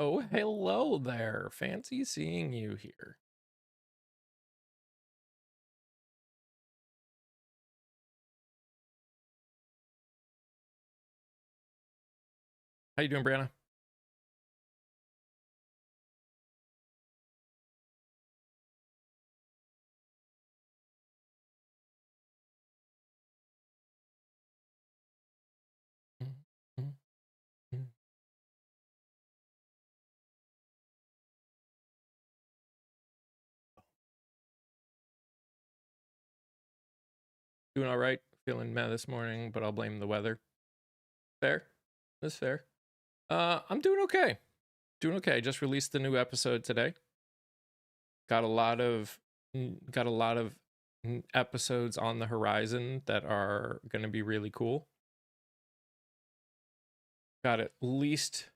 Oh, hello there. Fancy seeing you here. How you doing, Brianna? Doing all right. Feeling mad this morning, but I'll blame the weather. Fair. That's fair. I'm doing okay. Doing okay. Just released the new episode today. Got a lot of episodes on the horizon that are going to be really cool. Got at least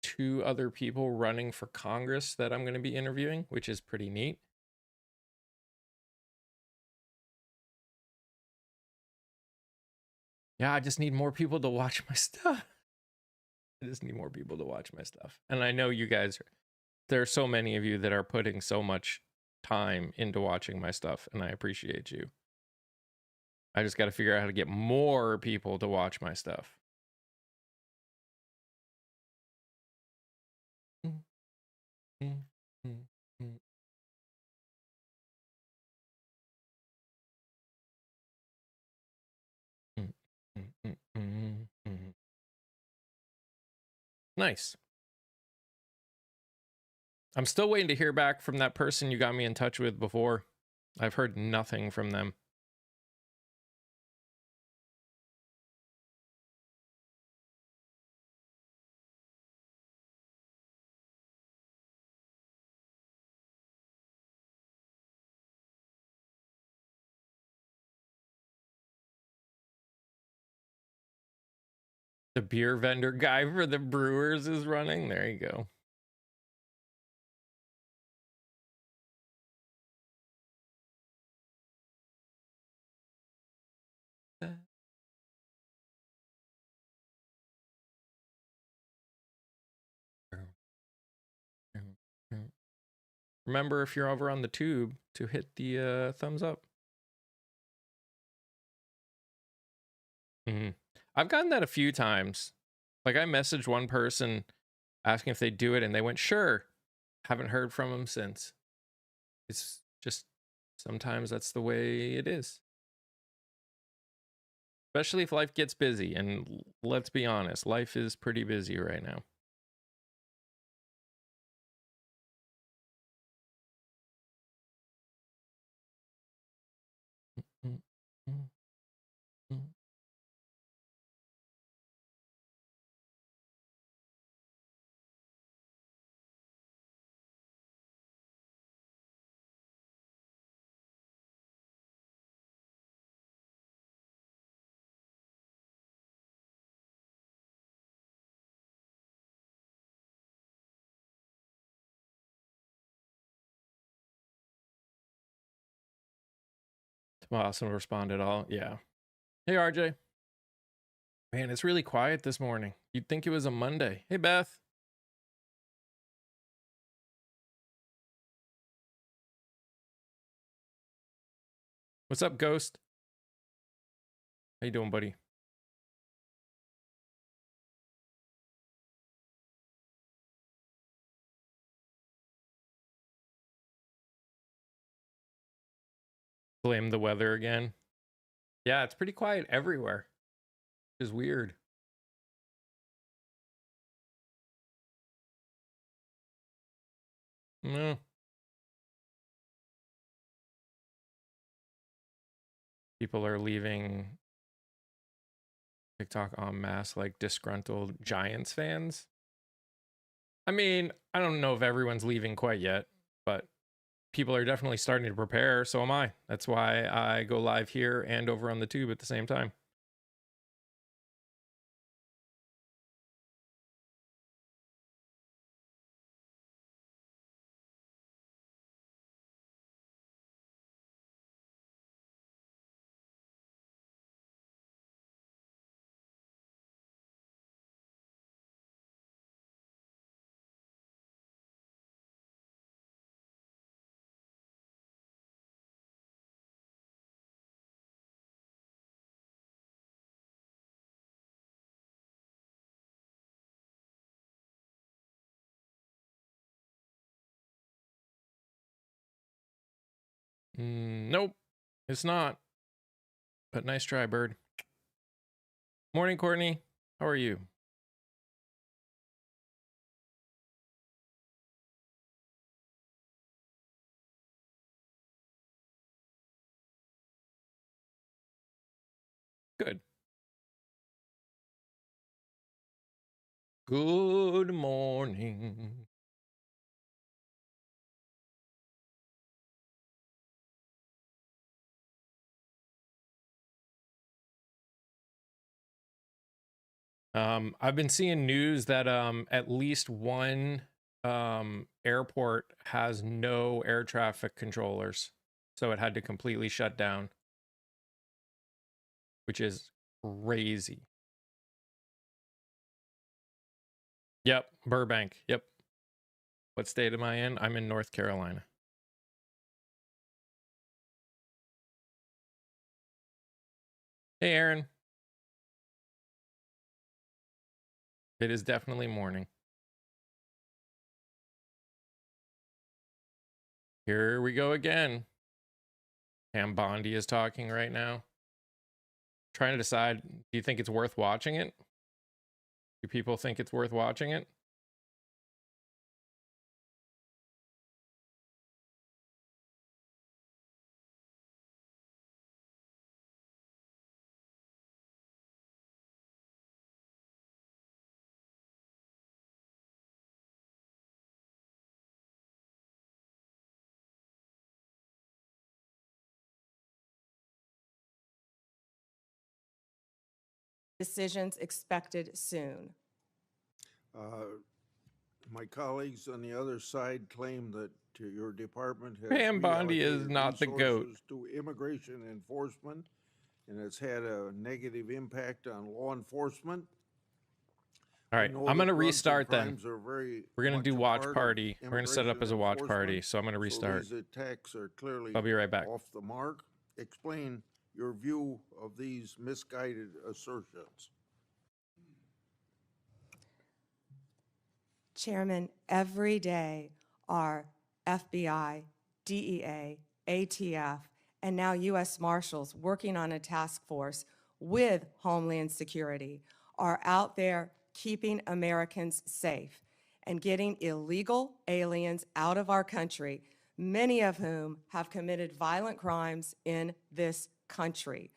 2 other people running for Congress that I'm going to be interviewing, which is pretty neat. Yeah, I just need more people to watch my stuff. I just need more people to watch my stuff. And I know you guys, there are so many of you that are putting so much time into watching my stuff, and I appreciate you. I just got to figure out how to get more people to watch my stuff. Nice. I'm still waiting to hear back from that person you got me in touch with before. I've heard nothing from them. The beer vendor guy for the Brewers is running. There you go. Remember, if you're over on the tube, to hit the thumbs up. I've gotten that a few times. Like, I messaged one person asking if they'd do it, and they went, sure. Haven't heard from them since. It's just, sometimes that's the way it is. Especially if life gets busy, and let's be honest, life is pretty busy right now. Awesome to respond at all. Yeah. Hey, RJ. Man, it's really quiet this morning. You'd think it was a Monday. Hey, Beth. What's up, Ghost? How you doing, buddy? Blame the weather again. Yeah, it's pretty quiet everywhere. Which is weird. No. People are leaving TikTok en masse like disgruntled Giants fans. I mean, I don't know if everyone's leaving quite yet, but people are definitely starting to prepare. So am I. That's why I go live here and over on the tube at the same time. Nope, it's not. But nice try, bird. Morning, Courtney. How are you? Good. Good morning. I've been seeing news that at least one airport has no air traffic controllers, so it had to completely shut down, which is crazy. Yep, Burbank. Yep. What state am I in? I'm in North Carolina. Hey, Aaron. It is definitely morning. Here we go again. Pam Bondi is talking right now. Trying to decide, do you think it's worth watching it? Do people think it's worth watching it? Decisions expected soon. My colleagues on the other side claim that your department has Pam Bondi is reallocated not the goat. resources to immigration enforcement, and it's had a negative impact on law enforcement. All right, I'm going to restart then. We're going to do watch party. We're going to set it up as a watch party, so I'm going to restart. So these attacks are clearly I'll be right back. off the mark. Explain your view of these misguided assertions. Chairman, every day our FBI, DEA, ATF, and now U.S. Marshals working on a task force with Homeland Security are out there keeping Americans safe and getting illegal aliens out of our country, many of whom have committed violent crimes in this country.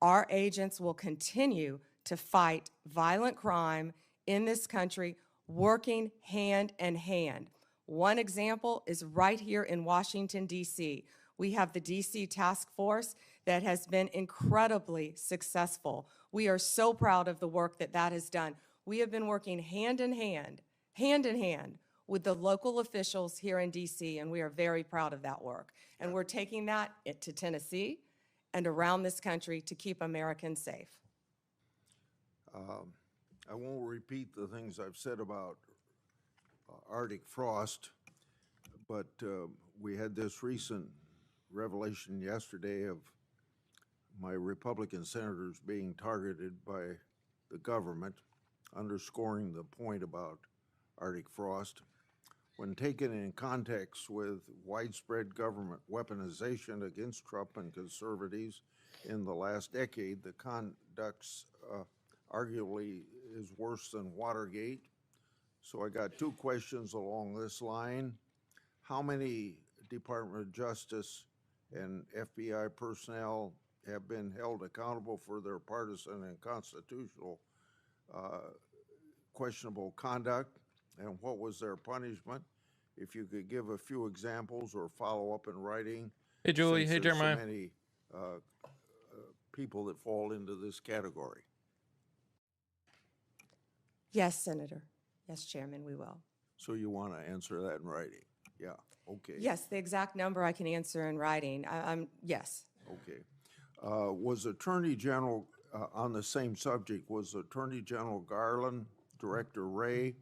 Our agents will continue to fight violent crime in this country, working hand in hand. One example is right here in Washington, D.C. We have the D.C. Task Force that has been incredibly successful. We are so proud of the work that has done. We have been working hand in hand with the local officials here in D.C., and we are very proud of that work. And we're taking that to Tennessee and around this country to keep Americans safe. I won't repeat the things I've said about Arctic frost, but we had this recent revelation yesterday of my Republican senators being targeted by the government, underscoring the point about Arctic frost. When taken in context with widespread government weaponization against Trump and conservatives in the last decade, the conduct's arguably is worse than Watergate. So I got two questions along this line. How many Department of Justice and FBI personnel have been held accountable for their partisan and constitutional questionable conduct, and what was their punishment? If you could give a few examples or follow up in writing. Hey, Julie. Since Hey, there's Jeremiah. so many people that fall into this category. Yes, Senator. Yes, Chairman, we will. So you want to answer that in writing? Yeah, okay. Yes, the exact number I can answer in writing. Yes. Okay. Was Attorney General, on the same subject, was Attorney General Garland, Director Wray,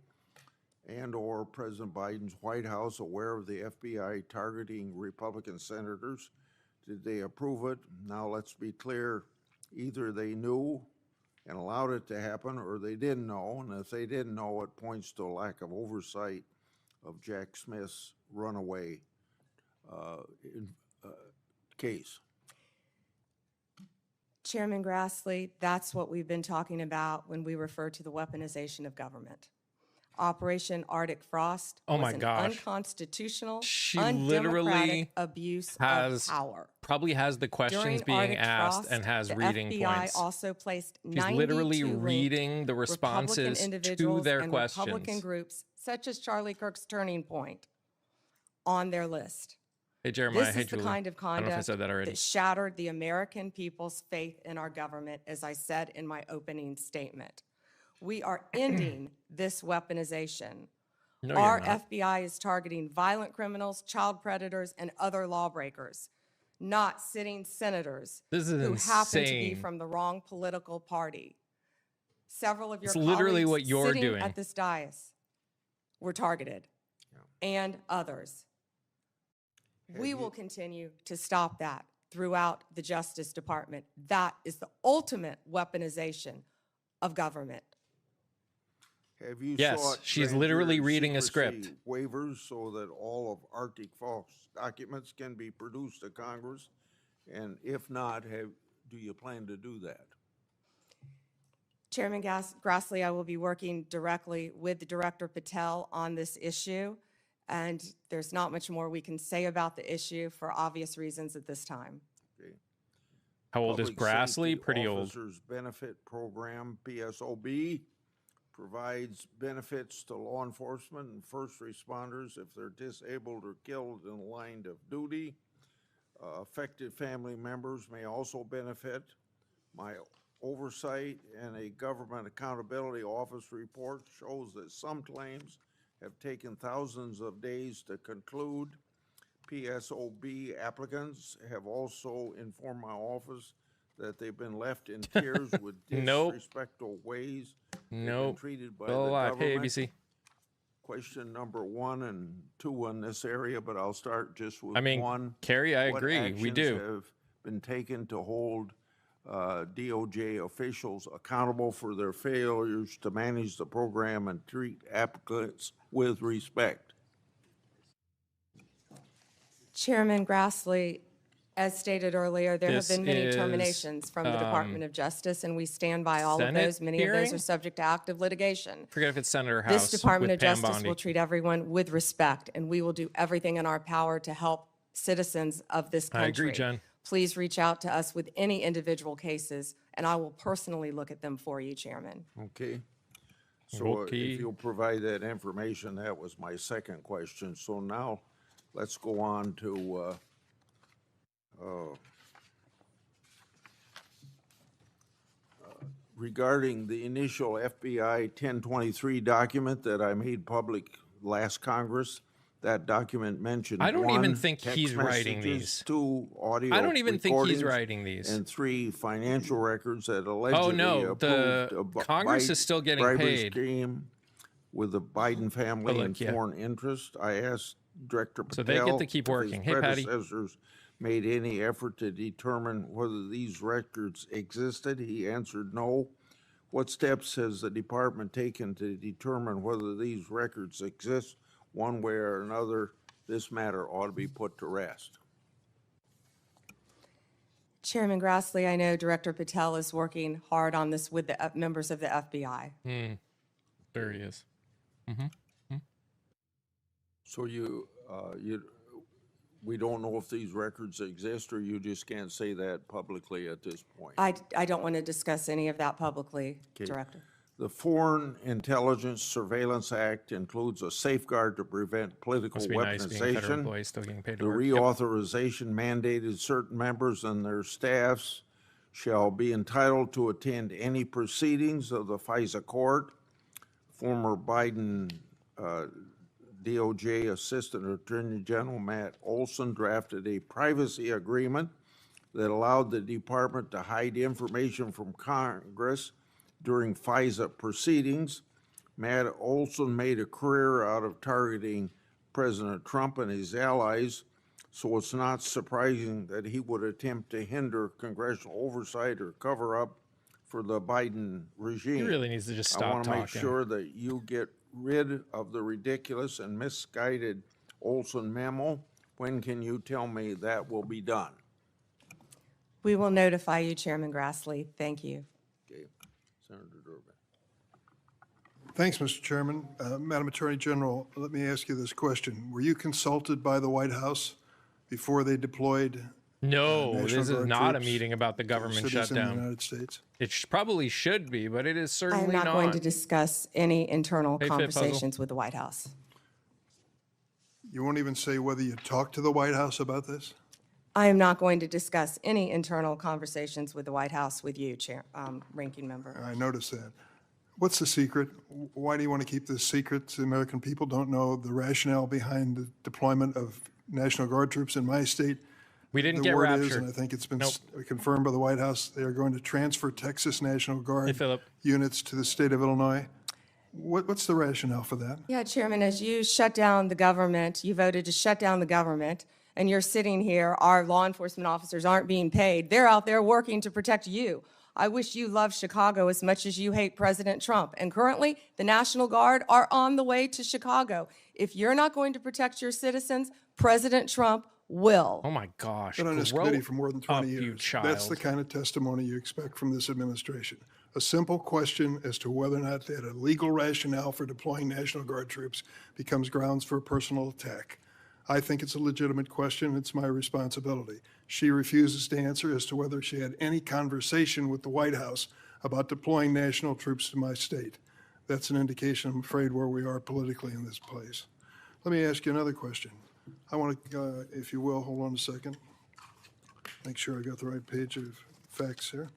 and/or President Biden's White House aware of the FBI targeting Republican senators? Did they approve it? Now, let's be clear, either they knew and allowed it to happen, or they didn't know, and if they didn't know, it points to a lack of oversight of Jack Smith's runaway case. Chairman Grassley, that's what we've been talking about when we refer to the weaponization of government. Operation Arctic Frost Oh was my an gosh. unconstitutional, She undemocratic literally abuse has of power. Probably has the questions During being Arctic asked Frost, and has the reading FBI points. also placed She's 92 literally linked reading the Republican responses to individuals their and questions. Republican groups, such as Charlie Kirk's Turning Point, on their list. Hey, Jeremiah. This Hey, is the Julie. kind of I don't know if I conduct said that already. that shattered the American people's faith in our government, as I said in my opening statement. We are ending this weaponization. No, Our you're not. FBI is targeting violent criminals, child predators, and other lawbreakers, not sitting senators This is who happen to be insane. from the wrong political party. Several of your It's literally colleagues what you're sitting doing. at this dais were targeted, and others. We will continue to stop that throughout the Justice Department. That is the ultimate weaponization of government. Have you Yes, sought she's grand literally jury reading a secrecy script. waivers so that all of Arctic Frost documents can be produced to Congress? And if not, do you plan to do that? Chairman Grassley, I will be working directly with Director Patel on this issue, and there's not much more we can say about the issue for obvious reasons at this time. Okay. How old is Public Grassley? Safety Pretty old. Officers Benefit Program, PSOB, provides benefits to law enforcement and first responders if they're disabled or killed in the line of duty. Affected family members may also benefit. My oversight and a government accountability office report shows that some claims have taken thousands of days to conclude. PSOB applicants have also informed my office that they've been left in tears with Nope. disrespectful ways they've been Nope. treated by Still the alive. Hey, government. ABC. Question number 1 and 2 in this area, but I'll start just with I mean, one. Carrie, I What agree. We actions do. have been taken to hold DOJ officials accountable for their failures to manage the program and treat applicants with respect? Chairman Grassley, as stated earlier, there This have been many is, terminations from the Department of Justice, and we stand by all of Senate those. Many of those hearing? are subject to active litigation. Forget if it's Senator or House. This Department of with Pam Justice Bondi. will treat everyone with respect, and we will do everything in our power to help citizens of this country. I agree, Jen. Please reach out to us with any individual cases, and I will personally look at them for you, Chairman. Okay. So Okay. if you'll provide that information, that was my second question. So now let's go on to regarding the initial FBI 1023 document that I made public last Congress. That document mentioned I don't even 1, think text he's writing messages, these. 2, audio I don't even think he's recordings, writing these. and 3, financial records that allegedly no, the approved a Congress is still getting bribery paid. scheme with the Biden family look, and yeah. foreign interest. I asked Director Patel So they get to keep if working. his Hey, Patty. predecessors made any effort to determine whether these records existed. He answered no. What steps has the department taken to determine whether these records exist? One way or another, this matter ought to be put to rest. Chairman Grassley, I know Director Patel is working hard on this with the members of the FBI. There he is. So we don't know if these records exist, or you just can't say that publicly at this point? I don't want to discuss any of that publicly, Director. The Foreign Intelligence Surveillance Act includes a safeguard to prevent political Must be nice being a federal weaponization. employee still getting paid The to work. Yep. reauthorization mandated certain members and their staffs shall be entitled to attend any proceedings of the FISA court. Former Biden DOJ Assistant Attorney General Matt Olson drafted a privacy agreement that allowed the department to hide information from Congress during FISA proceedings. Matt Olson made a career out of targeting President Trump and his allies, so it's not surprising that he would attempt to hinder congressional oversight or cover up for the Biden regime. He really needs to just stop I want to talking. make sure that you get rid of the ridiculous and misguided Olson memo. When can you tell me that will be done? We will notify you, Chairman Grassley. Thank you. Okay, Senator Durbin. Thanks, Mr. Chairman. Madam Attorney General, let me ask you this question. Were you consulted by the White House before they deployed No, National this is Guard not a troops meeting about the government cities in the shutdown. United States? It probably should be, but it is I am certainly not not. going to discuss any internal Hey, Fit Puzzle. conversations with the White House. You won't even say whether you talked to the White House about this? I am not going to discuss any internal conversations with the White House with you, Ranking Member. I noticed that. What's the secret? Why do you want to keep this secret? The American people don't know the rationale behind the deployment of National Guard troops in my state. We didn't The get word is, raptured. and I think it's been Nope. confirmed by the White House, they are going to transfer Texas National Hey, Guard Philip. units to the state of Illinois. What's the rationale for that? Yeah, Chairman, as you shut down the government, you voted to shut down the government, and you're sitting here, our law enforcement officers aren't being paid. They're out there working to protect you. I wish you loved Chicago as much as you hate President Trump. And currently, the National Guard are on the way to Chicago. If you're not going to protect your citizens, President Trump will. Oh my gosh. Been on this grow committee for more than 20 up, you years. child. That's the kind of testimony you expect from this administration. A simple question as to whether or not they had a legal rationale for deploying National Guard troops becomes grounds for a personal attack. I think it's a legitimate question. It's my responsibility. She refuses to answer as to whether she had any conversation with the White House about deploying national troops to my state. That's an indication, I'm afraid, where we are politically in this place. Let me ask you another question. I want to, if you will, hold on a second. Make sure I got the right page of facts here.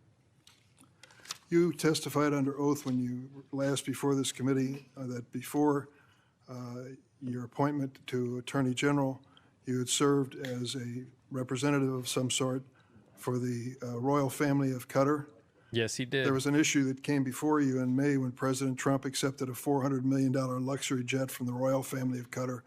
You testified under oath when you last before this committee that before your appointment to Attorney General, you had served as a representative of some sort for the royal family of Qatar. Yes, he did. There was an issue that came before you in May when President Trump accepted a $400 million luxury jet from the royal family of Qatar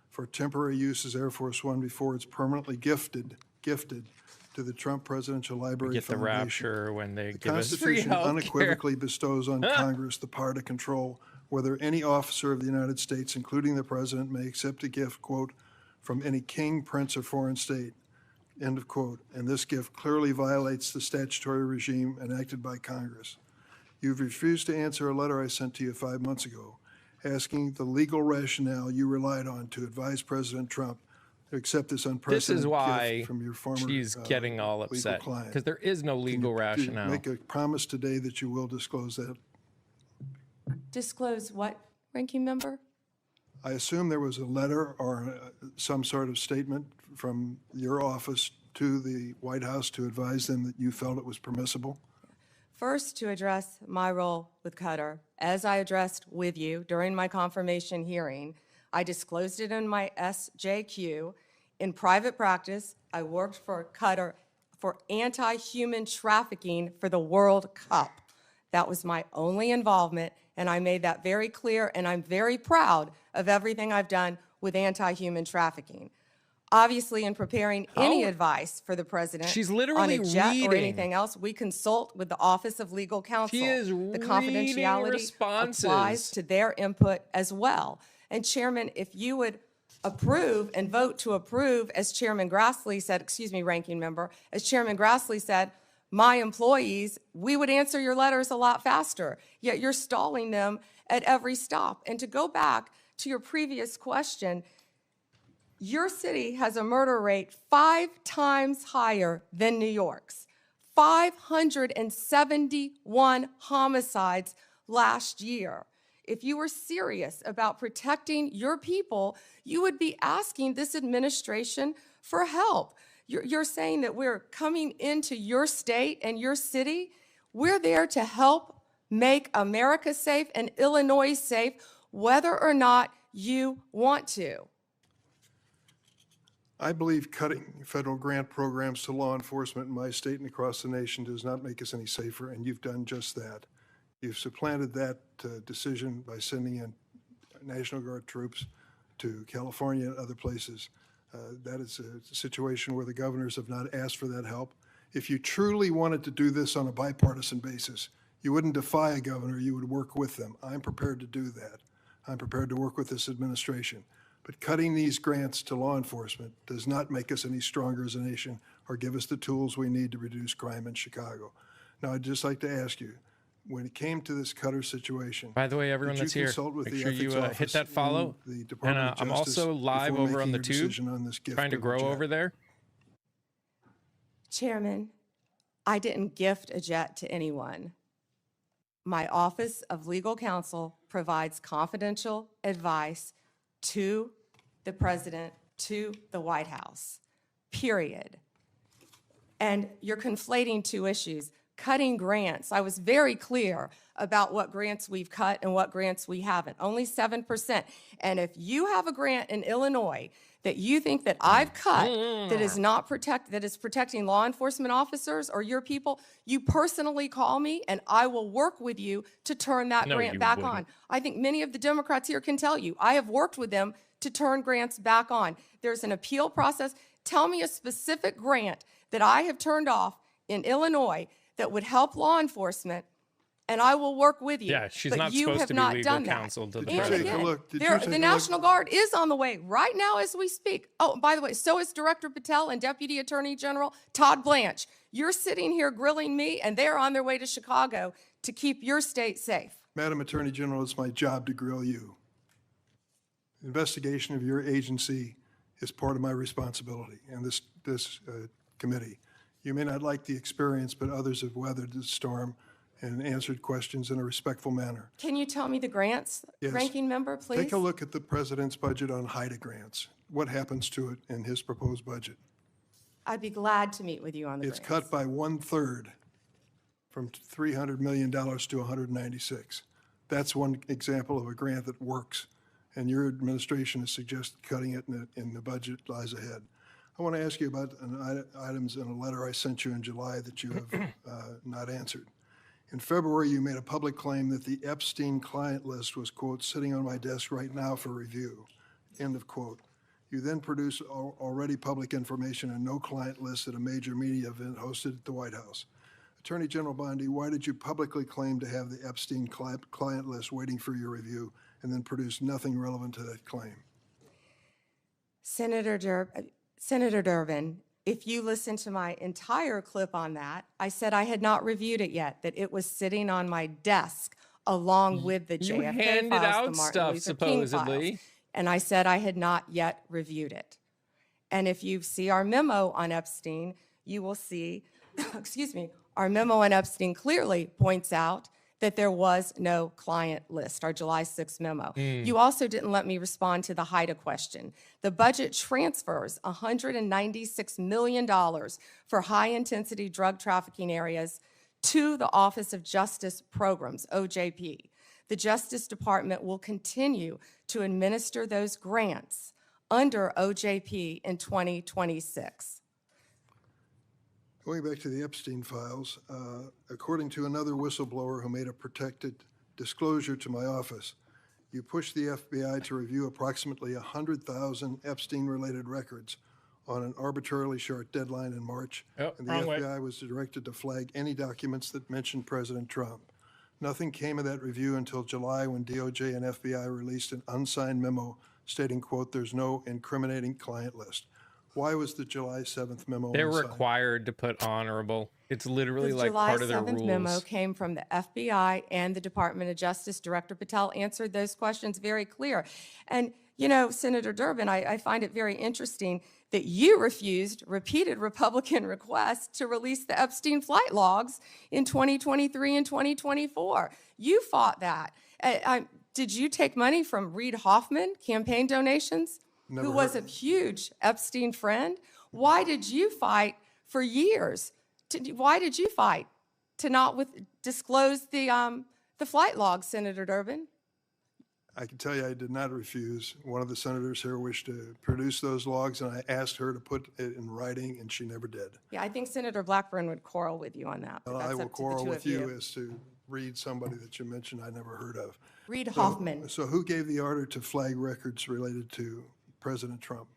for temporary use as Air Force One before it's permanently gifted to the Trump Presidential Library Get the Foundation. rapture when they The give us free Constitution health care. unequivocally bestows on Congress the power to control whether any officer of the United States, including the President, may accept a gift, quote, from any king, prince, or foreign state, end of quote. And this gift clearly violates the statutory regime enacted by Congress. You've refused to answer a letter I sent to you 5 months ago asking the legal rationale you relied on to advise President Trump to accept this This unprecedented is why gift from your former she's getting all legal upset client. because there is no legal Do you rationale. make a promise today that you will disclose that? Disclose what, Ranking Member? I assume there was a letter or some sort of statement from your office to the White House to advise them that you felt it was permissible? First, to address my role with Qatar, as I addressed with you during my confirmation hearing, I disclosed it in my SJQ. In private practice, I worked for Qatar for anti-human trafficking for the World Cup. That was my only involvement, and I made that very clear, and I'm very proud of everything I've done with anti-human trafficking. Obviously, in preparing any advice for the president She's literally on a jet or reading. anything else, we consult with the Office of Legal Counsel. She is The reading confidentiality responses. applies to their input as well. And Chairman, if you would approve and vote to approve, as Chairman Grassley said, excuse me, Ranking Member, as Chairman Grassley said, my employees, we would answer your letters a lot faster, yet you're stalling them at every stop. And to go back to your previous question, Your city has a murder rate 5 times higher than New York's. 571 homicides last year. If you were serious about protecting your people, you would be asking this administration for help. You're saying that we're coming into your state and your city. We're there to help make America safe and Illinois safe, whether or not you want to. I believe cutting federal grant programs to law enforcement in my state and across the nation does not make us any safer, and you've done just that. You've supplanted that decision by sending in National Guard troops to California and other places. That is a situation where the governors have not asked for that help. If you truly wanted to do this on a bipartisan basis, you wouldn't defy a governor, you would work with them. I'm prepared to do that. I'm prepared to work with this administration. But cutting these grants to law enforcement does not make us any stronger as a nation or give us the tools we need to reduce crime in Chicago. Now, I'd just like to ask you, when it came to this Cutter situation, By the way, everyone did you that's here, consult with make the sure you ethics hit office that follow. in the And Department of I'm Justice also live before over on the making your tube, decision on this gift trying to of a grow jet? over there. Chairman, I didn't gift a jet to anyone. My Office of Legal Counsel provides confidential advice to the President, to the White House, period. And you're conflating two issues. Cutting grants, I was very clear about what grants we've cut and what grants we haven't, only 7%. And if you have a grant in Illinois that you think that I've cut that is not that is protecting law enforcement officers or your people, you personally call me and I will work with you to turn that No, grant you back wouldn't. on. I think many of the Democrats here can tell you, I have worked with them to turn grants back on. There's an appeal process. Tell me a specific grant that I have turned off in Illinois that would help law enforcement, and I will work with you. Yeah, she's But not you supposed have to be not legal done that. counsel to the Did you And take a president. again, look? Did you take a the look? National Guard is on the way right now as we speak. Oh, by the way, so is Director Patel and Deputy Attorney General Todd Blanche. You're sitting here grilling me, and they're on their way to Chicago to keep your state safe. Madam Attorney General, it's my job to grill you. Investigation of your agency is part of my responsibility and this committee. You may not like the experience, but others have weathered the storm and answered questions in a respectful manner. Can you tell me the grants, Yes. Ranking Member, please? Take a look at the president's budget on HIDA grants. What happens to it in his proposed budget? I'd be glad to meet with you on the It's grants. cut by 1/3 from $300 million to 196. That's one example of a grant that works, and your administration has suggested cutting it in the budget lies ahead. I want to ask you about items in a letter I sent you in July that you have not answered. In February, you made a public claim that the Epstein client list was, quote, sitting on my desk right now for review, end of quote. You then produced already public information and no client list at a major media event hosted at the White House. Attorney General Bondi, why did you publicly claim to have the Epstein client list waiting for your review and then produce nothing relevant to that claim? Senator Durbin, if you listen to my entire clip on that, I said I had not reviewed it yet, that it was sitting on my desk along with the You JFK handed files, out the Martin stuff, Luther King supposedly. files. And I said I had not yet reviewed it. And if you see our memo on Epstein, you will see, excuse me, our memo on Epstein clearly points out that there was no client list, our July 6th memo. You also didn't let me respond to the HIDA question. The budget transfers $196 million for high-intensity drug trafficking areas to the Office of Justice Programs, OJP. The Justice Department will continue to administer those grants under OJP in 2026. Going back to the Epstein files, according to another whistleblower who made a protected disclosure to my office, you pushed the FBI to review approximately 100,000 Epstein-related records on an arbitrarily short deadline in March, Oh, and the wrong way. FBI was directed to flag any documents that mentioned President Trump. Nothing came of that review until July when DOJ and FBI released an unsigned memo stating, quote, there's no incriminating client list. Why was the July 7th memo They're unsigned? required to put honorable. It's literally The like July part of their 7th memo rules. came from the FBI and the Department of Justice. Director Patel answered those questions very clear. And, you know, Senator Durbin, I find it very interesting that you refused repeated Republican requests to release the Epstein flight logs in 2023 and 2024. You fought that. Did you take money from Reid Hoffman, campaign donations, who was a huge Epstein friend? Why did you fight for years? Why did you fight to not disclose the flight logs, Senator Durbin? I can tell you I did not refuse. One of the senators here wished to produce those logs, and I asked her to put it in writing, and she never did. Yeah, I think Senator Blackburn would quarrel with you on that. But Well, I that's will up to the quarrel two with of you as to Reid, somebody that you mentioned I never heard of. Reid Hoffman. So who gave the order to flag records related to President Trump?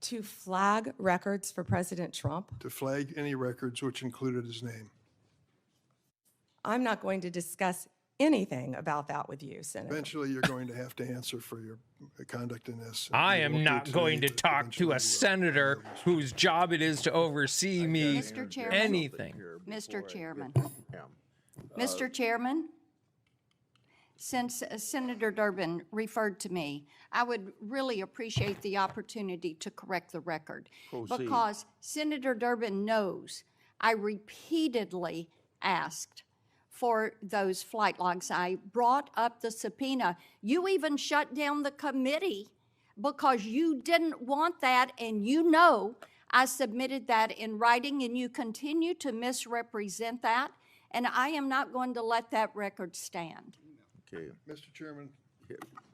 To flag records for President Trump? To flag any records which included his name? I'm not going to discuss anything about that with you, Senator. Eventually, you're going to have to answer for your conduct in this. I You am won't do it not today, going to but talk eventually to you a will. senator whose job it is to oversee me Mr. Chairman. anything. Mr. Chairman. Yeah. Mr. Chairman, since Senator Durbin referred to me, I would really appreciate the opportunity to correct the record. Proceed. Because Senator Durbin knows I repeatedly asked for those flight logs. I brought up the subpoena. You even shut down the committee because you didn't want that, and you know I submitted that in writing, and you continue to misrepresent that, and I am not going to let that record stand. Okay, Mr. Chairman,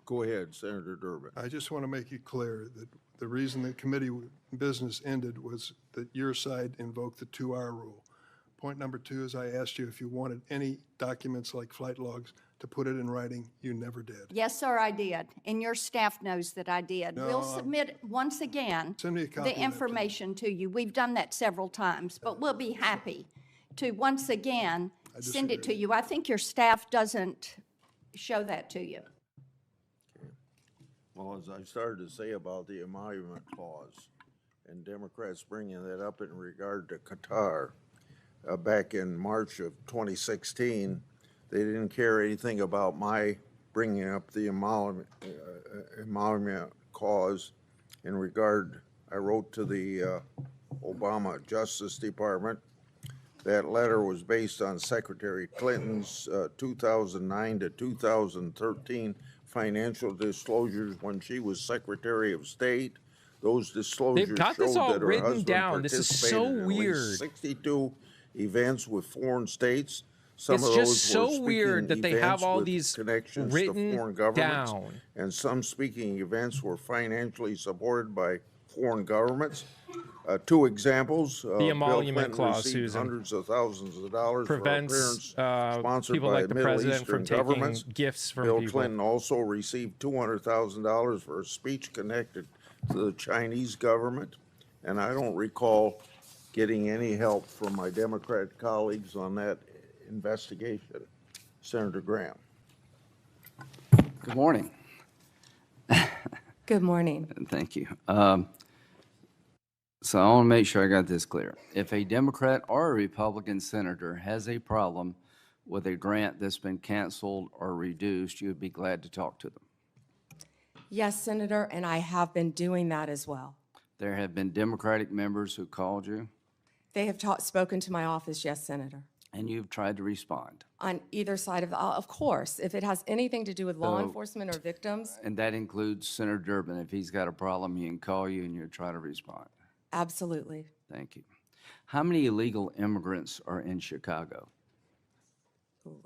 go ahead, Senator Durbin. I just want to make it clear that the reason the committee business ended was that your side invoked the 2-hour rule. Point number 2 is I asked you if you wanted any documents like flight logs to put it in writing. You never did. Yes, sir, I did, and your staff knows that I did. We'll submit, once again, Send me a copy of the that, information to you. We've done that several times, but we'll be happy to, once again, send it to you. I think your staff doesn't show that to you. Well, as I started to say about the emolument clause, and Democrats bringing that up in regard to Qatar, back in March of 2016, they didn't care anything about my bringing up the emolument clause in regard. I wrote to the Obama Justice Department. That letter was based on Secretary Clinton's 2009 to 2013 financial disclosures when she was Secretary of State. Those disclosures They've got this showed all that her written husband down. This is so participated in at least weird. 62 events with foreign states. Some It's of just those so were speaking weird that they have events all with these connections to written foreign governments, down. and some speaking events were financially supported by foreign governments. 2 examples. The emolument Bill Clinton clause, received Susan, hundreds of thousands of dollars prevents for appearance sponsored people by like the Middle president Eastern from taking governments. gifts from Bill people. Clinton also received $200,000 for a speech connected to the Chinese government, and I don't recall getting any help from my Democrat colleagues on that investigation. Senator Graham. Good morning. Good morning. Thank you. So I want to make sure I got this clear. If a Democrat or a Republican senator has a problem with a grant that's been canceled or reduced, you would be glad to talk to them. Yes, Senator, and I have been doing that as well. There have been Democratic members who called you, They have spoken to my office, yes, Senator, and you've tried to respond. on either side of the aisle. Of course, if it has anything to do with law So- enforcement or victims, And that includes Senator Durbin. If he's got a problem, he can call you and you'll try to respond. absolutely. Thank you. How many illegal immigrants are in Chicago? Ooh.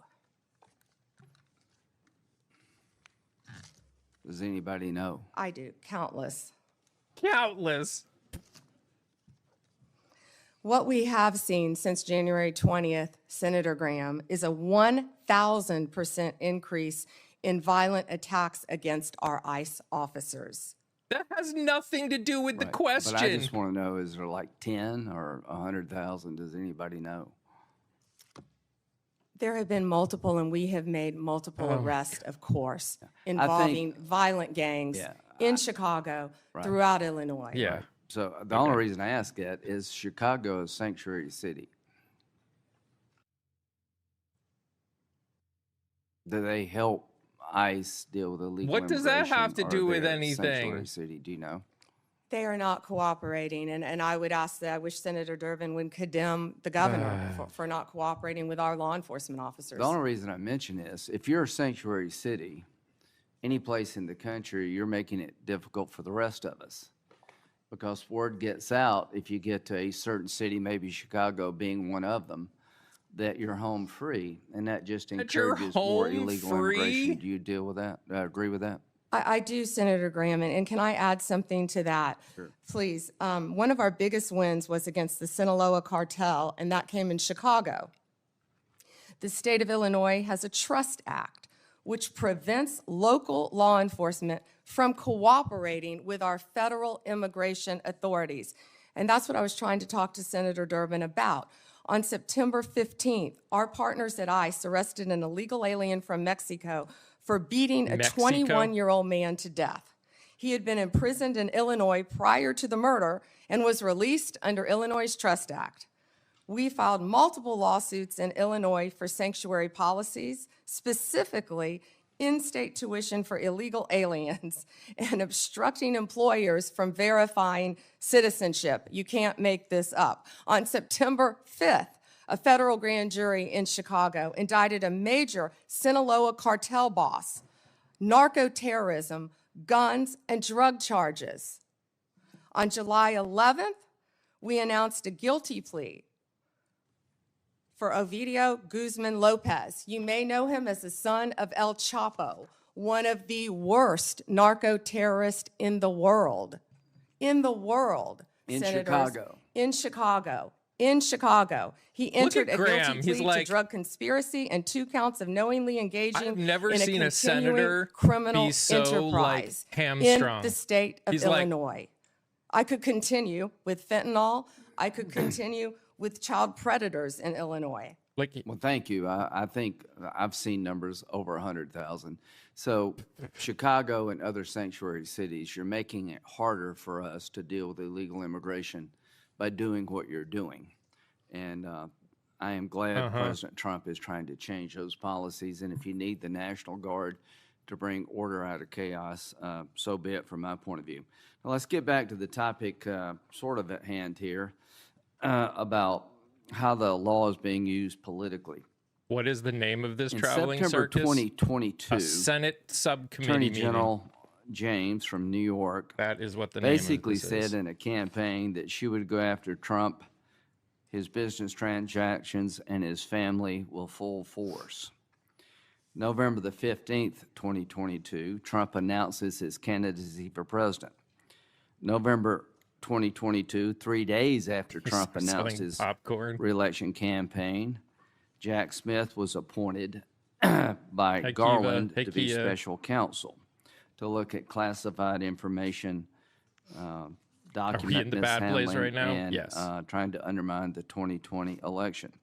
Does anybody know? I do, countless. Countless. What we have seen since January 20th, Senator Graham, is a 1,000% increase in violent attacks against our ICE officers. That has nothing to do with the Right. question. But I just want to know, is there like 10 or 100,000? Does anybody know? There have been multiple, and we have made multiple arrests, of course, think- involving violent gangs Yeah, in Chicago, throughout Illinois. Yeah. So the only reason I ask that is Chicago is sanctuary city. Do they help ICE deal with illegal What does that have to immigration, do or with they're a anything? Sanctuary city, do you know? They are not cooperating, and I would ask that, I wish Senator Durbin would condemn the governor for not cooperating with our law enforcement officers. The only reason I mention this, if you're a sanctuary city, any place in the country, you're making it difficult for the rest of us. Because word gets out, if you get to a certain city, maybe Chicago being one of them, that you're home free, and that just That you're encourages more home illegal free? immigration. Do you deal with that? Agree with that? I do, Senator Graham, and can I add something to that? Sure. Please. One of our biggest wins was against the Sinaloa cartel, and that came in Chicago. The state of Illinois has a Trust Act, which prevents local law enforcement from cooperating with our federal immigration authorities. And that's what I was trying to talk to Senator Durbin about. On September 15th, our partners at ICE arrested an illegal alien from Mexico for beating a 21-year-old man to death. He had been imprisoned in Illinois prior to the murder and was released under Illinois' Trust Act. We filed multiple lawsuits in Illinois for sanctuary policies, specifically in-state tuition for illegal aliens and obstructing employers from verifying citizenship. You can't make this up. On September 5th, a federal grand jury in Chicago indicted a major Sinaloa cartel boss, narco-terrorism, guns, and drug charges. On July 11th, we announced a guilty plea for Ovidio Guzman Lopez. You may know him as the son of El Chapo, one of the worst narco-terrorists in the world. In the world, In senators. Chicago. In Chicago. In Chicago. He entered a Graham. guilty He's plea like, to drug conspiracy and 2 counts of knowingly engaging I've never in seen a continuing senator criminal be so, enterprise like, hamstrung. in the state of He's like- Illinois. I could continue with fentanyl. I could continue with child predators in Illinois. Like, Well, thank you. I think I've seen numbers over 100,000. So Chicago and other sanctuary cities, you're making it harder for us to deal with illegal immigration by doing what you're doing. And I am glad President Trump is trying to change those policies. And if you need the National Guard to bring order out of chaos, so be it from my point of view. Now let's get back to the topic sort of at hand here about how the law is being used politically. what is the name of this In traveling September circus? 2022, A Senate subcommittee Attorney meeting. General James from New York That is what the name basically of this said is. in a campaign that she would go after Trump, his business transactions, and his family with full force. November the 15th, 2022, Trump announces his candidacy for president. November 2022, 3 days after Trump Selling announced his popcorn. reelection campaign, Jack Smith was appointed by Hey, Garland Kiva. Hey, to be Kia. special counsel to look at classified information, document in the bad place mishandling, right now? and Yes. trying to undermine the 2020 election.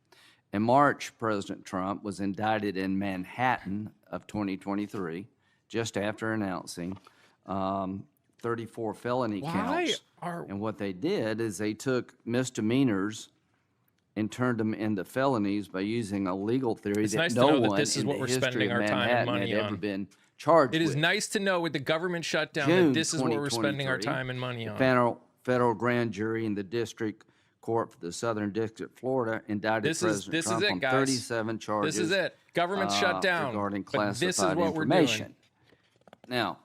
In March, President Trump was indicted in Manhattan of 2023, just after announcing 34 felony Why counts. are And what they did is they took misdemeanors and turned them into felonies by using a legal theory It's that nice to no know that one this is in what the we're history spending of our time and Manhattan money had ever on. been charged It is with. nice to know with the government shutdown June that this is what we're spending our 2023, time and money on. Federal grand jury in the district court for the Southern District of Florida indicted This is President Trump it, on guys. 37 charges. This is it. Government shut down. Regarding But classified this is what information. we're doing. Now,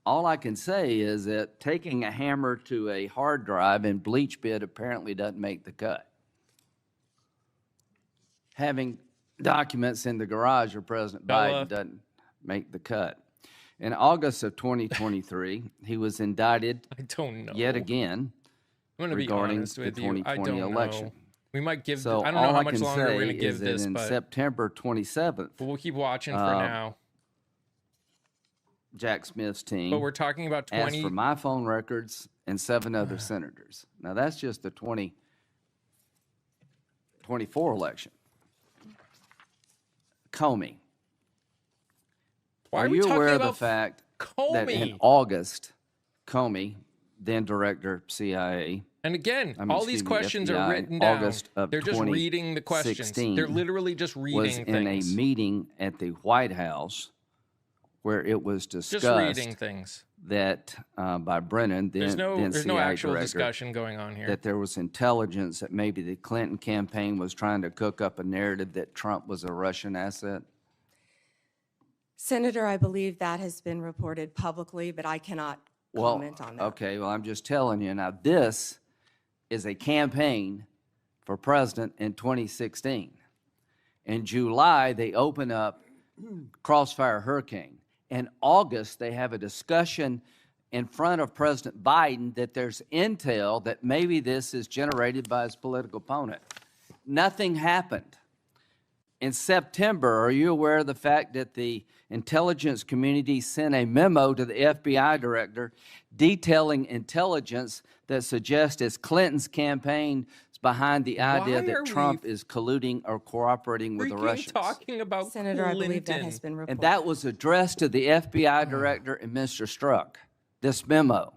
all I can say is that taking a hammer to a hard drive and bleach bit apparently doesn't make the cut. Having documents in the garage of President Bella. Biden doesn't make the cut. In August of 2023, he was indicted I don't know. yet again I'm going to be regarding honest the with you. I 2020 don't election. know. We might give. So I don't know all how I much can longer we're say going to give is that this, in but September 27th, we'll keep watching for now. Jack Smith's team But we're talking about asked 20. for my phone records and 7 other senators. Now, that's just the 2024 election. Comey. Why Are are we you talking aware of the about fact that in Comey. August, Comey, then director CIA, And again, I mean, all these excuse me, questions are FBI, written down. August of They're just reading the questions. 2016 They're literally just was reading in things. a meeting at the White House where it was Just discussed reading things. that by Brennan, There's no then CIA actual director, discussion going on here. that there was intelligence that maybe the Clinton campaign was trying to cook up a narrative that Trump was a Russian asset? Senator, I believe that has been reported publicly, but I cannot comment on that. Okay, well, I'm just telling you. Now, this is a campaign for president in 2016. In July, they open up Crossfire Hurricane. In August, they have a discussion in front of President Biden that there's intel that maybe this is generated by his political opponent. Nothing happened. In September, are you aware of the fact that the intelligence community sent a memo to the FBI director detailing intelligence that suggests it's Clinton's campaign is behind the idea Why are that we Trump is colluding or cooperating with the Freaking Russians? talking about Senator, I believe that Clinton. has been reported. And that was addressed to the FBI director and Mr. Strzok, this memo.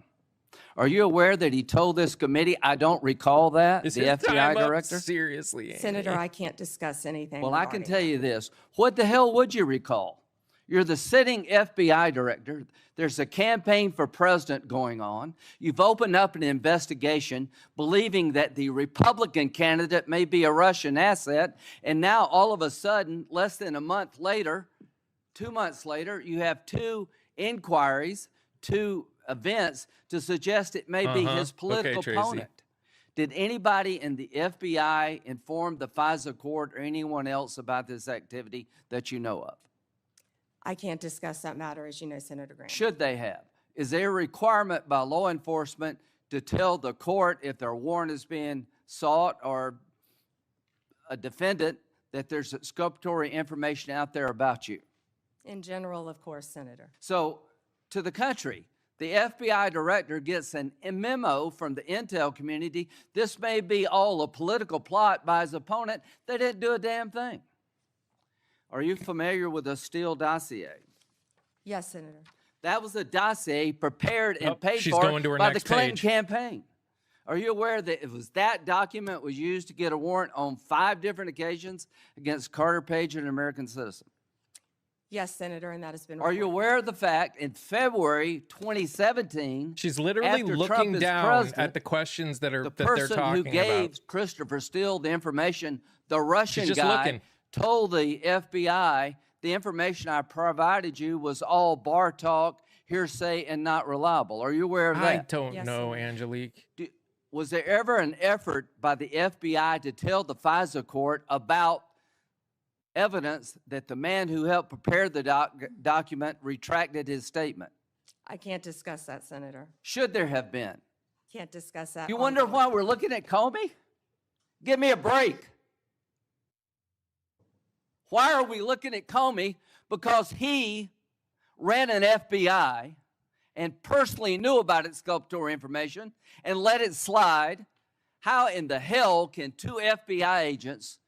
Are you aware that he told this committee, I don't recall that, Is the his time FBI up? director? Seriously, Amy. Senator, I can't discuss anything. Well, I can regarding tell you this. What the hell would you recall? You're the sitting FBI director. There's a campaign for president going on. You've opened up an investigation believing that the Republican candidate may be a Russian asset. And now all of a sudden, less than a month later, 2 months later, you have two inquiries, two events to suggest it may be his political Tracy. opponent. Did anybody in the FBI inform the FISA court or anyone else about this activity that you know of? I can't discuss that matter, as you know, Senator Graham. Should they have? Is there a requirement by law enforcement to tell the court if their warrant is being sought or a defendant that there's exculpatory information out there about you? In general, of course, Senator. So, to the country, the FBI director gets a memo from the intel community. This may be all a political plot by his opponent. They didn't do a damn thing. Are you familiar with the Steele dossier? Yes, Senator. That was a dossier prepared and paid she's for going to her by the next Clinton page. campaign. Are you aware that it was that document was used to get a warrant on 5 different occasions against Carter Page, an American citizen? Yes, Senator, and that has been Are you reported. aware of the fact in February 2017, She's literally after looking Trump is down president, at the questions that are the that they're person talking who gave about. Christopher Steele the information, the Russian just guy, looking. told the FBI, the information I provided you was all bar talk, hearsay, and not reliable. Are you aware of that? I don't Yes, know, Senator. Angelique. Was there ever an effort by the FBI to tell the FISA court about evidence that the man who helped prepare the document retracted his statement? I can't discuss that, Senator. Should there have been? Can't discuss that. You wonder ongoing. why we're looking at Comey? Give me a break. Why are we looking at Comey? Because he ran an FBI and personally knew about exculpatory information and let it slide. How in the hell can 2 FBI agents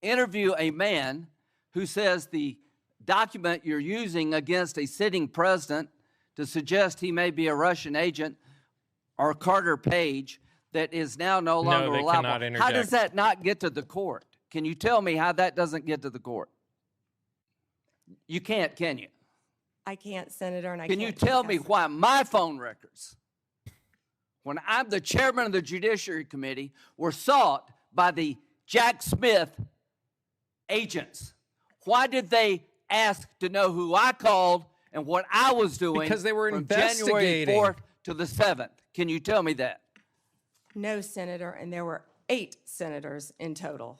interview a man who says the document you're using against a sitting president to suggest he may be a Russian agent or Carter Page that is now no longer they reliable? cannot How interject. does that not get to the court? Can you tell me how that doesn't get to the court? You can't, can you? I can't, Senator, and I Can can't you tell me discuss it. why my phone records, when I'm the chairman of the Judiciary Committee, were sought by the Jack Smith agents? Why did they ask to know who I called and what I was doing? Because they were from January investigating. 4th to the 7th. Can you tell me that? No, Senator, and there were 8 senators in total.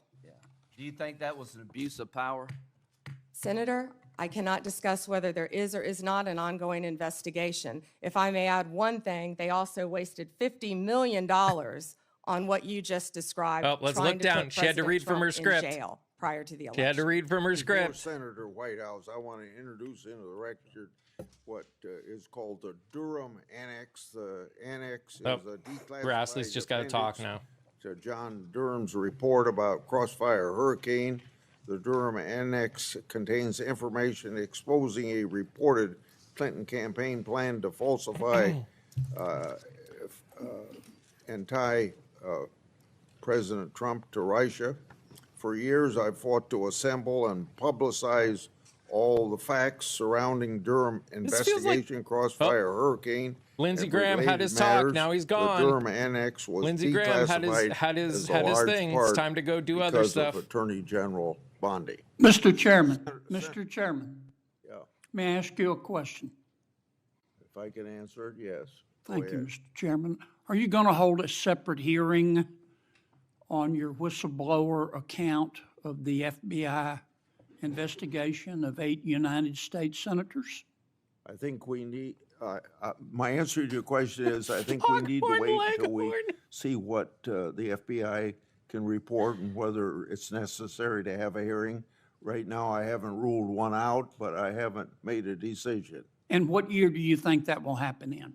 Do you think that was an abuse of power? Senator, I cannot discuss whether there is or is not an ongoing investigation. If I may add one thing, they also wasted $50 million on what you just described. Oh, let's trying look to put down. She had to President read from her Trump in script. jail prior to the election. She had to read from her Before script. Senator Whitehouse, I want to introduce into the record what is called the Durham Annex. The annex is Oh, a declassified Grassley's just got to talk appendix now. to John Durham's report about Crossfire Hurricane. The Durham Annex contains information exposing a reported Clinton campaign planned to falsify and tie President Trump to Russia. For years, I've fought to assemble and publicize all the facts surrounding Durham This feels like- investigation, Crossfire Hurricane. Lindsey and Graham had related his talk, matters. now he's The gone. Durham annex was Lindsey Graham had his declassified as a large thing. It's part time to go do other because stuff. of Attorney General Bondi. Mr. Chairman, Mr. Chairman, Yeah, may I ask you a question? if I can answer it, yes. Go Thank you, ahead. Mr. Chairman. Are you going to hold a separate hearing on your whistleblower account of the FBI investigation of 8 United States senators? I think we need, my answer to your question is, I think we need to Leghorn, wait until we Leghorn. see what the FBI can report and whether it's necessary to have a hearing. Right now, I haven't ruled one out, but I haven't made a decision. And what year do you think that will happen in?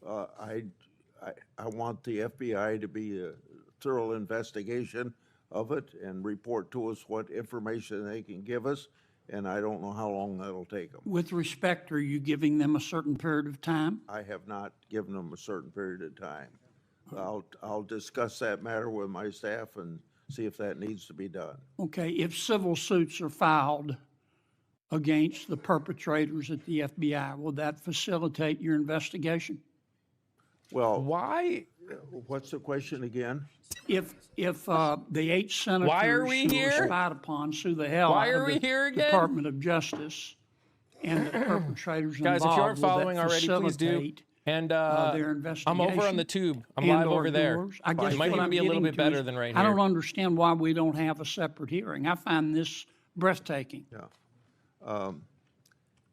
I want the FBI to be a thorough investigation of it and report to us what information they can give us, and I don't know how long that'll take them. With respect, are you giving them a certain period of time? I have not given them a certain period of time. I'll discuss that matter with my staff and see if that needs to be done. Okay, if civil suits are filed against the perpetrators at the FBI, will that facilitate your investigation? Well, Why? what's the question again? If the 8 senators Why are we who here? were spied upon sue the hell Why out are of we the here again? Department of Justice and the perpetrators Guys, if you aren't involved, will following that already, please do. facilitate And their I'm over on investigation the tube. I'm and live or over there. yours? I guess It might what even I'm be a little getting bit to is, better than right I here. don't understand why we don't have a separate hearing. I find this breathtaking.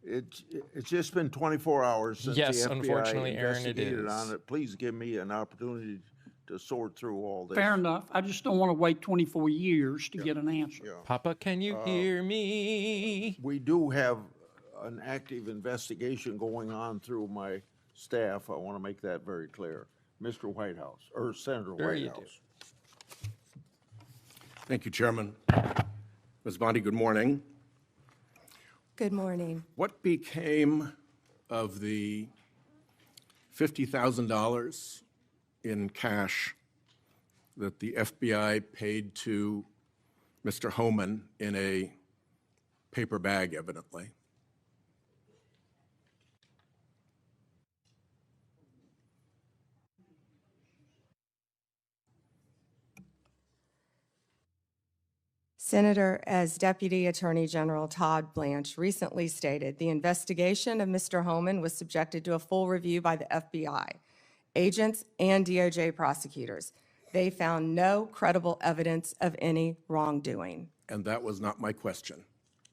It's just been 24 hours since the Yes, FBI unfortunately, Aaron, it investigated is. on it. Please give me an opportunity to sort through all this. Fair enough. I just don't want to wait 24 years to get an answer. Papa, can you hear me? We do have an active investigation going on through my staff. I want to make that very clear. Mr. Whitehouse, or Senator Sure you do. Whitehouse. Thank you, Chairman. Ms. Bondi, good morning. Good morning. What became of the $50,000 in cash that the FBI paid to Mr. Homan in a paper bag, evidently? Senator, as Deputy Attorney General Todd Blanche recently stated, the investigation of Mr. Homan was subjected to a full review by the FBI, agents, and DOJ prosecutors. They found no credible evidence of any wrongdoing. And that was not my question.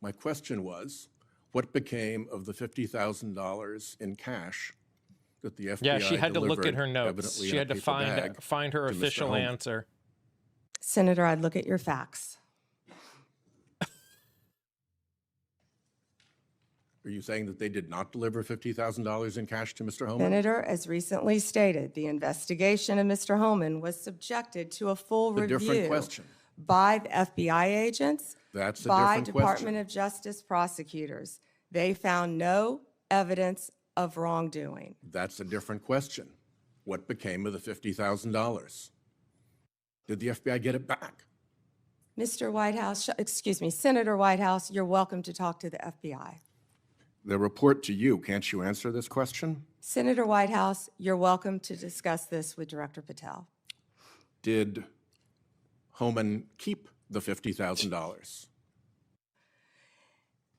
My question was, what became of the $50,000 in cash that the FBI Yeah, she had to look at delivered, her notes. evidently She in a had to paper bag find her to Mr. official Homan? answer. Senator, I'd look at your facts. Are you saying that they did not deliver $50,000 in cash to Mr. Homan? Senator, as recently stated, the investigation of Mr. Homan was subjected to a full A different review question. by the FBI agents, That's a by different Department question. of Justice prosecutors. They found no evidence of wrongdoing. That's a different question. What became of the $50,000? Did the FBI get it back? Mr. Whitehouse, excuse me, Senator Whitehouse, you're welcome to talk to the FBI. The report to you, can't you answer this question? Senator Whitehouse, you're welcome to discuss this with Director Patel. Did Homan keep the $50,000?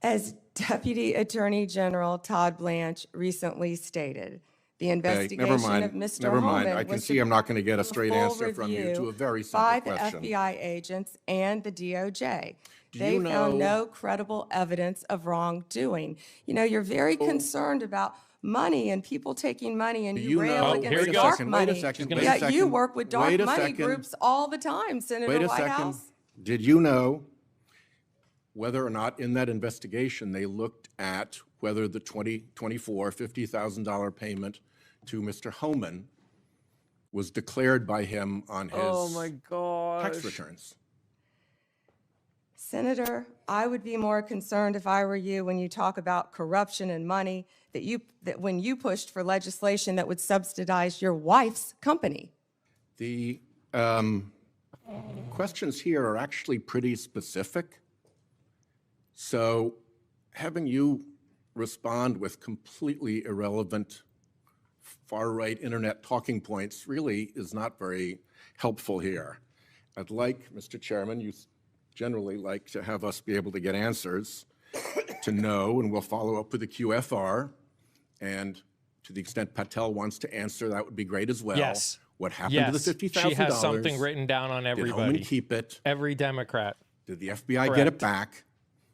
As Deputy Attorney General Todd Blanche recently stated, the Okay, investigation never mind. of Mr. Never mind. Homan I can was see I'm not going to get a subject straight to full answer from you to review a very by simple question. the FBI agents and the DOJ. Do They you found know- no credible evidence of wrongdoing. You know, you're very concerned about money and people taking money, and Do you you rail know- Oh, here against we go. dark Wait a money. second, wait a Yet you second. work with dark Wait a money second. groups all the time, Senator Wait a Whitehouse. second. Did you know whether or not in that investigation they looked at whether the 2024 $50,000 payment to Mr. Homan was declared by him on his Oh my gosh. tax returns? Senator, I would be more concerned if I were you when you talk about corruption and money that when you pushed for legislation that would subsidize your wife's company. The questions here are actually pretty specific. So having you respond with completely irrelevant far-right internet talking points really is not very helpful here. I'd like, Mr. Chairman, you generally like to have us be able to get answers to know, and we'll follow up with the QFR. And to the extent Patel wants to answer, that would be great as well. Yes. What happened to the $50,000? She has something written down on Did Homan everybody. keep it? Every Democrat. Did the FBI get Correct. it back?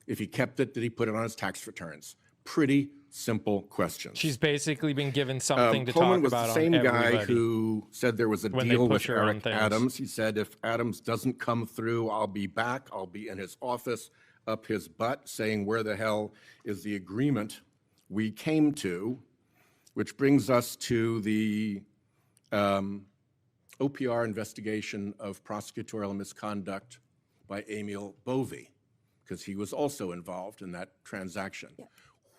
If he kept it, did he put it on his tax returns? Pretty simple questions. She's basically been given something to Homan talk was about the on same everybody. guy who said there was a when they deal with push her on Eric things. Adams. He said, if Adams doesn't come through, I'll be back. I'll be in his office, up his butt, saying, where the hell is the agreement we came to? Which brings us to the OPR investigation of prosecutorial misconduct by Emil Bovee, because he was also involved in that transaction. Yeah.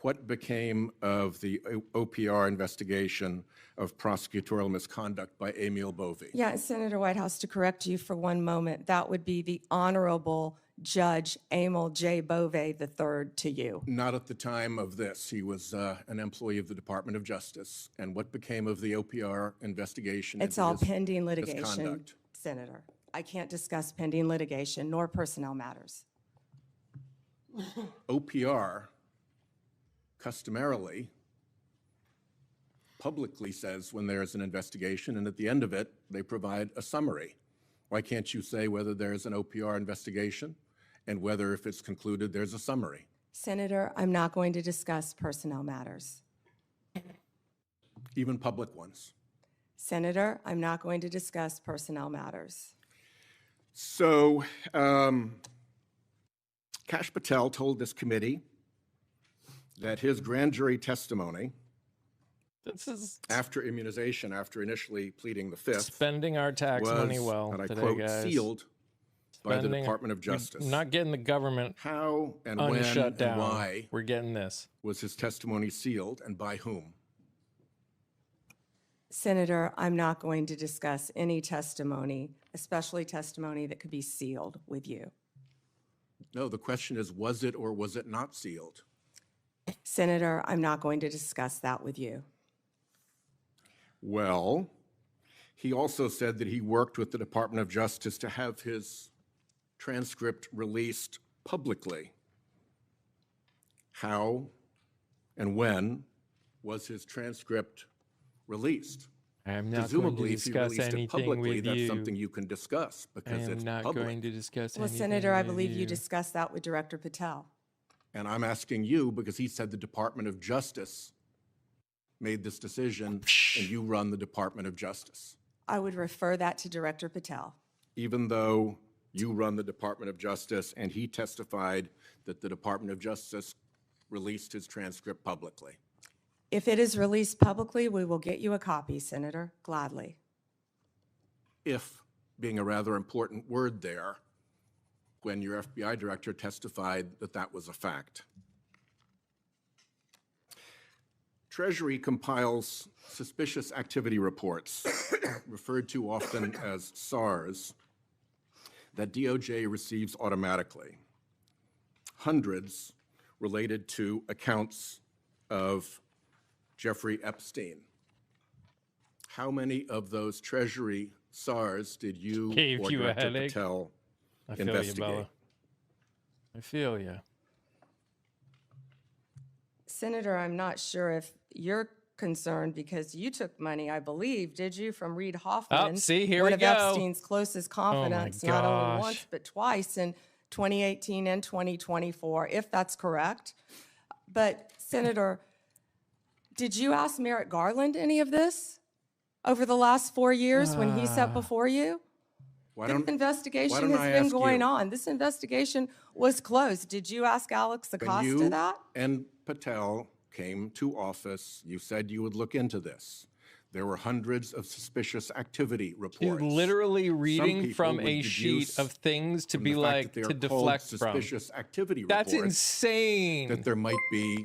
What became of the OPR investigation of prosecutorial misconduct by Emil Bovee? Yeah, Senator Whitehouse, to correct you for one moment, that would be the Honorable Judge Emil J. Bovee III to you. Not at the time of this. He was an employee of the Department of Justice. And what became of the OPR investigation? It's into all his pending litigation, misconduct? Senator. I can't discuss pending litigation nor personnel matters. OPR customarily publicly says when there's an investigation, and at the end of it, they provide a summary. Why can't you say whether there's an OPR investigation and whether, if it's concluded, there's a summary? Senator, I'm not going to discuss personnel matters. Even public ones. Senator, I'm not going to discuss personnel matters. So, Kash Patel told this committee that his grand jury testimony This is after immunization, after initially pleading the fifth, spending our tax was, money well and I today, quote, guys. sealed by the Spending- Department of we're Justice. Not getting the government How and when unshut and down. why We're getting this. was his testimony sealed, and by whom? Senator, I'm not going to discuss any testimony, especially testimony that could be sealed with you. No, the question is, was it or was it not sealed? Senator, I'm not going to discuss that with you. Well, he also said that he worked with the Department of Justice to have his transcript released publicly. How and when was his transcript released? I am not going to Presumably, if he discuss released it anything publicly, with that's you. something you can discuss I because am it's not public. going to discuss Well, anything Senator, I with believe you discussed that with Director Patel. And I'm asking you because he said the Department of Justice made this decision and you run the Department of Justice. I would refer that to Director Patel. Even though you run the Department of Justice and he testified that the Department of Justice released his transcript publicly. If it is released publicly, we will get you a copy, Senator, gladly. If, being a rather important word there, when your FBI director testified that that was a fact. Treasury compiles suspicious activity reports, referred to often as SARs, that DOJ receives automatically. Hundreds related to accounts of Jeffrey Epstein. How many of those Treasury SARs did you Gave or you a Director headache? Patel I feel investigate? you, Bella. I feel you. Senator, I'm not sure if you're concerned because you took money, I believe, did you, from Reid Hoffman? see, here one we of go. Epstein's closest confidants, not only gosh. once, but twice in 2018 and 2024, if that's correct. But Senator, did you ask Merrick Garland any of this over the last 4 years when he sat before you? Why This don't investigation has I been ask going you? on. This investigation was closed. Did you ask Alex When Acosta you that? and Patel came to office, you said you would look into this. There were hundreds of suspicious activity Dude, reports. literally reading people from would a sheet deduce of things to from be the fact like, that they to are called deflect from. suspicious activity That's reports insane. that there might be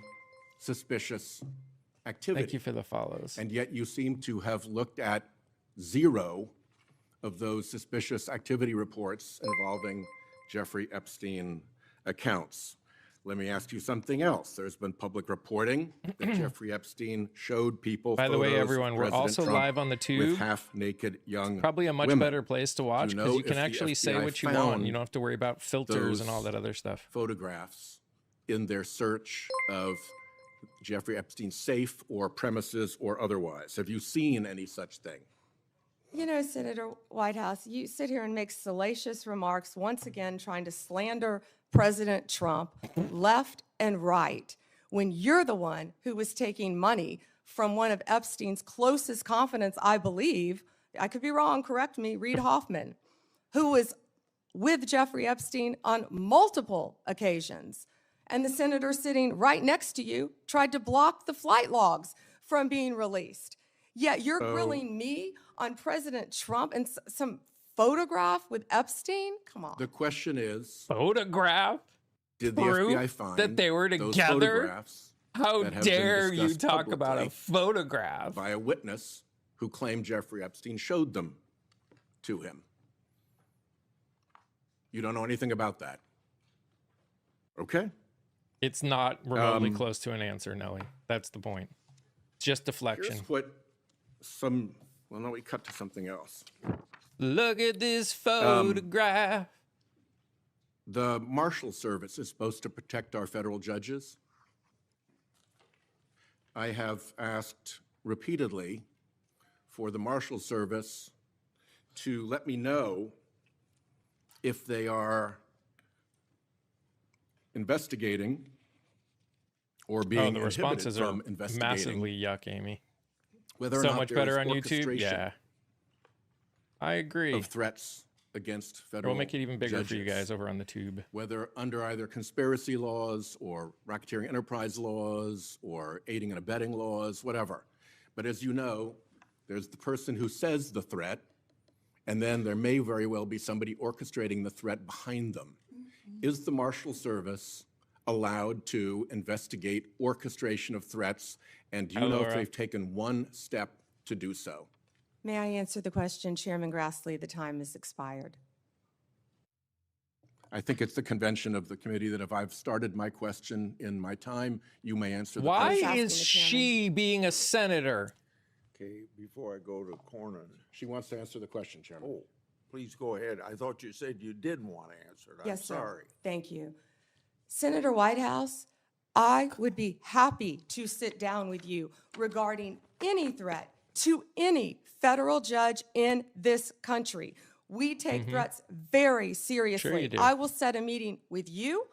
suspicious activity. Thank you for the follows. And yet you seem to have looked at 0 of those suspicious activity reports involving Jeffrey Epstein accounts. Let me ask you something else. There's been public reporting that Jeffrey Epstein showed people By the way, photos of everyone, we're President also Trump live on the tube. with half-naked young Probably a much women. better place to watch you because know you can if the actually say FBI what you want. found You don't have to worry about filters and all those that other stuff. photographs in their search of Jeffrey Epstein's safe or premises or otherwise? Have you seen any such thing? You know, Senator Whitehouse, you sit here and make salacious remarks, once again trying to slander President Trump left and right, when you're the one who was taking money from one of Epstein's closest confidants, I believe, I could be wrong, correct me, Reid Hoffman, who was with Jeffrey Epstein on multiple occasions. And the senator sitting right next to you tried to block the flight logs from being released. Yet you're grilling me on President Trump and some photograph with Epstein? Come on. The question is, Photograph? did the Proof FBI find that they were those together? photographs How that have been dare you discussed talk about a publicly photograph? by a witness who claimed Jeffrey Epstein showed them to him? You don't know anything about that. Okay. It's not remotely close to an answer, Nelly. That's the point. It's just deflection. Here's what well, no, we cut to something else. Look at this photograph. The Marshal Service is supposed to protect our federal judges. I have asked repeatedly for the Marshal Service to let me know if they are investigating or being The responses are from investigating massively yuck, Amy. whether or So not much there better is on YouTube. orchestration Yeah. I agree. of threats against federal We'll make it even bigger for you judges, guys over on the tube. whether under either conspiracy laws or racketeering enterprise laws or aiding and abetting laws, whatever. But as you know, there's the person who says the threat, and then there may very well be somebody orchestrating the threat behind them. Is the Marshal Service allowed to investigate orchestration of threats? And do you know if Laura. they've taken one step to do so? May I answer the question, Chairman Grassley? The time has expired. I think it's the convention of the committee that if I've started my question in my time, you may answer the Why question. asking is the she being a senator? Okay, before I go to Cornyn, She wants to answer the question, Chairman. oh, please go ahead. I thought you said you didn't want to answer it. I'm Yes, sir. sorry. Thank you. Senator Whitehouse, I would be happy to sit down with you regarding any threat to any federal judge in this country. We take threats very seriously. do. I will set a meeting with you,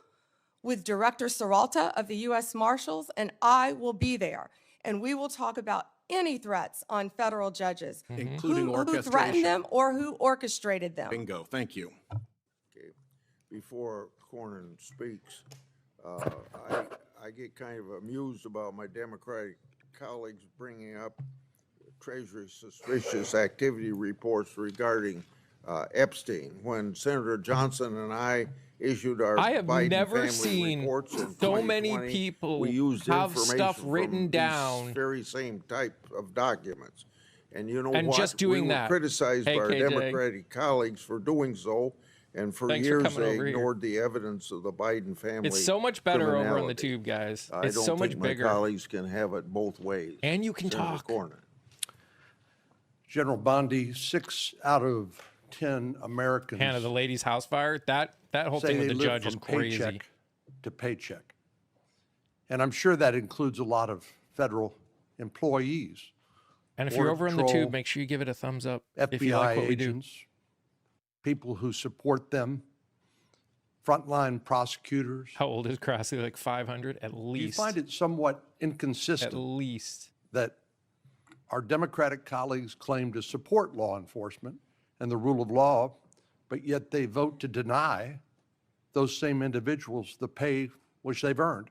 with Director Seralta of the U.S. Marshals, and I will be there. And we will talk about any threats on federal judges, Including who orchestration. threatened them or who orchestrated them. Bingo, thank you. Okay, before Cornyn speaks, I get kind of amused about my Democratic colleagues bringing up Treasury suspicious activity reports regarding Epstein. When Senator Johnson and I issued our I have Biden never family seen reports in so many 2020, people we used have information stuff from written these down. very same type of documents. And you know And what? just doing we were that. criticized Hey, by our KJ. Democratic colleagues for doing so. And for Thanks for years, coming they over here. ignored the evidence of the Biden family. It's so much better over on the criminality. tube, guys. I It's don't so much think bigger. my colleagues can have it both ways. And you can Senator talk. Cornyn. General Bondi, 6 out of 10 Americans Hannah, the ladies' house fire, that whole say thing they with the live judge is from crazy. paycheck to paycheck. And I'm sure that includes a lot of federal employees, And if you're Border over on the Patrol, tube, make sure you give it a thumbs up if you FBI like what we do. agents, people who support them, frontline prosecutors. How old is Crossley? Like 500 at Do least. you find it somewhat At inconsistent least. that our Democratic colleagues claim to support law enforcement and the rule of law, but yet they vote to deny those same individuals the pay which they've earned?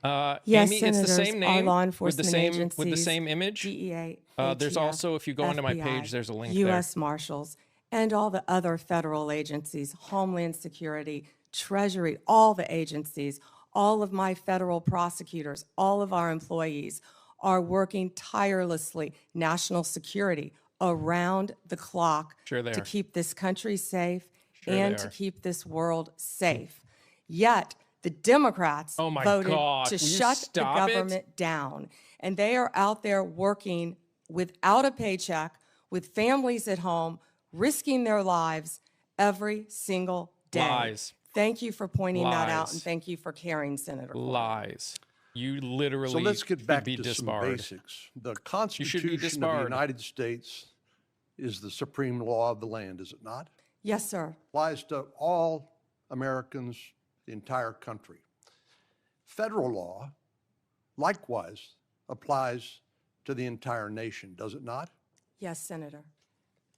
Yes, Amy, it's the Senators, same our name law with the enforcement same agencies, image. DEA, There's ATF, also, if you go onto my FBI, page, there's a link there. U.S. Marshals, and all the other federal agencies, Homeland Security, Treasury, all the agencies, all of my federal prosecutors, all of our employees are working tirelessly, national security, around the clock Sure they to are. keep this country safe Sure they and to are. keep this world safe. Yet, the Democrats Oh my voted God, to will you shut the stop it? government down. And they are out there working without a paycheck, with families at home, risking their lives every single day. Lies. Thank you for pointing that out, and Lies. thank you for caring, Senator Cornyn. Lies. You literally So let's get back should be to some disbarred. basics. The You should be Constitution of the disbarred. United States is the supreme law of the land, is it not? Yes, sir. Applies to all Americans, the entire country. Federal law, likewise, applies to the entire nation, does it not? Yes, Senator.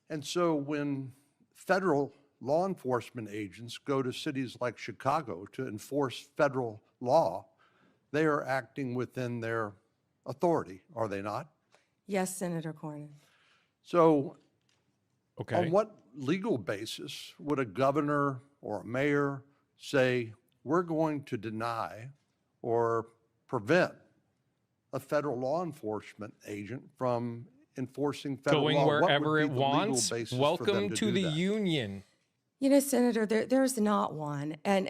And so when federal law enforcement agents go to cities like Chicago to enforce federal law, they are acting within their authority, are they not? Yes, Senator Cornyn. So Okay. on what legal basis would a governor or a mayor say, we're going to deny or prevent a federal law enforcement agent from enforcing federal Going law? What would wherever be it the legal wants. basis for them Welcome to to do the that? union. You know, Senator, there's not one. And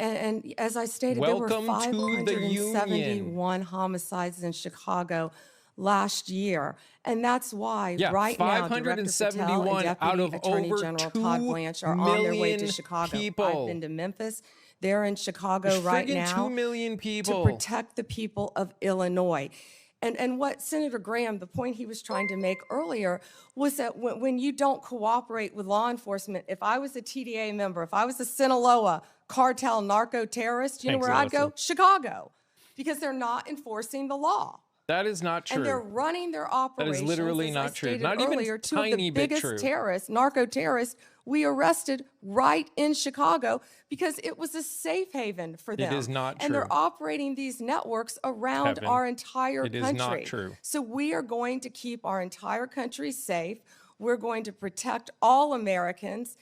as I stated, Welcome there to were the union. 571 homicides in Chicago last year. And that's why Yeah, right now, Director Patel 571 and out Deputy of Attorney over General 2 Todd Blanche are on their way to million Chicago. people. I've been to Memphis. They're in Chicago There's right friggin' now 2 million people. to protect the people of Illinois. And what Senator Graham, the point he was trying to make earlier, was that when you don't cooperate with law enforcement, if I was a TDA member, if I was a Sinaloa cartel narco terrorist, you know Thanks, where I'd go? Alyssa. Chicago, because they're not enforcing the law. That is not true. And they're running their operations, literally as not I true. stated Not even earlier, two of tiny the bit biggest true. terrorists, narco terrorists, we arrested right in Chicago because it was a safe haven for them. is not And they're true. operating these networks around Kevin, our entire it is country. not true. So we are going to keep our entire country safe. We're going to protect all Americans.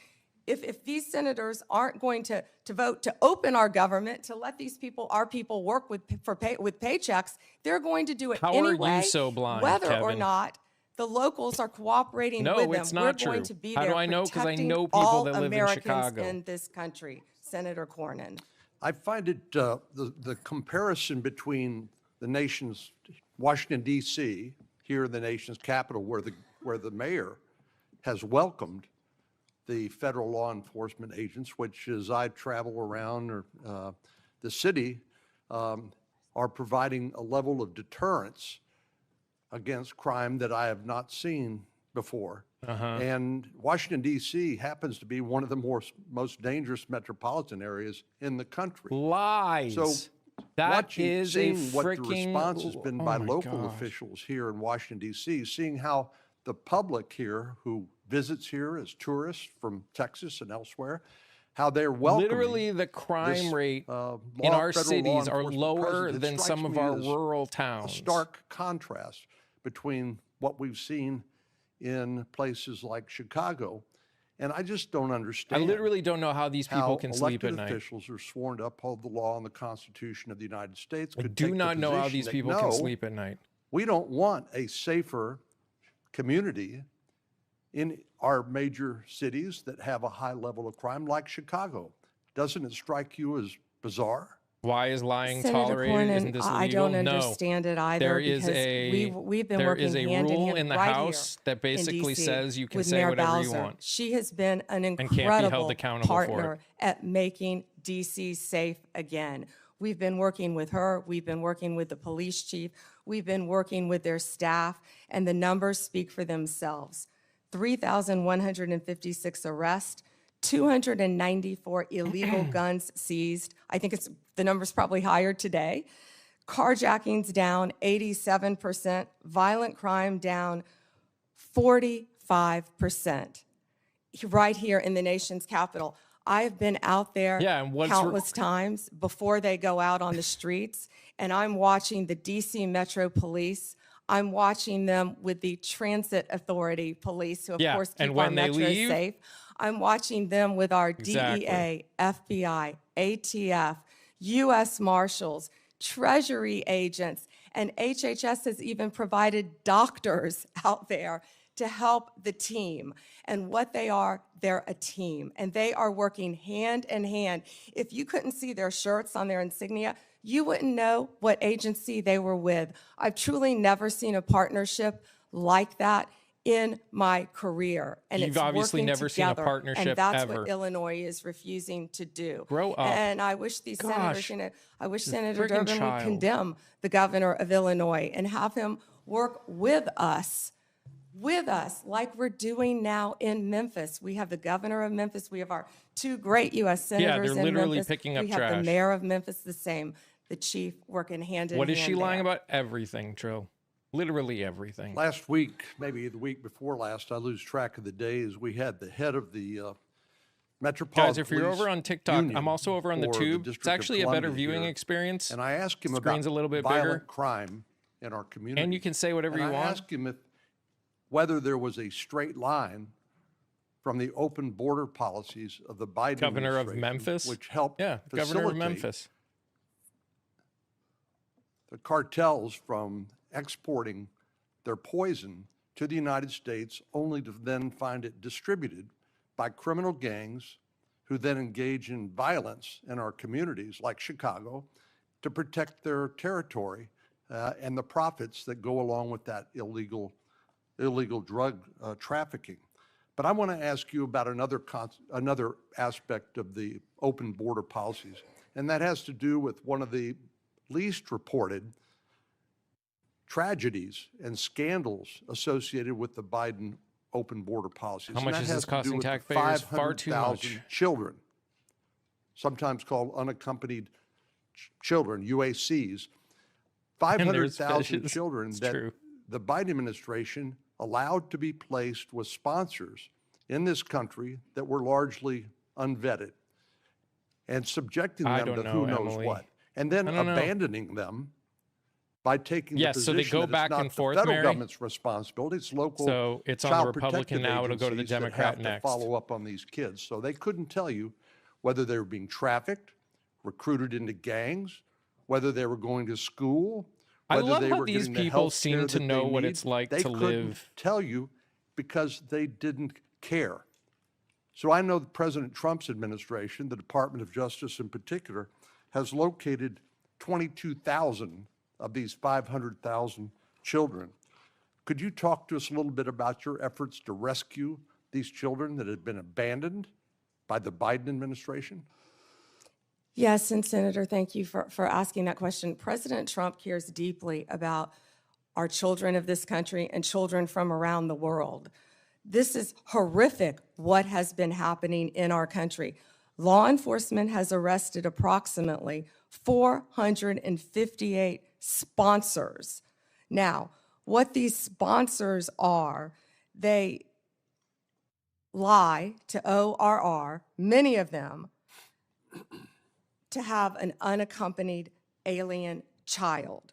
If these senators aren't going to vote to open our government, to let these people, our people, work with paychecks, they're going to do it How are you anyway, so blind, whether or Kevin? not the locals are cooperating No, with them. it's not We're going true. to be How do there I know? 'Cause I protecting know people all that live in Americans Chicago. in this country, Senator Cornyn. I find it, the comparison between the nation's, Washington DC, here in the nation's capital, where the mayor has welcomed the federal law enforcement agents, which as I travel around the city, are providing a level of deterrence against crime that I have not seen before. And Washington DC happens to be one of the most dangerous metropolitan areas in the country. Lies. So that is seeing a what the freaking response has been by my local gosh. officials here in Washington DC, seeing how the public here who visits here as tourists from Texas and elsewhere, how they're welcoming Literally, the crime this, rate in law- our federal law cities are enforcement lower presence. It than strikes some of me our as rural a towns. stark contrast between what we've seen in places like Chicago. And I just don't I understand. literally don't know how these people how can sleep at elected night. officials are sworn to uphold the law and the Constitution of the United States. I could do take the not know how position these that, people can no, sleep at night. we don't want a safer community in our major cities that have a high level of crime like Chicago. Doesn't it strike you as bizarre? Why is lying Senator tolerated? Isn't Cornyn, this illegal? I don't No. understand it either There is because a we've been there working is a hand in rule hand in the right House here that in basically DC says you can with say Mayor whatever you Bowser. want. She has been an can't be held incredible accountable for it. partner at making DC safe again. We've been working with her. We've been working with the police chief. We've been working with their staff, and the numbers speak for themselves. 3,156 arrests, 294 illegal guns seized. I think the number's probably higher today. Carjackings down 87%, violent crime down 45%. Right here in the nation's capital. I have been out there Yeah, and what's countless times before they go out on the streets, and I'm watching the DC Metro Police. I'm watching them with the Transit Authority Police, who of Yeah, course and keep our when they metro leave- safe. I'm watching them with our Exactly. DEA, FBI, ATF, U.S. Marshals, Treasury agents, and HHS has even provided doctors out there to help the team. And what they are, they're a team, and they are working hand in hand. If you couldn't see their shirts on their insignia, you wouldn't know what agency they were with. I've truly never seen a partnership like that in my career. And You've it's obviously working never seen a together, partnership and that's ever. what Illinois is refusing to do. Grow up. And I wish these Gosh, senators, I wish the Senator friggin' Durbin would child. condemn the governor of Illinois and have him work with us, like we're doing now in Memphis. We have the governor of Memphis. We have our two great U.S. senators they're in literally Memphis. picking up we have the trash. mayor of Memphis, the same, the chief working hand in hand. What is she lying there. about? Everything, Trill. Literally everything. Last week, maybe the week before last, I lose track of the days, we had the head of the Metropolitan Guys, if you're Police over on TikTok, I'm Union also over on the for Tube. District It's of actually a better Columbia viewing here, experience. And I asked him Screen's about a little bit violent bigger. crime in our community. And you can say whatever And you I want. asked him whether there was a straight line from the open border policies of the Biden Governor of administration, Memphis. which helped Yeah, governor of facilitate Memphis. the cartels from exporting their poison to the United States, only to then find it distributed by criminal gangs who then engage in violence in our communities like Chicago to protect their territory and the profits that go along with that illegal drug trafficking. But I want to ask you about another aspect of the open border policies, and that has to do with one of the least reported tragedies and scandals associated with the Biden open border policies. How much And is that this has to do costing with the taxpayers? Far too 500,000 much. children, sometimes called unaccompanied children, UACs. And there's 500,000 fishes. children It's that true. the Biden administration allowed to be placed with sponsors in this country that were largely unvetted and subjecting I them don't to know, who knows Emily. what, and then I don't know. abandoning them by taking Yes, the so position they go that back it's not and the forth, federal Mary. government's responsibility, it's local So it's on the child Republican protective now, it'll go to the agencies that Democrat have to next. follow up on these kids. So they couldn't tell you whether they were being trafficked, recruited into gangs, whether they were going to school, I whether love they how were these getting the people health seem care to that know they what need. it's like They to couldn't live. tell you because they didn't care. So I know that President Trump's administration, the Department of Justice in particular, has located 22,000 of these 500,000 children. Could you talk to us a little bit about your efforts to rescue these children that had been abandoned by the Biden administration? Yes, and Senator, thank you for asking that question. President Trump cares deeply about our children of this country and children from around the world. This is horrific what has been happening in our country. Law enforcement has arrested approximately 458 sponsors. Now, what these sponsors are, they lie to ORR, many of them, to have an unaccompanied alien child.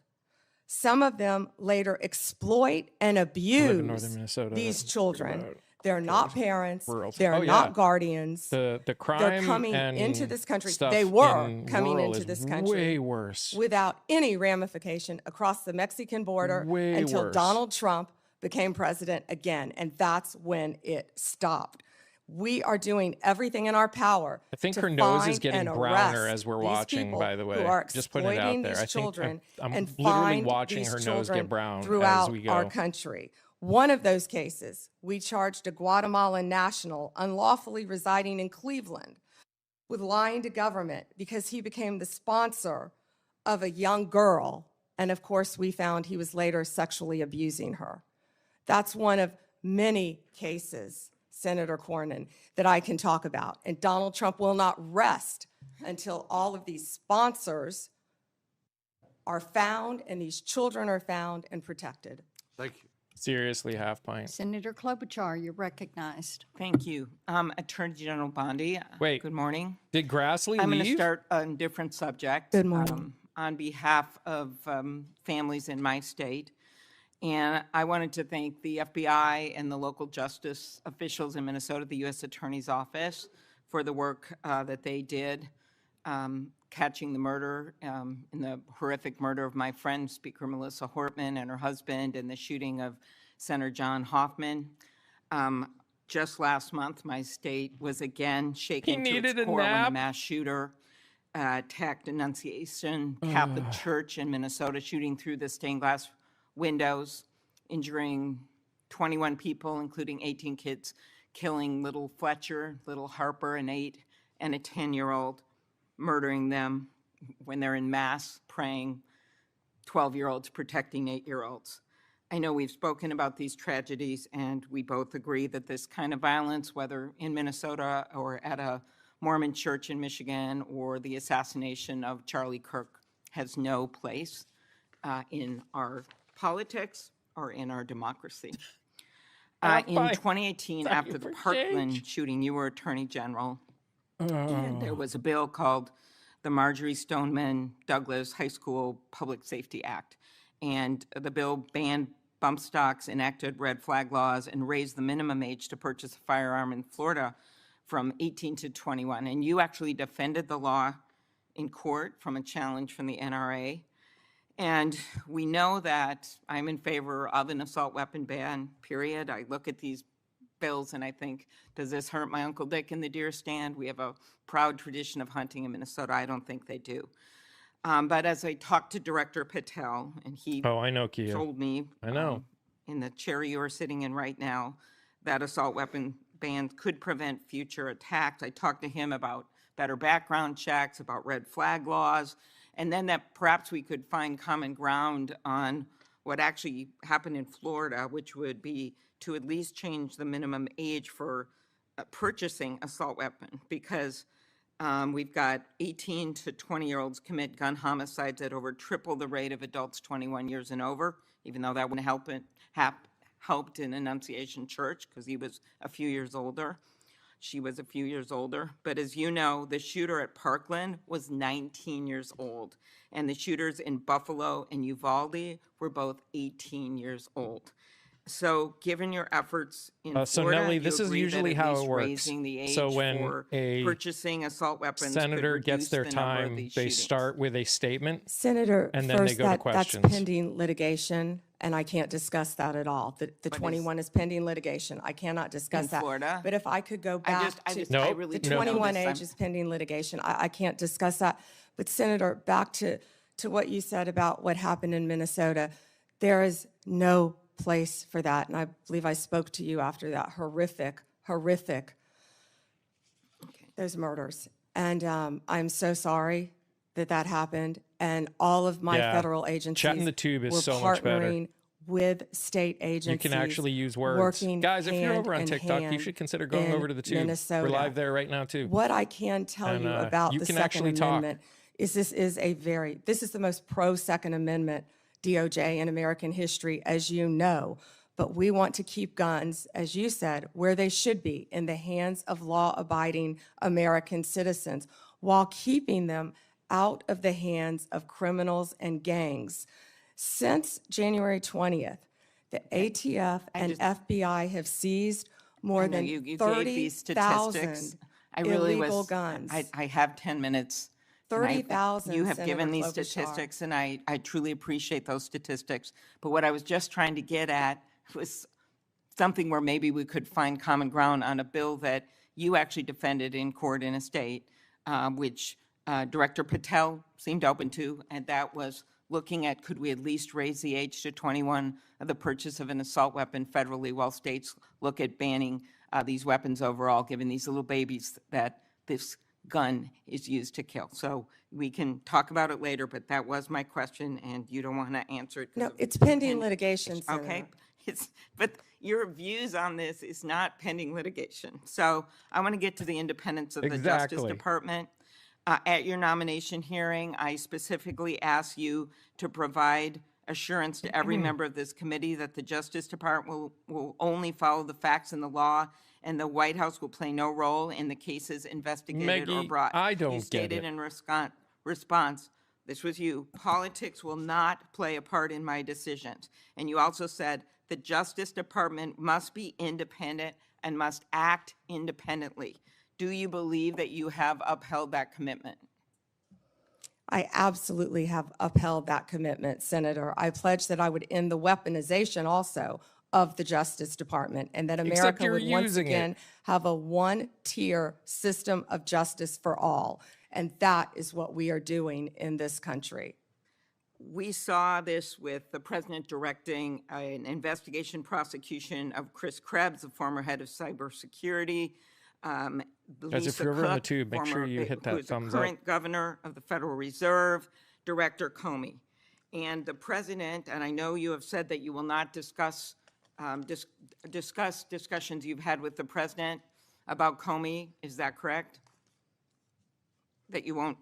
Some of them later exploit and live in northern abuse Minnesota. these children. About They're not parents. rural- They're Oh, not yeah. guardians. The They're crime coming and into this country. stuff They were in coming rural into is this country way worse. without any ramification across the Mexican border Way until worse. Donald Trump became president again. And that's when it stopped. We are doing everything in our power. I think to her nose is find getting and browner arrest as we're these watching, people by the way. Who are Just putting it out exploiting there. these I think children I'm and literally find watching these her nose children get brown throughout as we go. our country. One of those cases, we charged a Guatemalan national unlawfully residing in Cleveland with lying to government because he became the sponsor of a young girl. And of course, we found he was later sexually abusing her. That's one of many cases, Senator Cornyn, that I can talk about. And Donald Trump will not rest until all of these sponsors are found and these children are found and protected. Thank you. Seriously, half pint. Senator Klobuchar, you're recognized. Thank you. Attorney General Bondi. Wait. Good morning. Did Grassley I'm going to leave? start on a different subject. Good morning. On behalf of families in my state. And I wanted to thank the FBI and the local justice officials in Minnesota, the U.S. Attorney's Office, for the work that they did catching the murder, in the horrific murder of my friend, Speaker Melissa Hortman, and her husband, and the shooting of Senator John Hoffman. Just last month, my state was again shaken to its needed a core when a nap. mass shooter attacked Annunciation Catholic Church in Minnesota, shooting through the stained glass windows, injuring 21 people, including 18 kids, killing little Fletcher, little Harper, an 8 and a 10-year-old, murdering them when they're in mass praying, 12-year-olds protecting 8-year-olds. I know we've spoken about these tragedies, and we both agree that this kind of violence, whether in Minnesota or at a Mormon church in Michigan or the assassination of Charlie Kirk, has no place in our politics or in our democracy. In 2018, after the Parkland shooting, you were Attorney General, and there was a bill called the Marjorie Stoneman Douglas High School Public Safety Act. And the bill banned bump stocks, enacted red flag laws, and raised the minimum age to purchase a firearm in Florida from 18 to 21. And you actually defended the law in court from a challenge from the NRA. And we know that I'm in favor of an assault weapon ban, period. I look at these bills and I think, does this hurt my Uncle Dick in the deer stand? We have a proud tradition of hunting in Minnesota. I don't think they do. But as I talked to Director Patel, and he I know, Kia. told me, I know. in the chair you are sitting in right now, that assault weapon ban could prevent future attacks. I talked to him about better background checks, about red flag laws, and then that perhaps we could find common ground on what actually happened in Florida, which would be to at least change the minimum age for purchasing assault weapon, because we've got 18 to 20-year-olds commit gun homicides at over triple the rate of adults 21 years and over, even though that wouldn't helped in Annunciation Church because he was a few years older. She was a few years older. But as you know, the shooter at Parkland was 19 years old, and the shooters in Buffalo and Uvalde were both 18 years old. So given your efforts in So Florida, Nellie, you this is agree that usually at how least it works. raising the age So when for a purchasing assault weapons senator could gets their reduce the number of time, these they shootings. start with a statement. Senator, And then they first, go to that's questions. pending litigation, and I can't discuss that at all. The 21 is pending litigation. I cannot discuss In that. Florida? But if I could go I back just, I to just, Nope. I really the don't know 21 this. age is pending litigation, I can't discuss that. But Senator, back to what you said about what happened in Minnesota, there is no place for that. And I believe I spoke to you after that horrific, those murders. And I'm so sorry that happened. And all of my Yeah. federal agencies Chatting the tube is were so much better. partnering with state agencies. You can actually use words. Working Guys, if you're hand over on in TikTok, you hand should consider going in over to the tube. Minnesota. We're live there right now, too. What I can tell And, you about you the can Second actually talk. Amendment is this is the most pro-Second Amendment DOJ in American history, as you know. But we want to keep guns, as you said, where they should be, in the hands of law-abiding American citizens, while keeping them out of the hands of criminals and gangs. Since January 20th, the ATF and FBI have seized more I know than you gave these statistics. 30,000 I really illegal was, guns. I have 10 minutes. and I- 30,000, You have Senator given these Klobuchar. statistics, and I truly appreciate those statistics. But what I was just trying to get at was something where maybe we could find common ground on a bill that you actually defended in court in a state, which Director Patel seemed open to, and that was looking at, could we at least raise the age to 21 of the purchase of an assault weapon federally, while states look at banning these weapons overall, given these little babies that this gun is used to kill. So we can talk about it later, but that was my question, and you don't want to answer it. 'cause No, of- it's pending litigation, Senator. Okay, but your views on this is not pending litigation. So I want to get to the independence of the Justice Exactly. Department. At your nomination hearing, I specifically asked you to provide assurance to every member of this committee that the Justice Department will only follow the facts and the law, and the White House will play no role in the cases investigated or Maggie, brought? I don't You get stated it. in response, this was you, politics will not play a part in my decisions. And you also said the Justice Department must be independent and must act independently. Do you believe that you have upheld that commitment? I absolutely have upheld that commitment, Senator. I pledged that I would end the weaponization also of the Justice Department, and that Except America you're would once using it. again have a one-tier system of justice for all. And that is what we are doing in this country. We saw this with the president directing an investigation prosecution of Chris Krebs, the former head of cybersecurity. Guys, Lisa if you're over in the Cook, tube, make sure you hit who that is the thumbs up. current governor of the Federal Reserve, Director Comey. And the president, and I know you have said that you will not discuss discussions you've had with the president about Comey. Is that correct? That you won't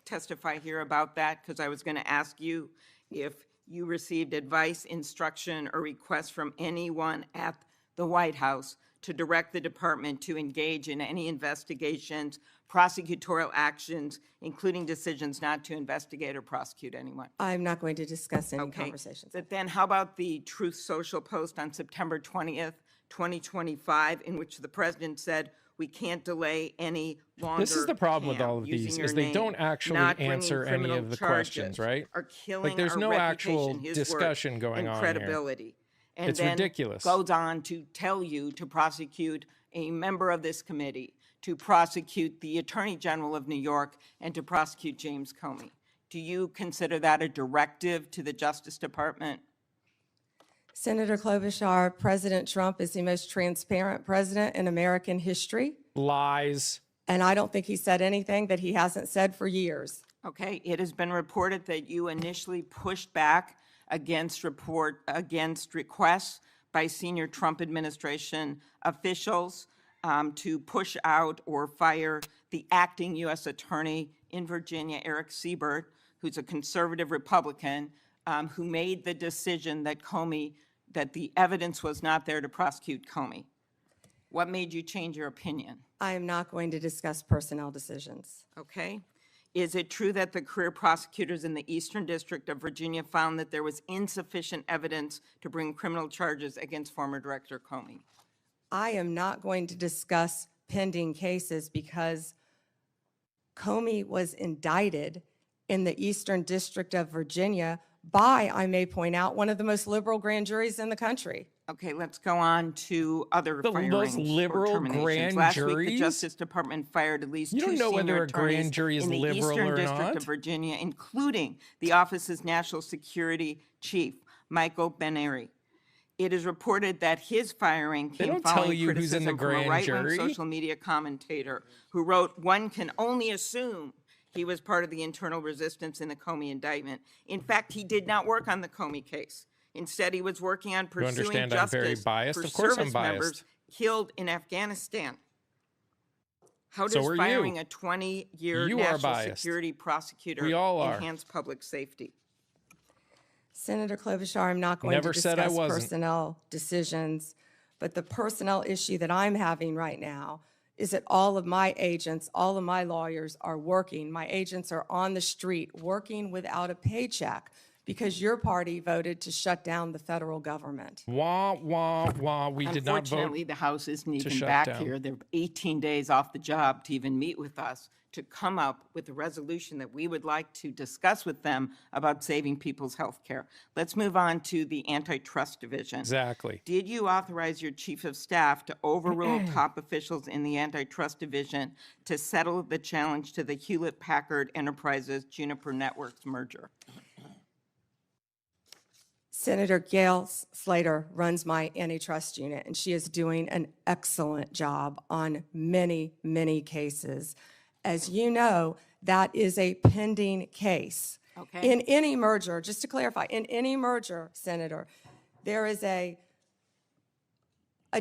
testify here about that? Because I was going to ask you if you received advice, instruction, or request from anyone at the White House to direct the department to engage in any investigations, prosecutorial actions, including decisions not to investigate or prosecute anyone. I'm not going to discuss any Okay. conversations. But then how about the Truth Social post on September 20th, 2025, in which the president said, we can't delay any longer. This is the problem with Cam, all of using these, your is they name, don't actually not bringing answer any criminal of the charges, questions, right? Or killing Like, there's our no actual reputation, his discussion work, going and on here. credibility. And It's then ridiculous. goes on to tell you to prosecute a member of this committee, to prosecute the Attorney General of New York, and to prosecute James Comey. Do you consider that a directive to the Justice Department? Senator Klobuchar, President Trump is the most transparent president in American history, Lies. and I don't think he said anything that he hasn't said for years. Okay, it has been reported that you initially pushed back against requests by senior Trump administration officials to push out or fire the acting U.S. Attorney in Virginia, Eric Siebert, who's a conservative Republican, who made the decision that the evidence was not there to prosecute Comey. What made you change your opinion? I am not going to discuss personnel decisions. Okay. Is it true that the career prosecutors in the Eastern District of Virginia found that there was insufficient evidence to bring criminal charges against former Director Comey? I am not going to discuss pending cases because Comey was indicted in the Eastern District of Virginia by, I may point out, one of the most liberal grand juries in the country. Okay, let's go on to other The firings most or liberal terminations. grand Last week, the juries? Justice Department fired at least You two don't know senior whether a grand attorneys jury is in the liberal Eastern or District not. of Virginia, including the office's National Security Chief, Michael Benary. It is reported that his firing They came don't tell following you who's in the criticism from a grand right-wing jury. social media commentator who wrote, "One can only assume he was part of the internal resistance in the Comey indictment." In fact, he did not work on the Comey case. Instead, he was working on pursuing understand I'm very justice biased? for Of course I'm service members biased. killed in Afghanistan. How So does are you. firing a 20-year You are national biased. security prosecutor We all are. enhance public safety? Senator Klobuchar, I'm not going Never to said I discuss wasn't. personnel decisions, but the personnel issue that I'm having right now is that all of my agents, all of my lawyers are working. My agents are on the street working without a paycheck because your party voted to shut down the federal government. Wah, wah, wah. We did not vote. Unfortunately, the House isn't even shut back down. here. They're 18 days off the job to even meet with us to come up with a resolution that we would like to discuss with them about saving people's health care. Let's move on to the Antitrust Division. Exactly. Did you authorize your chief of staff to overrule top officials in the Antitrust Division to settle the challenge to the Hewlett-Packard Enterprises Juniper Networks merger? Senator Gail Slater runs my antitrust unit, and she is doing an excellent job on many, many cases. As you know, that is a pending case. Okay. In any merger, just to clarify, in any merger, Senator, there is a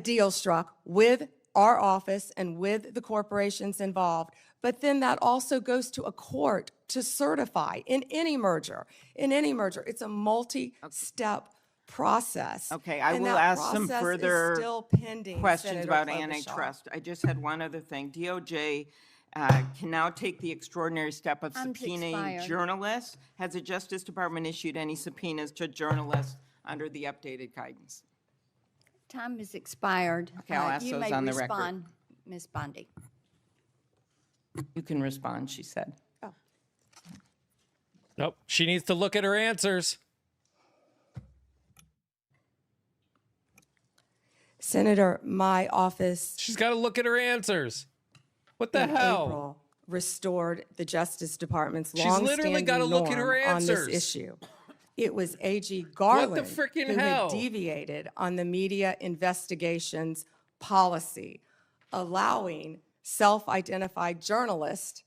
deal struck with our office and with the corporations involved, but then that also goes to a court to certify in any merger. In any merger, it's a multi-step process. Okay, I and will that ask some process is further still pending, questions Senator about Klobuchar. antitrust. I just had one other thing. DOJ can now take the extraordinary step of Time's subpoenaing expired. journalists. Has the Justice Department issued any subpoenas to journalists under the updated guidance? Time is expired. Okay, I'll ask You those may on the record. respond, Ms. Bondi. You can respond, she said. Nope. She needs to look at her answers. Senator, my office She's got to look at her answers. What the in hell? April restored the Justice Department's She's longstanding literally gotta look at her norm on this answers. issue. It was AG Garland frickin' who hell? had deviated on the media investigations policy, allowing self-identified journalists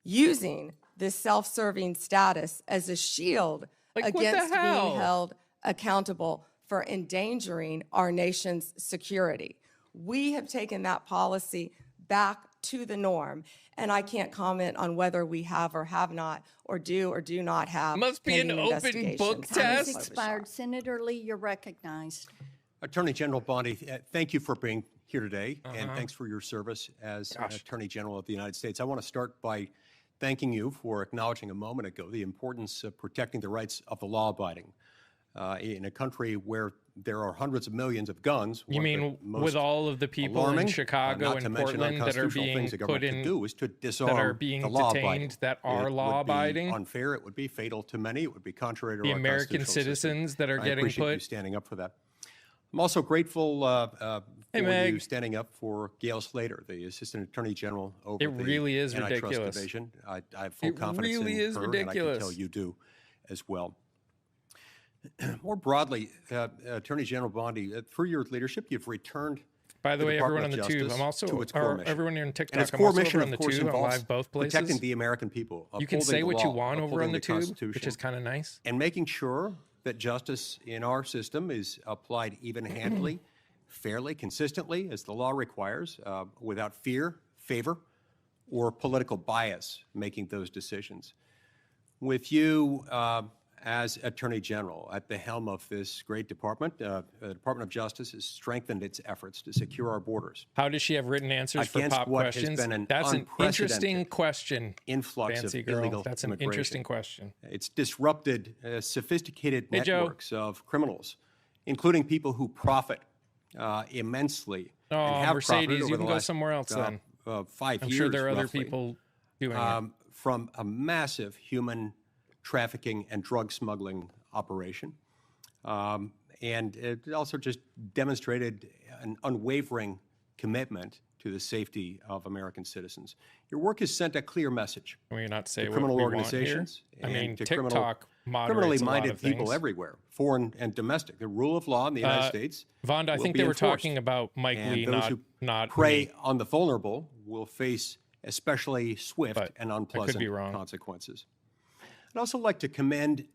using this self-serving status as a shield Like, what the against hell? being held accountable for endangering our nation's security. We have taken that policy back to the norm, and I can't comment on whether we have or have not, or do not have. Must be an pending open investigations. book Senator Time is test. Klobuchar. expired. Senator Lee, you're recognized. Attorney General Bondi, thank you for being here today, and thanks for your service as Attorney General of the United States. I want to start by thanking you for acknowledging a moment ago the importance of protecting the rights of the law-abiding. In a country where there are hundreds of millions of guns. You mean with all of the people alarming, in Chicago not to and mention Portland that are unconstitutional being things the put government in, could do is to disarm that are being the law-abiding. detained that are It would be law-abiding? unfair. It would be fatal to many. It would be contrary to The our American constitutional system. citizens that are I getting appreciate you put? standing up for that. I'm also grateful for Meg. you standing up for Gail Slater, the Assistant Attorney General over It the really is Antitrust ridiculous. Division. I have full It confidence really in is her, and I ridiculous. can tell you do as well. More broadly, Attorney General Bondi, through your leadership, you've returned By the the way, everyone on Department the of tube, Justice I'm also, to its core or mission. everyone here on And TikTok, its I'm core also mission, over on of the course, tube. I'm involves live both places. protecting the American people. You can upholding say the what you law, want over on upholding the tube, which Constitution, is kind of nice. and making sure that justice in our system is applied even-handedly, fairly, consistently, as the law requires, without fear, favor, or political bias making those decisions. With you as Attorney General at the helm of this great department, the Department of Justice has strengthened its efforts to secure our borders. How does she have written answers for Against pop what has questions? been an That's an interesting unprecedented question. Influx Fancy of girl. illegal That's an immigration. interesting question. It's disrupted sophisticated Hey, Joe. networks of criminals, including people who profit immensely Oh, and have profited Mercedes, over you the can go last, somewhere else then. 5 I'm years. sure there are other roughly, people doing from a massive human trafficking and drug smuggling operation. And it also just demonstrated an unwavering commitment to the safety of American citizens. Your work has sent a clear message Can we not say to what criminal we organizations want here? I and mean, to TikTok moderates criminally a lot minded of people things. everywhere, foreign and domestic. The rule of law in the United States. Vonda, I will think be they were enforced. talking about Mike And Lee, those not who not prey me. on the vulnerable will face especially swift But and I could unpleasant be wrong. consequences. I'd also like to commend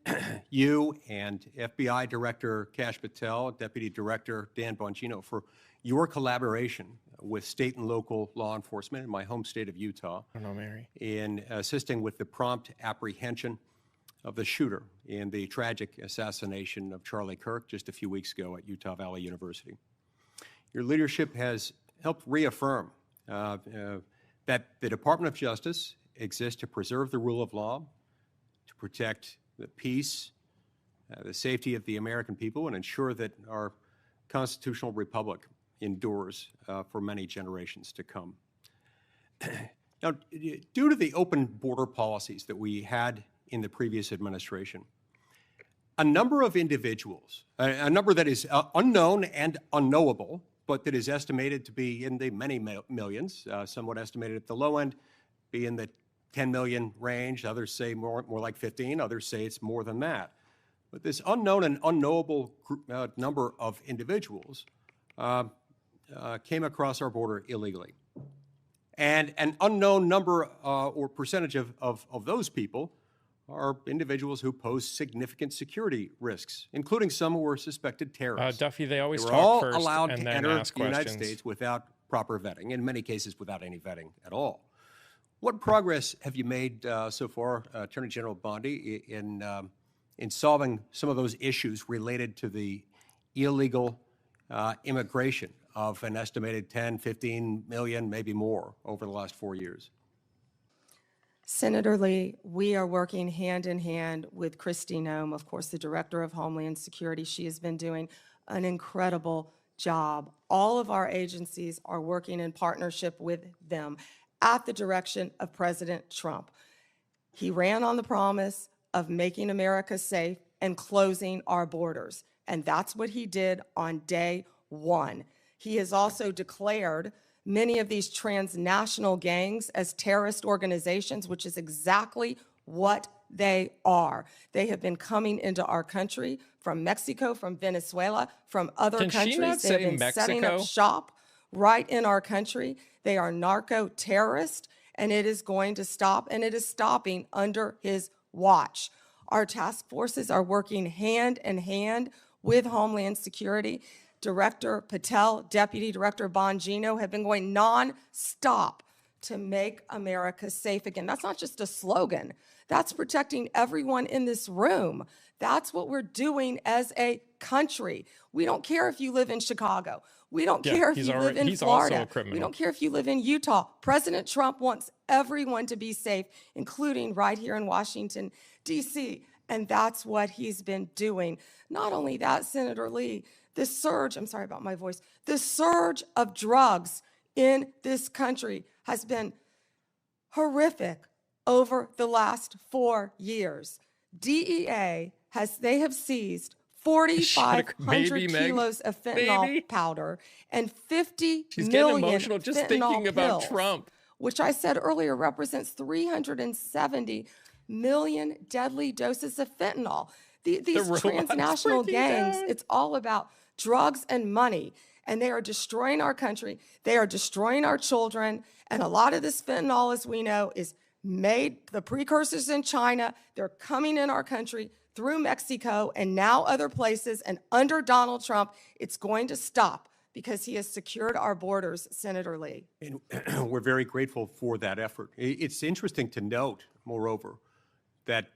you and FBI Director Kash Patel, Deputy Director Dan Bongino for your collaboration with state and local law enforcement in my home state of Utah I don't know, Mary. in assisting with the prompt apprehension of the shooter in the tragic assassination of Charlie Kirk just a few weeks ago at Utah Valley University. Your leadership has helped reaffirm that the Department of Justice exists to preserve the rule of law, to protect the peace, the safety of the American people, and ensure that our constitutional republic endures for many generations to come. Now, due to the open border policies that we had in the previous administration, a number of individuals, a number that is unknown and unknowable, but that is estimated to be in the many millions, somewhat estimated at the low end, be in the 10 million range. Others say more like 15. Others say it's more than that. But this unknown and unknowable number of individuals came across our border illegally. And an unknown number or percentage of those people are individuals who pose significant security risks, including some who are suspected terrorists. Duffy, they always They were talk all first allowed and to then enter ask the United questions. States without proper vetting, in many cases without any vetting at all. What progress have you made so far, Attorney General Bondi, in solving some of those issues related to the illegal immigration of an estimated 10, 15 million, maybe more, over the last 4 years? Senator Lee, we are working hand in hand with Kristi Noem, of course, the Director of Homeland Security. She has been doing an incredible job. All of our agencies are working in partnership with them at the direction of President Trump. He ran on the promise of making America safe and closing our borders, and that's what he did on day one. He has also declared many of these transnational gangs as terrorist organizations, which is exactly what they are. They have been coming into our country from Mexico, from Venezuela, from other Can she countries. not They have say been setting up Mexico? shop right in our country. They are narco-terrorists, and it is going to stop, and it is stopping under his watch. Our task forces are working hand in hand with Homeland Security. Director Patel, Deputy Director Bongino have been going nonstop to make America safe again. That's not just a slogan. That's protecting everyone in this room. That's what we're doing as a country. We don't care if you live in Chicago. We don't care if you live in he's also Florida. a criminal. We don't care if you live in Utah. President Trump wants everyone to be safe, including right here in Washington, D.C., and that's what he's been doing. Not only that, Senator Lee, the surge, I'm sorry about my voice, the surge of drugs in this country has been horrific over the last 4 years. DEA they have seized 4,500 Maybe, Meg. kilos of fentanyl Maybe. powder and 50 She's getting million emotional just fentanyl thinking about pills, Trump. which I said earlier represents 370 million deadly doses of fentanyl. These robot's transnational breaking gangs, down. it's all about drugs and money, and they are destroying our country. They are destroying our children, and a lot of this fentanyl, as we know, is made, the precursors in China. They're coming in our country through Mexico and now other places, and under Donald Trump, it's going to stop because he has secured our borders, Senator Lee. And we're very grateful for that effort. It's interesting to note, moreover, that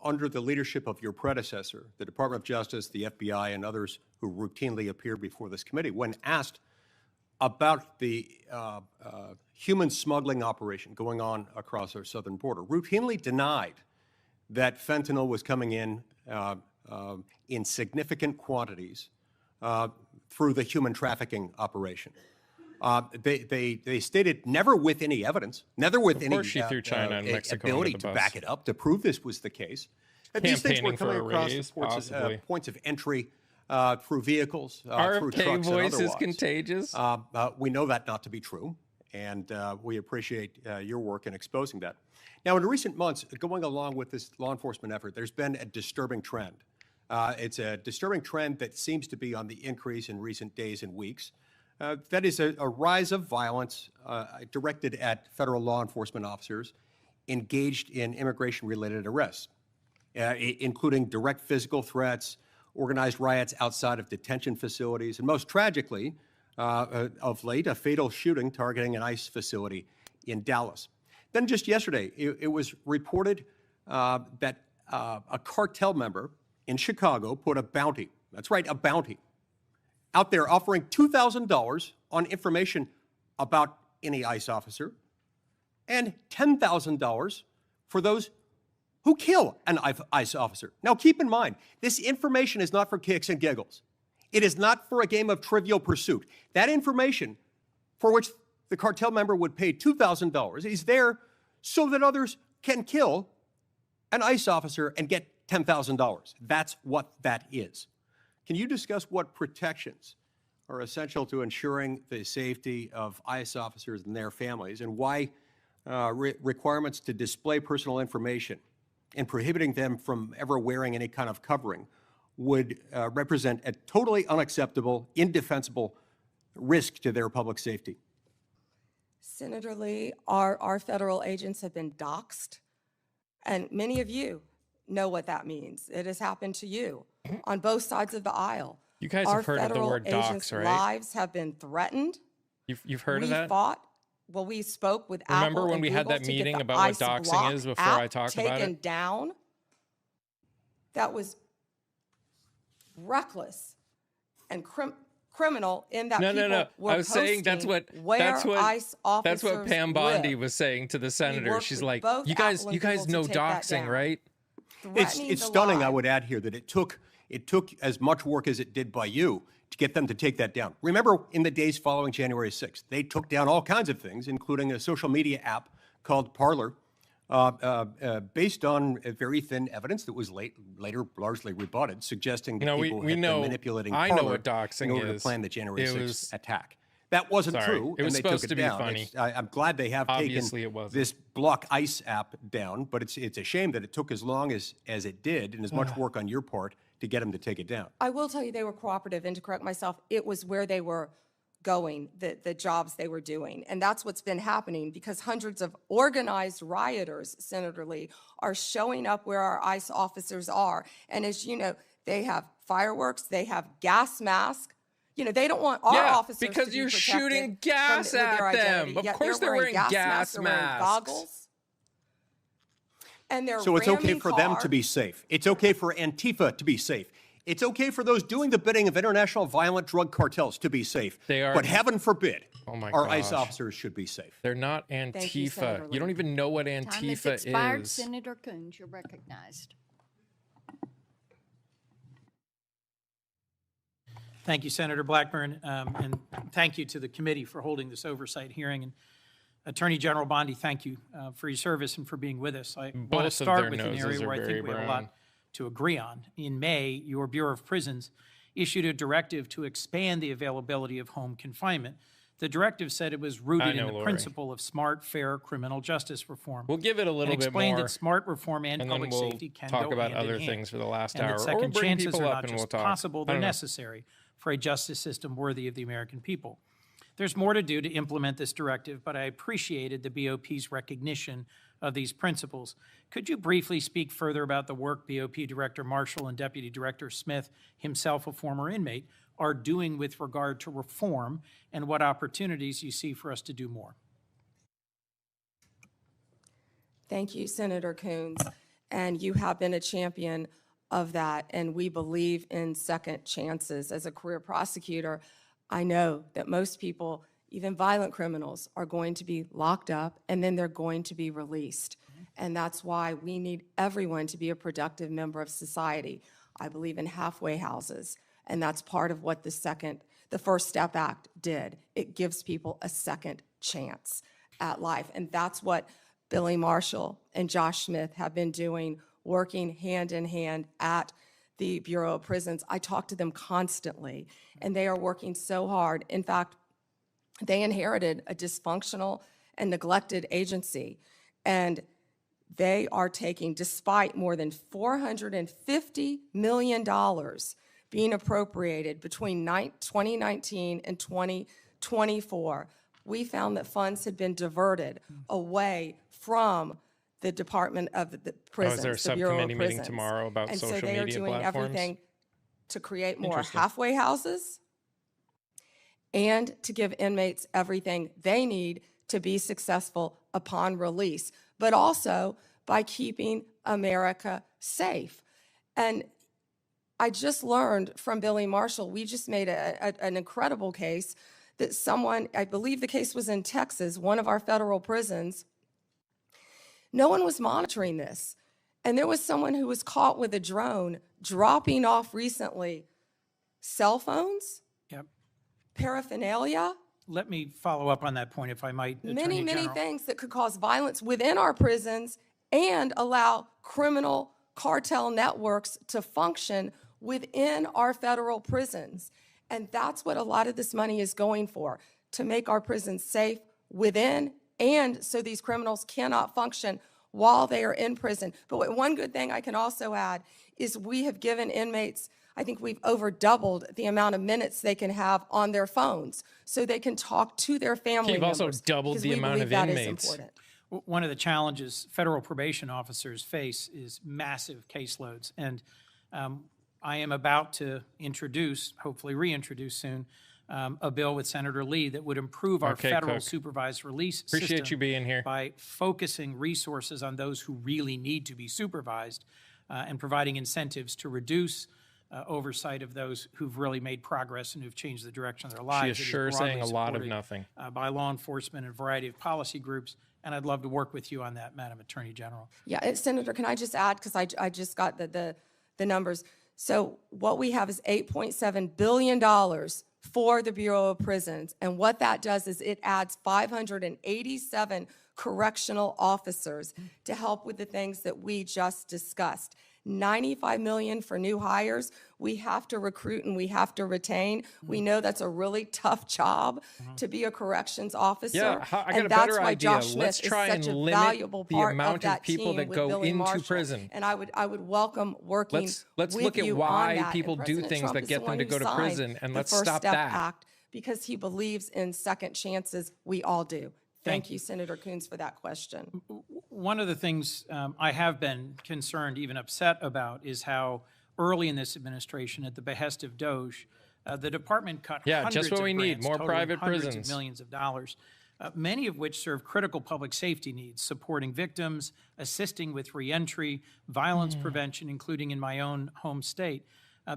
under the leadership of your predecessor, the Department of Justice, the FBI, and others who routinely appear before this committee, when asked about the human smuggling operation going on across our southern border, routinely denied that fentanyl was coming in significant quantities through the human trafficking operation. They stated never with any evidence, never with any she threw China and Mexico under ability the to bus. back it up, to prove this was the case. And these things were Campaigning for coming a across raise, the possibly. points of entry through vehicles, through RFK trucks voice and is otherwise. contagious. We know that not to be true, and we appreciate your work in exposing that. Now, in recent months, going along with this law enforcement effort, there's been a disturbing trend. It's a disturbing trend that seems to be on the increase in recent days and weeks. That is a rise of violence directed at federal law enforcement officers engaged in immigration-related arrests, including direct physical threats, organized riots outside of detention facilities, and most tragically, of late, a fatal shooting targeting an ICE facility in Dallas. Then just yesterday, it was reported that a cartel member in Chicago put a bounty, that's right, a bounty, out there offering $2,000 on information about any ICE officer and $10,000 for those who kill an ICE officer. Now, keep in mind, this information is not for kicks and giggles. It is not for a game of Trivial Pursuit. That information, for which the cartel member would pay $2,000, is there so that others can kill an ICE officer and get $10,000. That's what that is. Can you discuss what protections are essential to ensuring the safety of ICE officers and their families, and why requirements to display personal information and prohibiting them from ever wearing any kind of covering would represent a totally unacceptable, indefensible risk to their public safety? Senator Lee, our federal agents have been doxxed, and many of you know what that means. It has happened to you on both sides of the aisle. You guys Our have heard of the federal word agents' dox, right? lives have been threatened. You've heard of We that? fought. Well, we spoke with Remember Apple when and we had Google that to get meeting the about what ICE doxing Block is before app I talk about taken it? down? That was reckless and criminal in that No, people no, no. were I was saying that's posting what where that's ICE officers what Pam Bondi live. was saying to the senator. worked She's with like, both you guys Apple and Google to know take that doxing, down. right? Threatening It's the stunning, I lives. would add here, that it took as much work as it did by you to get them to take that down. Remember, in the days following January 6th, they took down all kinds of things, including a social media app called Parler, based on very thin evidence that was later largely rebutted, suggesting that No, people we had know. been manipulating I Parler know what doxing in order is. to plan the January It 6th was- attack. That wasn't Sorry. true, It was and they supposed took to it be down. funny. I'm glad they have Obviously it taken wasn't. this Block ICE app down, but it's a shame that it took as long as it did and as much work on your part to get them to take it down. I will tell you they were cooperative, and to correct myself, it was where they were going, the jobs they were doing. And that's what's been happening because hundreds of organized rioters, Senator Lee, are showing up where our ICE officers are. And as you know, they have fireworks, they have gas masks. You know, they don't want our Yeah, officers because to be you're protected shooting gas with their at them. identity. Of Yet course they're wearing gas they're wearing masks. goggles. And they're So it's okay ramming for them to cars. be safe. It's okay for Antifa to be safe. It's okay for those doing the bidding of international violent drug cartels to be safe. They are- But heaven forbid, Oh my our ICE gosh. officers should be safe. They're not Thank you, Antifa. Senator You don't Lee. even know what Time has Antifa expired. is. Senator Coons, you're recognized. Thank you, Senator Blackburn, and thank you to the committee for holding this oversight hearing. And Attorney General Bondi, thank you for your service and for being with us. I want to Both of start their with an noses area are where I very think we have a brown. lot to agree on. In May, your Bureau of Prisons issued a directive to expand the availability of home confinement. The directive said it was rooted know, in the Lori. principle of smart, fair criminal justice reform. We'll give it a little and bit explained more, that smart reform and and then public we'll safety can talk go about hand in other hand, things for the last and hour. that Or second we'll bring chances people are up not and just we'll talk. possible, I they're don't know. necessary for a justice system worthy of the American people. There's more to do to implement this directive, but I appreciated the BOP's recognition of these principles. Could you briefly speak further about the work BOP Director Marshall and Deputy Director Smith, himself a former inmate, are doing with regard to reform and what opportunities you see for us to do more? Thank you, Senator Coons. And you have been a champion of that, and we believe in second chances. As a career prosecutor, I know that most people, even violent criminals, are going to be locked up and then they're going to be released. And that's why we need everyone to be a productive member of society. I believe in halfway houses, and that's part of what the First Step Act did. It gives people a second chance at life. And that's what Billy Marshall and Josh Smith have been doing, working hand in hand at the Bureau of Prisons. I talk to them constantly, and they are working so hard. In fact, they inherited a dysfunctional and neglected agency, and they are taking, despite more than $450 million being appropriated between 2019 and 2024, we found that funds had been diverted away from the Department of the Prisons, there a the Bureau of subcommittee meeting Prisons. tomorrow about and social so they are media doing platforms? everything to create more Interesting. halfway houses and to give inmates everything they need to be successful upon release, but also by keeping America safe. And I just learned from Billy Marshall, we just made an incredible case that someone, I believe the case was in Texas, one of our federal prisons, no one was monitoring this. And there was someone who was caught with a drone dropping off recently cell phones, Yep. paraphernalia, Let me follow up on that point, if I might, Attorney many General. things that could cause violence within our prisons and allow criminal cartel networks to function within our federal prisons. And that's what a lot of this money is going for, to make our prisons safe within and so these criminals cannot function while they are in prison. But one good thing I can also add is we have given inmates, I think we've over doubled the amount of minutes they can have on their phones so they can talk to their family You've members. also doubled 'cause the we amount believe of that is inmates. important. One of the challenges federal probation officers face is massive caseloads. And I am about to introduce, hopefully reintroduce soon, a bill with Senator Lee that would improve our Okay, federal Cook. supervised release Appreciate system you being here. by focusing resources on those who really need to be supervised and providing incentives to reduce oversight of those who've really made progress and who've changed the direction of their lives. She is It sure saying a broadly lot of supported, nothing. by law enforcement and a variety of policy groups, and I'd love to work with you on that, Madam Attorney General. Yeah, and Senator, can I just add, because I just got the numbers. So what we have is $8.7 billion for the Bureau of Prisons. And what that does is it adds 587 correctional officers to help with the things that we just discussed. $95 million for new hires. We have to recruit and we have to retain. We know that's a really tough job to be a corrections officer. Yeah, I got and a that's better why idea. Josh Smith Let's try is and such a limit valuable the part amount of that of people team that with go Billy into Marshall. prison. And I would welcome working Let's with look at you why on that. people And do President things Trump that is get the them one to who go to signed prison, and the let's First stop Step that. Act because he believes in second chances. We all do. Thank you, Senator Coons, for that question. One of the things I have been concerned, even upset about, is how early in this administration, at the behest of DOJ, the department cut hundreds just what of we need, grants, more totaling private hundreds prisons. of millions of dollars, many of which serve critical public safety needs, supporting victims, assisting with reentry, violence prevention, including in my own home state.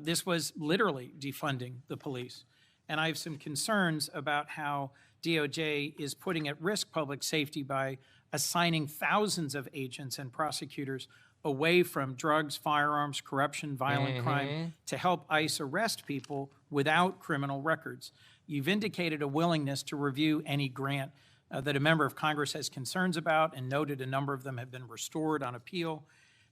This was literally defunding the police. And I have some concerns about how DOJ is putting at risk public safety by assigning thousands of agents and prosecutors away from drugs, firearms, corruption, violent crime to help ICE arrest people without criminal records. You've indicated a willingness to review any grant that a member of Congress has concerns about, and noted a number of them have been restored on appeal.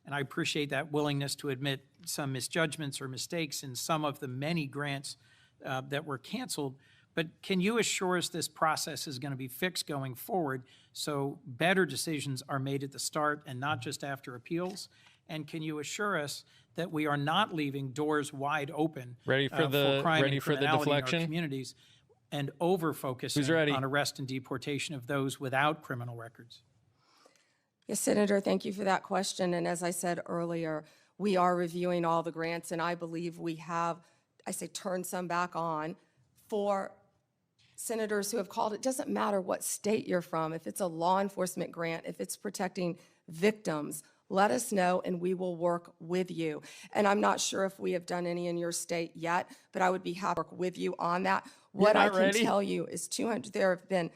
And I appreciate that willingness to admit some misjudgments or mistakes in some of the many grants that were canceled. But can you assure us this process is going to be fixed going forward so better decisions are made at the start and not just after appeals? And can you assure us that we are not leaving doors wide open Ready for crime ready and for the criminality in our deflection? communities and over-focusing Who's ready? on arrest and deportation of those without criminal records? Yes, Senator, thank you for that question. And as I said earlier, we are reviewing all the grants, and I believe we have, turned some back on for senators who have called. It doesn't matter what state you're from. If it's a law enforcement grant, if it's protecting victims, let us know and we will work with you. And I'm not sure if we have done any in your state yet, but I would be happy to work with you on that. What I can tell you is there have been,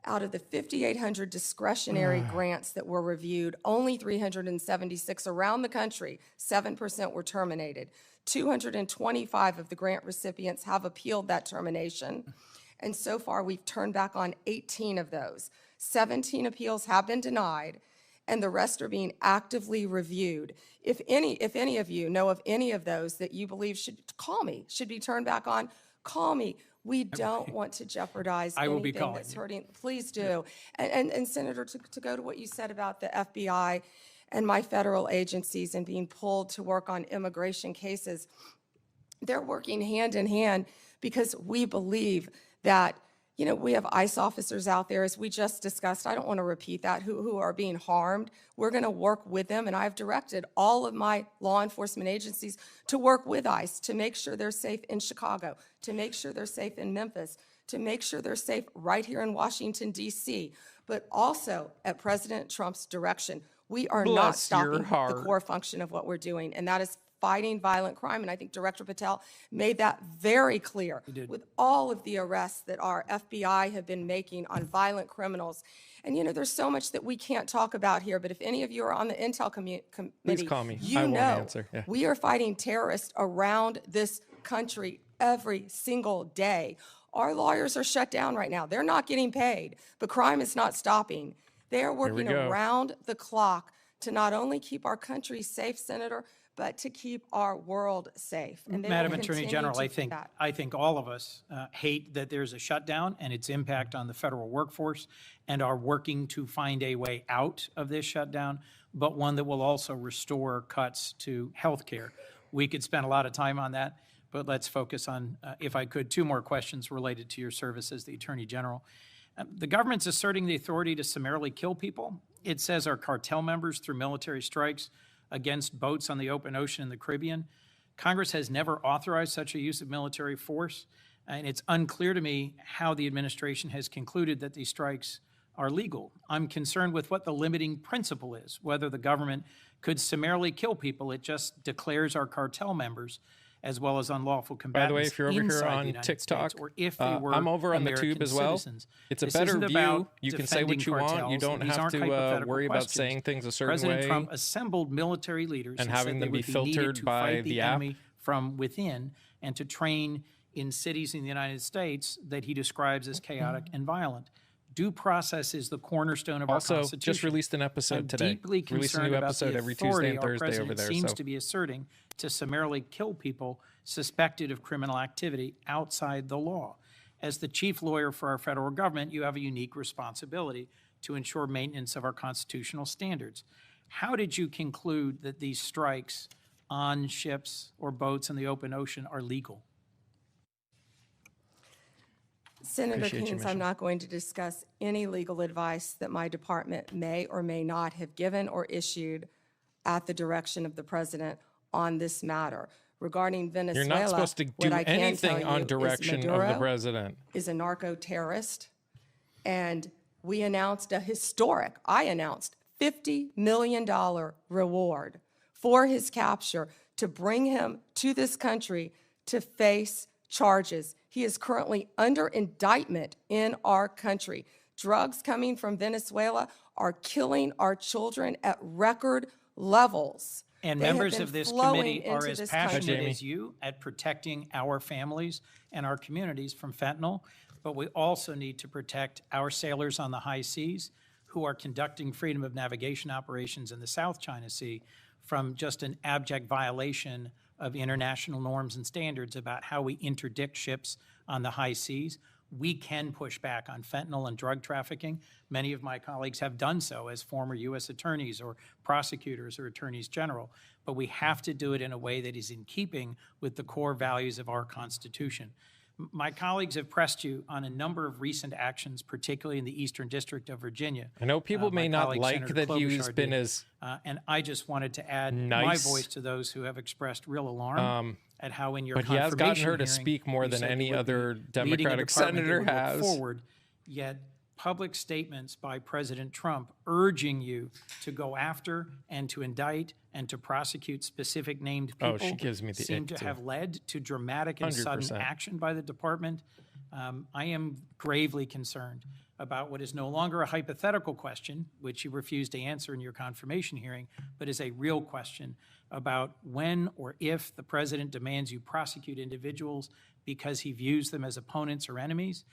out of the 5,800 discretionary grants that were reviewed, only 376 around the country, 7% were terminated. 225 of the grant recipients have appealed that termination. And so far, we've turned back on 18 of those. 17 appeals have been denied, and the rest are being actively reviewed. If any of you know of any of those that you believe should be turned back on, call me. We don't want to jeopardize I will be anything calling that's you. hurting. Please do. And Senator, to go to what you said about the FBI and my federal agencies and being pulled to work on immigration cases, they're working hand in hand because we believe that, we have ICE officers out there, as we just discussed. I don't want to repeat that, who are being harmed. We're going to work with them, and I've directed all of my law enforcement agencies to work with ICE to make sure they're safe in Chicago, to make sure they're safe in Memphis, to make sure they're safe right here in Washington, D.C., but also at President Trump's direction. We are not Bless your stopping the heart. core function of what we're doing, and that is fighting violent crime. And I think Director Patel made that very clear with all of the arrests that our FBI have been making on violent criminals. And there's so much that we can't talk about here, but if any of you are on the Intel committee, Please call me. you I won't know answer. Yeah. we are fighting terrorists around this country every single day. Our lawyers are shut down right now. They're not getting paid, but crime is not stopping. They are working go. around the clock to not only keep our country safe, Senator, but to keep our world safe. And they will Madam Attorney continue General, to do that. I think all of us hate that there's a shutdown and its impact on the federal workforce, and are working to find a way out of this shutdown, but one that will also restore cuts to health care. We could spend a lot of time on that, but let's focus on, if I could, two more questions related to your service as the Attorney General. The government's asserting the authority to summarily kill people. It says our cartel members through military strikes against boats on the open ocean in the Caribbean. Congress has never authorized such a use of military force. And it's unclear to me how the administration has concluded that these strikes are legal. I'm concerned with what the limiting principle is, whether the government could summarily kill people. It just declares our cartel members as well as unlawful combatants. By the way, if you're over here inside the on United TikTok, States, or if they were I'm over on the American tube as well. citizens. It's a This better isn't view. about You can say what defending you want. You cartels, don't and these have aren't to hypothetical worry about questions. saying things a certain President way. Trump assembled military leaders and said having they them be would needed filtered to by fight the app. enemy from within and to train in cities in the United States that he describes as chaotic and violent. Due process is the cornerstone of our Also, Constitution. just released an episode I'm today. deeply Released a concerned new about episode the every Tuesday authority and our Thursday president over there. seems So to be asserting to summarily kill people suspected of criminal activity outside the law. As the chief lawyer for our federal government, you have a unique responsibility to ensure maintenance of our constitutional standards. How did you conclude that these strikes on ships or boats in the open ocean are legal? Senator Appreciate your Coons, I'm mission. not going to discuss any legal advice that my department may or may not have given or issued at the direction of the president on this matter. Regarding Venezuela, you're not supposed to what do I can tell anything you on is direction of the Maduro president. is a narco-terrorist, and we announced I announced $50 million reward for his capture to bring him to this country to face charges. He is currently under indictment in our country. Drugs coming from Venezuela are killing our children at record levels. And They have members been of this flowing committee are into as this passionate country. as you at protecting our families and our communities from fentanyl, but we also need to protect our sailors on the high seas who are conducting freedom of navigation operations in the South China Sea from just an abject violation of international norms and standards about how we interdict ships on the high seas. We can push back on fentanyl and drug trafficking. Many of my colleagues have done so as former U.S. attorneys or prosecutors or attorneys general, but we have to do it in a way that is in keeping with the core values of our Constitution. My colleagues have pressed you on a number of recent actions, particularly in the Eastern District of Virginia. I know people My may not colleague, like Senator that he's Klobuchar been did. as And I just wanted to add nice. my voice to those who have expressed real alarm at how in your but he has gotten her to confirmation speak more hearing, you than said any you would be other leading a Democratic department that senator would look has. forward, yet public statements by President Trump urging you to go after and to indict and to prosecute specific named people Oh, she gives me the seem ick, to too. have led to dramatic and sudden 100%. action by the department. I am gravely concerned about what is no longer a hypothetical question, which you refused to answer in your confirmation hearing, but is a real question about when or if the president demands you prosecute individuals because he views them as opponents or enemies,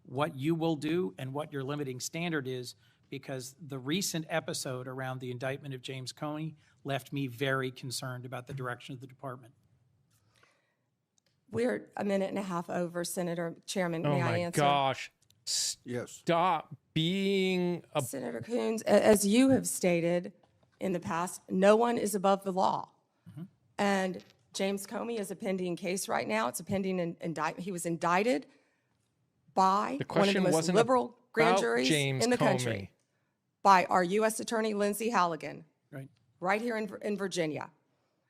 what you will do and what your limiting standard is, because the recent episode around the indictment of James Comey left me very concerned about the direction of the department. We're a minute and a half over, Senator Chairman. Oh May I my answer? gosh. Yes. Stop being a Senator Coons, as you have stated in the past, no one is above the law. And James Comey is a pending case right now. It's a pending indictment. He was indicted by one of the question most wasn't liberal grand about juries James in the Comey. country, by our U.S. Attorney Lindsey Halligan, Right. right here in Virginia.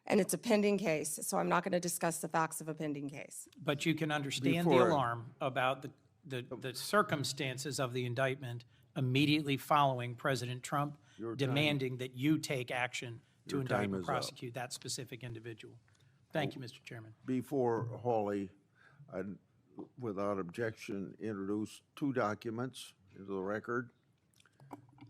And it's a pending case, so I'm not going to discuss the facts of a pending case. But you can understand the Before- alarm about the circumstances of the indictment immediately following President Trump demanding that you take action to Your indict time and is up. prosecute that specific individual. Thank you, Mr. Chairman. Before Hawley, I'd, without objection, introduce two documents into the record.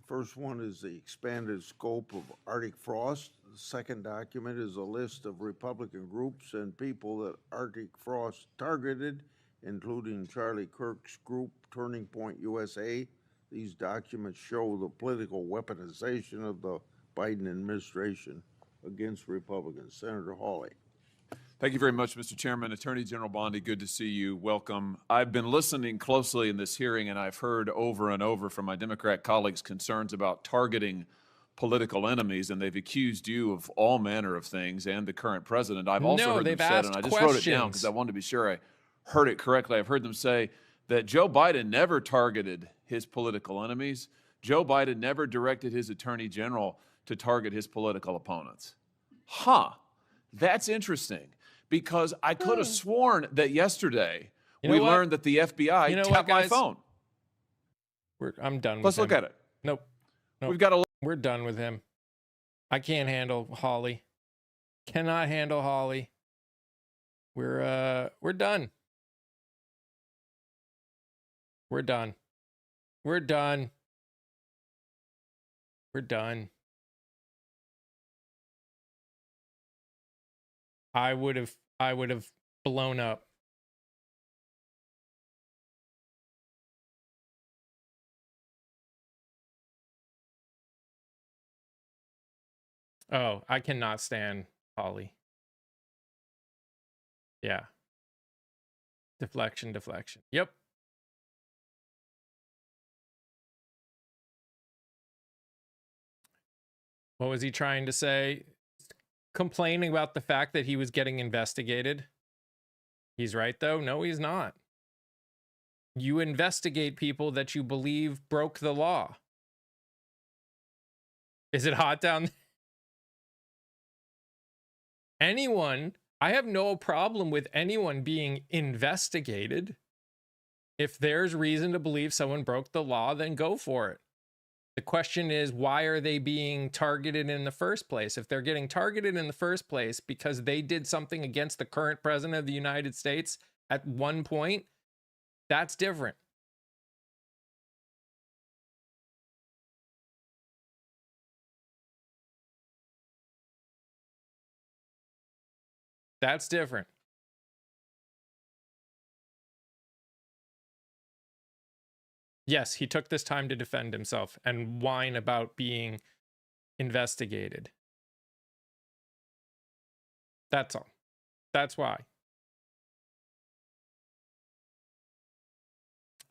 First one is the expanded scope of Arctic frost. The second document is a list of Republican groups and people that Arctic frost targeted, including Charlie Kirk's group, Turning Point USA. These documents show the political weaponization of the Biden administration against Republicans. Senator Hawley. Thank you very much, Mr. Chairman. Attorney General Bondi, good to see you. Welcome. I've been listening closely in this hearing, and I've heard over and over from my Democrat colleagues concerns about targeting political enemies, and they've accused you of all manner of things and the current president. I've also No, heard them they've said, asked and I just wrote it down questions. because I wanted to be sure I heard it correctly. I've heard them say that Joe Biden never targeted his political enemies. Joe Biden never directed his attorney general to target his political opponents. That's interesting, because I could have sworn that yesterday You know we what? learned that the FBI You know what, tapped my guys? phone. I'm done with Let's him. look at it. Nope. We've got a We're done with him. I can't handle Holly. Cannot handle Holly. We're done. We're done. We're done. We're done. I would have blown up. Oh, I cannot stand Holly. Yeah. Deflection. Yep. What was he trying to say? Complaining about the fact that he was getting investigated. He's right, though. No, he's not. You investigate people that you believe broke the law. Is it hot down there? I have no problem with anyone being investigated. If there's reason to believe someone broke the law, then go for it. The question is, why are they being targeted in the first place? If they're getting targeted in the first place because they did something against the current president of the United States at one point, that's different. That's different. Yes, he took this time to defend himself and whine about being investigated. That's all. That's why.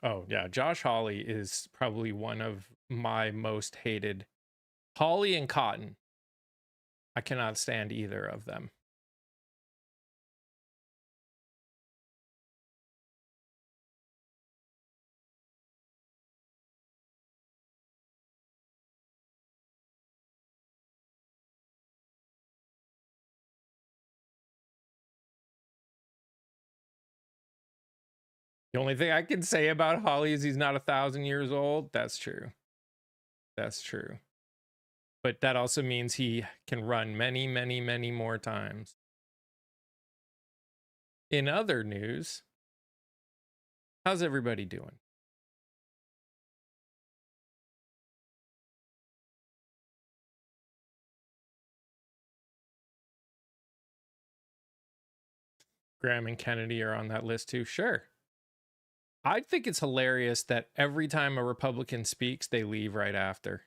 Oh, yeah. Josh Hawley is probably one of my most hated. Hawley and Cotton. I cannot stand either of them. The only thing I can say about Holly is he's not 1,000 years old. That's true. That's true. But that also means he can run many, many, many more times. In other news, how's everybody doing? Graham and Kennedy are on that list too. Sure. I think it's hilarious that every time a Republican speaks, they leave right after.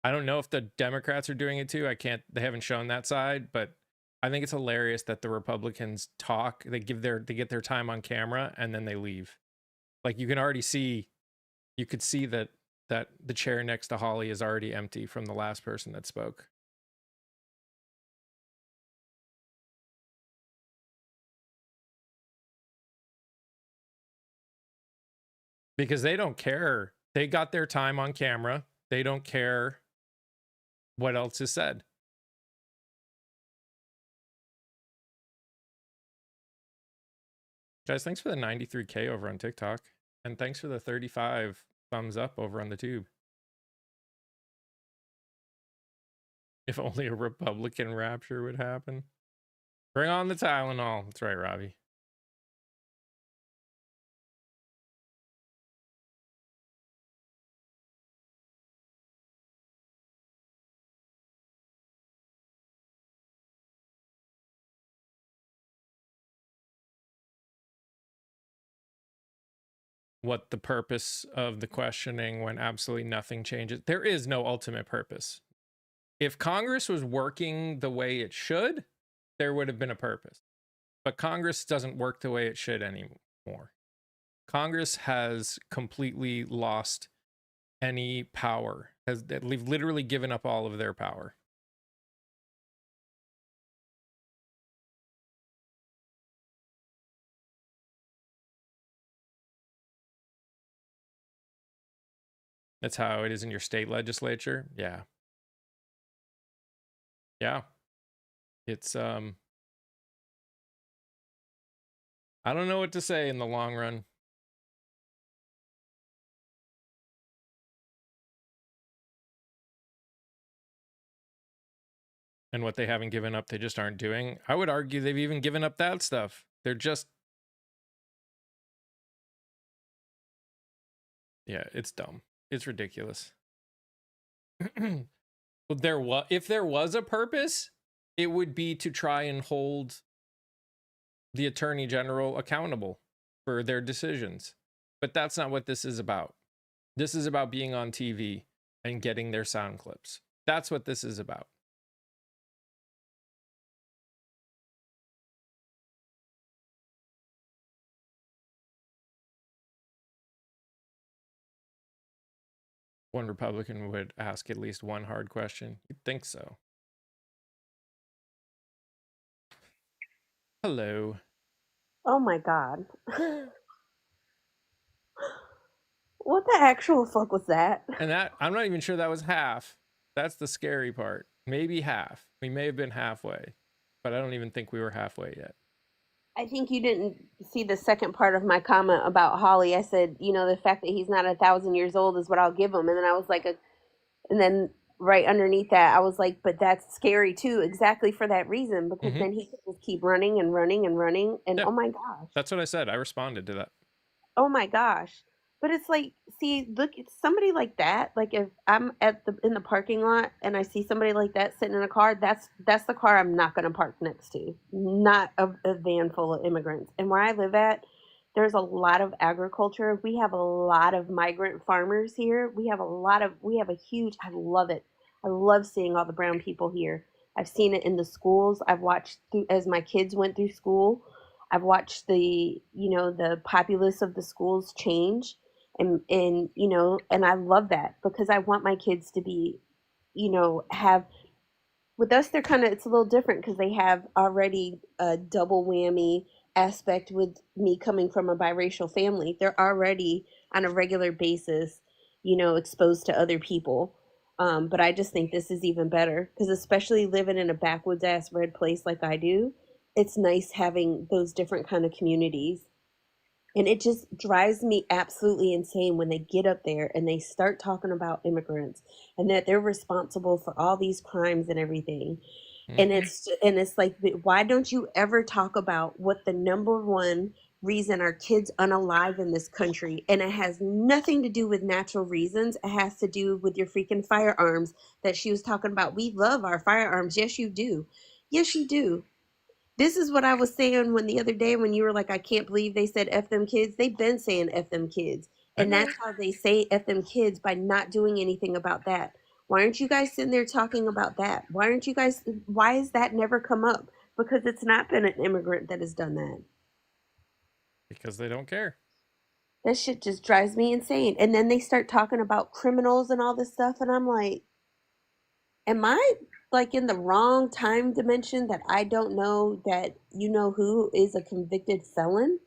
I don't know if the Democrats are doing it too. They haven't shown that side, but I think it's hilarious that the Republicans talk, they get their time on camera and then they leave. Like you could see that the chair next to Holly is already empty from the last person that spoke. Because they don't care. They got their time on camera. They don't care what else is said. Guys, thanks for the 93K over on TikTok. And thanks for the 35 thumbs up over on the tube. If only a Republican rapture would happen. Bring on the Tylenol. That's right, Robbie. What the purpose of the questioning when absolutely nothing changes. There is no ultimate purpose. If Congress was working the way it should, there would have been a purpose. But Congress doesn't work the way it should anymore. Congress has completely lost any power. They've literally given up all of their power. That's how it is in your state legislature. Yeah. Yeah. It's I don't know what to say in the long run. And what they haven't given up, they just aren't doing. I would argue they've even given up that stuff. They're just, yeah, it's dumb. It's ridiculous. If there was a purpose, it would be to try and hold the attorney general accountable for their decisions. But that's not what this is about. This is about being on TV and getting their sound clips. That's what this is about. One Republican would ask at least one hard question. You'd think so. Hello. Oh my God. What the actual fuck was that? And that, I'm not even sure that was half. That's the scary part. Maybe half. We may have been halfway, but I don't even think we were halfway yet. I think you didn't see the second part of my comment about Holly. I said, you know, the fact that he's not 1,000 years old is what I'll give him. And then I was like, and then right underneath that, I was like, but that's scary too, exactly for that reason, because then he could just keep running and running and running. And Yeah. oh my gosh. That's what I said. I responded to that. Oh my gosh. But it's like, see, look, it's somebody like that. Like if I'm in the parking lot and I see somebody like that sitting in a car, that's the car I'm not going to park next to. Not a van full of immigrants. And where I live at, there's a lot of agriculture. We have a lot of migrant farmers here. We have a huge, I love it. I love seeing all the brown people here. I've seen it in the schools. I've watched as my kids went through school. I've watched the populace of the schools change, and and I love that because I want my kids to be, have, with us, it's a little different because they have already a double whammy aspect with me coming from a biracial family. They're already on a regular basis, exposed to other people. But I just think this is even better because, especially living in a backwoods ass red place like I do, it's nice having those different kind of communities. And it just drives me absolutely insane when they get up there and they start talking about immigrants and that they're responsible for all these crimes and everything. And it's like, why don't you ever talk about what the number one reason our kids unalive in this country? And it has nothing to do with natural reasons. It has to do with your freaking firearms that she was talking about. We love our firearms. Yes, you do. Yes, you do. This is what I was saying when the other day when you were like, I can't believe they said F them kids. They've been saying F them kids. And that's how they say F them kids, by not doing anything about that. Why aren't you guys sitting there talking about that? Why has that never come up? Because it's not been an immigrant that has done that. Because they don't care. That shit just drives me insane. And then they start talking about criminals and all this stuff. And I'm like, am I like in the wrong time dimension that I don't know that who is a convicted felon?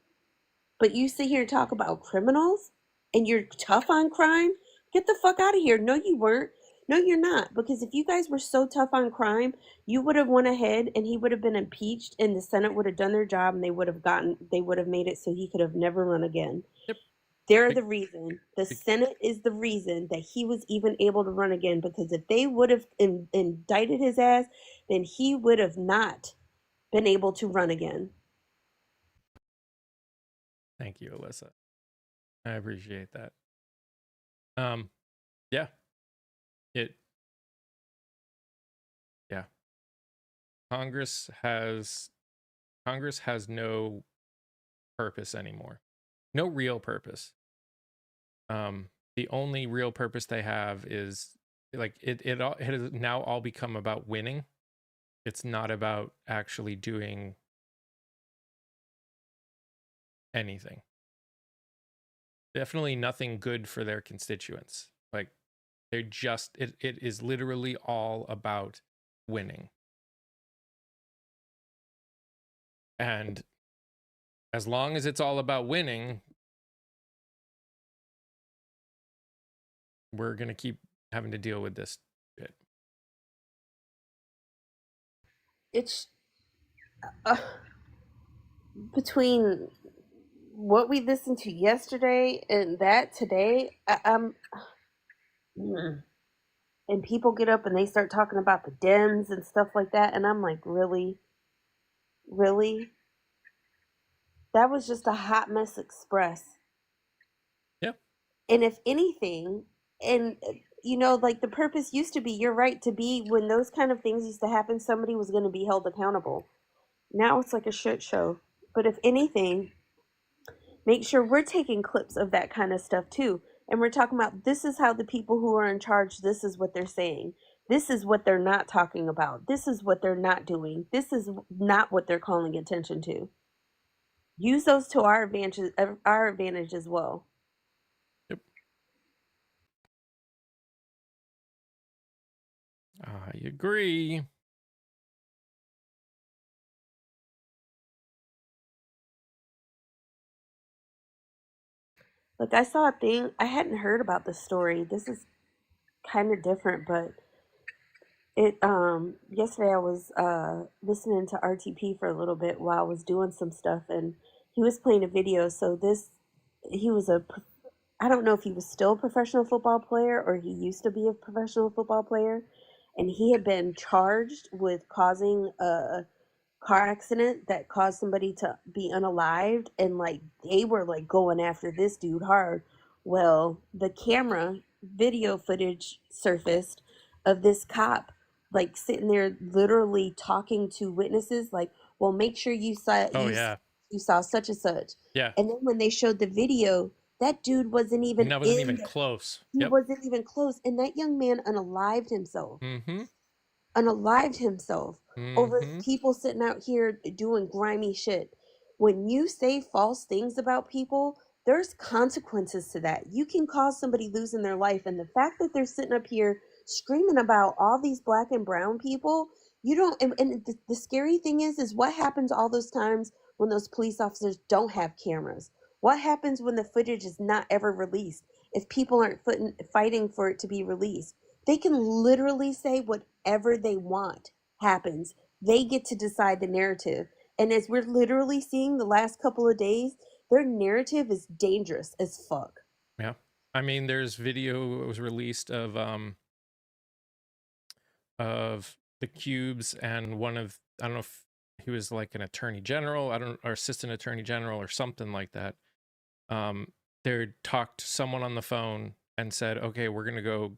But you sit here and talk about criminals and you're tough on crime? Get the fuck out of here. No, you weren't. No, you're not. Because if you guys were so tough on crime, you would have went ahead and he would have been impeached and the Senate would have done their job and they would have made it so he could have never run again. Yep. They're the reason. The Senate is the reason that he was even able to run again, because if they would have indicted his ass, then he would have not been able to run again. Thank you, Alyssa. I appreciate that. Yeah. Yeah. Congress has no purpose anymore. No real purpose. The only real purpose they have is like it has now all become about winning. It's not about actually doing anything. Definitely nothing good for their constituents. Like it is literally all about winning. And as long as it's all about winning, we're going to keep having to deal with this shit. It's between what we listened to yesterday and that today, mm. And people get up and they start talking about the Dems and stuff like that, and I'm like, really, really? That was just a hot mess express. Yep. And if anything, and like the purpose used to be, you're right, to be when those kind of things used to happen, somebody was going to be held accountable. Now it's like a shit show. But if anything, make sure we're taking clips of that kind of stuff too. And we're talking about this is how the people who are in charge, this is what they're saying. This is what they're not talking about. This is what they're not doing. This is not what they're calling attention to. Use those to our advantage as well. Yep. I agree. Like I saw a thing, I hadn't heard about this story. This is kind of different, but it yesterday I was listening to RTP for a little bit while I was doing some stuff, and he was playing a video. So he was I don't know if he was still a professional football player or he used to be a professional football player, and he had been charged with causing a car accident that caused somebody to be unalived, and like they were like going after this dude hard. Well, the camera video footage surfaced of this cop like sitting there literally talking to witnesses like, well, make sure you saw Oh yeah. you saw such and such. Yeah. And then when they showed the video, that dude wasn't even That wasn't even in close. he Yep. wasn't even close, and that young man unalived himself. Mm-hmm. Unalived himself over Mm-hmm. people sitting out here doing grimy shit. When you say false things about people, there's consequences to that. You can cause somebody losing their life, and the fact that they're sitting up here screaming about all these black and brown people, you don't. And the scary thing is what happens all those times when those police officers don't have cameras? What happens when the footage is not ever released? If people aren't fighting for it to be released, they can literally say whatever they want happens. They get to decide the narrative. And as we're literally seeing the last couple of days, their narrative is dangerous as fuck. Yeah. I mean, there's video that was released of the Cubes and one of, I don't know if he was like an attorney general, or assistant attorney general or something like that. They talked to someone on the phone and said, okay, we're going to go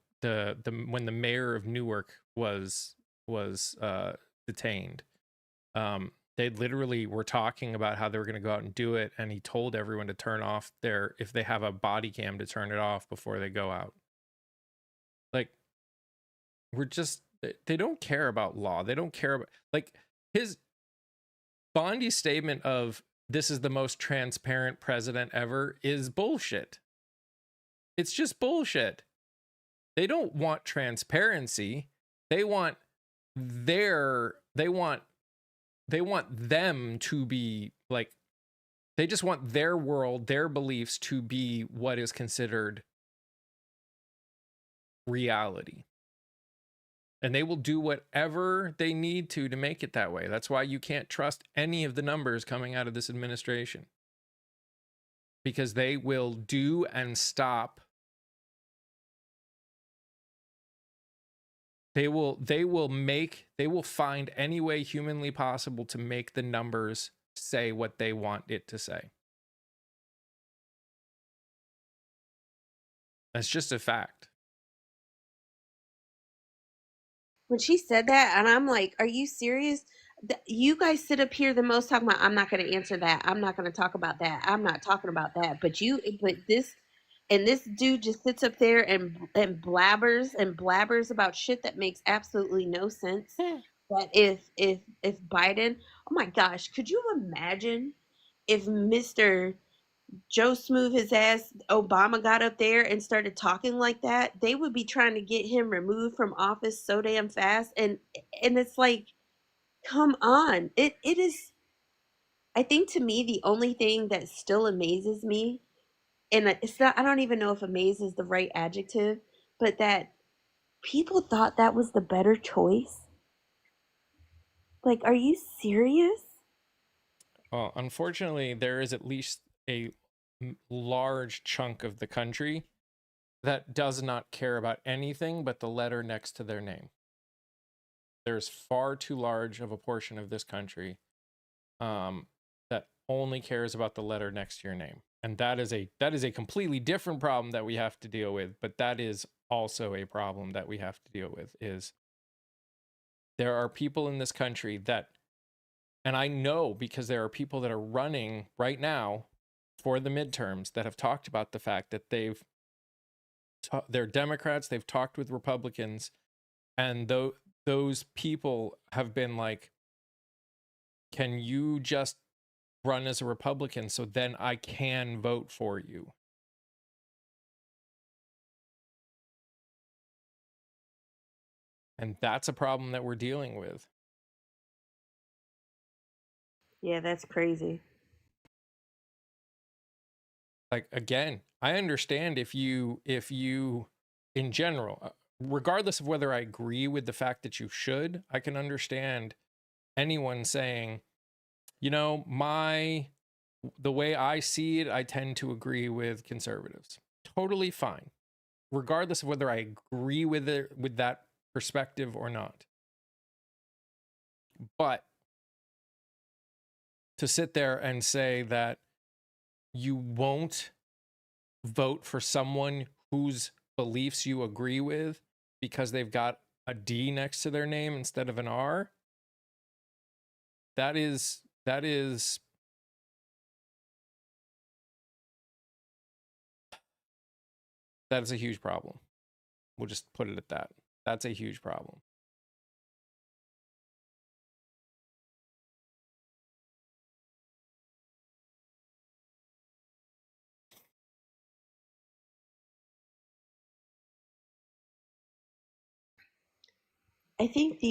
when the mayor of Newark was detained. They literally were talking about how they were going to go out and do it, and he told everyone to turn off if they have a body cam, to turn it off before they go out. Like, they don't care about law. They don't care about, like, his Bondi's statement of this is the most transparent president ever is bullshit. It's just bullshit. They don't want transparency. They want them to be like, they just want their world, their beliefs to be what is considered reality. And they will do whatever they need to make it that way. That's why you can't trust any of the numbers coming out of this administration, because they will do and stop. They will find any way humanly possible to make the numbers say what they want it to say. That's just a fact. When she said that, and I'm like, are you serious? You guys sit up here the most talking about, I'm not going to answer that. I'm not going to talk about that. I'm not talking about that. But this dude just sits up there and blabbers about shit that makes absolutely no sense. That if Biden, oh my gosh, could you imagine if Mr. Joe Smooth his ass Obama got up there and started talking like that? They would be trying to get him removed from office so damn fast, and it's like, come on. It is, I think, to me, the only thing that still amazes me, and it's not, I don't even know if amaze is the right adjective, but that people thought that was the better choice. Like, are you serious? Well, unfortunately, there is at least a large chunk of the country that does not care about anything but the letter next to their name. There's far too large of a portion of this country that only cares about the letter next to your name. And that is a completely different problem that we have to deal with, but that is also a problem that we have to deal with. Is there are people in this country that, and I know because there are people that are running right now for the midterms that have talked about the fact that they're Democrats, they've talked with Republicans, and those people have been like, can you just run as a Republican so then I can vote for you? And that's a problem that we're dealing with. Yeah, that's crazy. Like, again, I understand if you in general, regardless of whether I agree with the fact that you should, I can understand anyone saying, you know, the way I see it, I tend to agree with conservatives. Totally fine. Regardless of whether I agree with it, with that perspective or not. But to sit there and say that you won't vote for someone whose beliefs you agree with because they've got a D next to their name instead of an R, that is a huge problem. We'll just put it at that. That's a huge problem. I think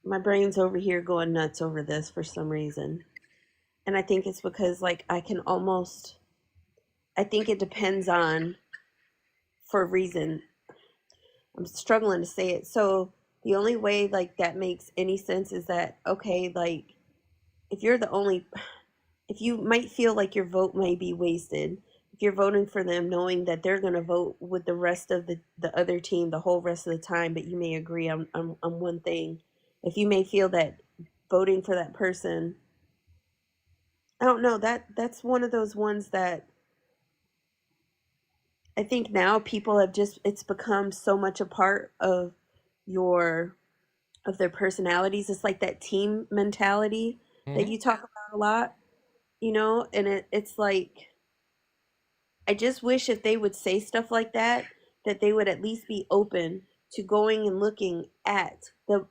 my brain's over here going nuts over this for some reason. And I think it's because like I think it depends on, for a reason. I'm struggling to say it. So the only way like that makes any sense is that, okay, like if you might feel like your vote may be wasted if you're voting for them knowing that they're going to vote with the rest of the other team the whole rest of the time, but you may agree on one thing. If you may feel that voting for that person, I don't know, that's one of those ones that I think now people have it's become so much a part of their personalities. It's like that team mentality that you talk about a lot, and it's like, I just wish if they would say stuff like that, that they would at least be open to going and looking at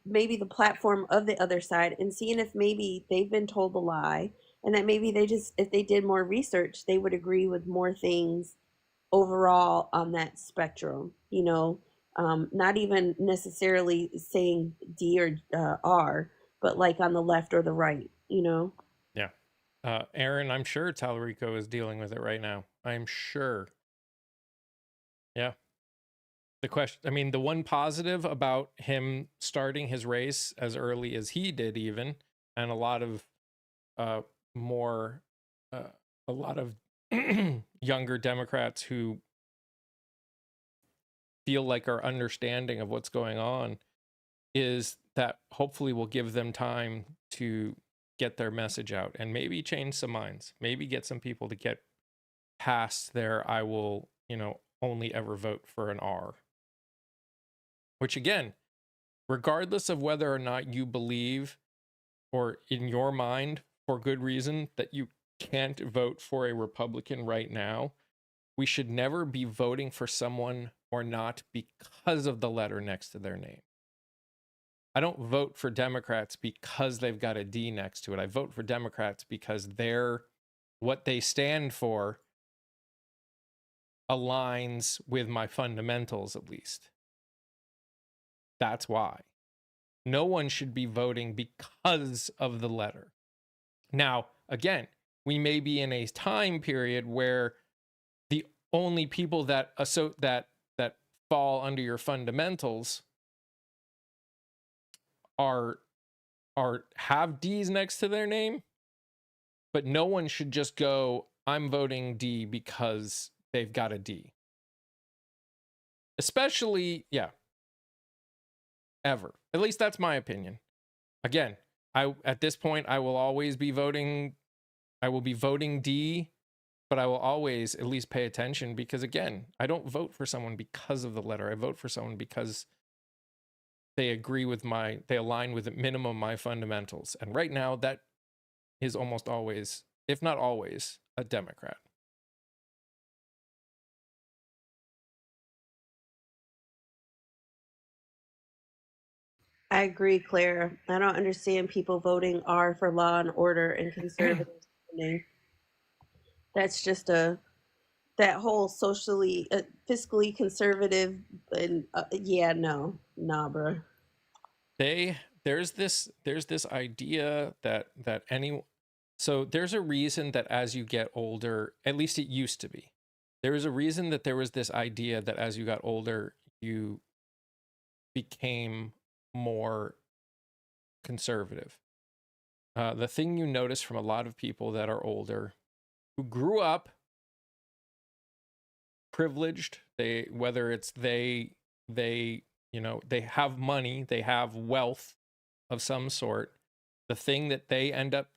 maybe the platform of the other side and seeing if maybe they've been told a lie, and that maybe if they did more research, they would agree with more things overall on that spectrum, not even necessarily saying D or R, but like on the left or the right. Yeah. Aaron, I'm sure Talarico is dealing with it right now. I'm sure. Yeah. The one positive about him starting his race as early as he did, even, and a lot of younger Democrats who feel like are understanding of what's going on, is that hopefully will give them time to get their message out and maybe change some minds, maybe get some people to get past their I will, only ever vote for an R. Which again, regardless of whether or not you believe, or in your mind for good reason, that you can't vote for a Republican right now, we should never be voting for someone or not because of the letter next to their name. I don't vote for Democrats because they've got a D next to it. I vote for Democrats because what they stand for aligns with my fundamentals, at least. That's why. No one should be voting because of the letter. Now, again, we may be in a time period where the only people that fall under your fundamentals have D's next to their name, but no one should just go, I'm voting D because they've got a D. Especially, yeah, ever. At least that's my opinion. Again, at this point, I will always be voting. I will be voting D, but I will always at least pay attention because, again, I don't vote for someone because of the letter. I vote for someone because they agree with they align with at minimum my fundamentals. And right now, that is almost always, if not always, a Democrat. I agree, Claire. I don't understand people voting R for law and order and conservative spending. That's just that whole socially, fiscally conservative, and yeah, no, nah, bro. There's this idea that so there's a reason that as you get older, at least it used to be, there was a reason that there was this idea that as you got older, you became more conservative. The thing you notice from a lot of people that are older, who grew up privileged, whether it's they have money, they have wealth of some sort, the thing that they end up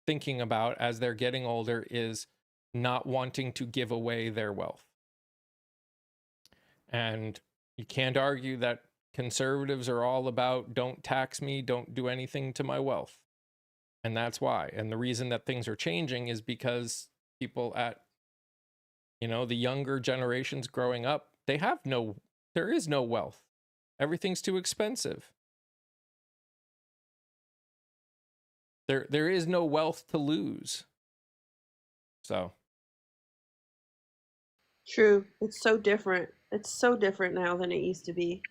thinking about as they're getting older is not wanting to give away their wealth. And you can't argue that conservatives are all about don't tax me, don't do anything to my wealth. And that's why. And the reason that things are changing is because people at, the younger generations growing up, there is no wealth. Everything's too expensive. There is no wealth to lose. So. True. It's so different. It's so different now than it used to be.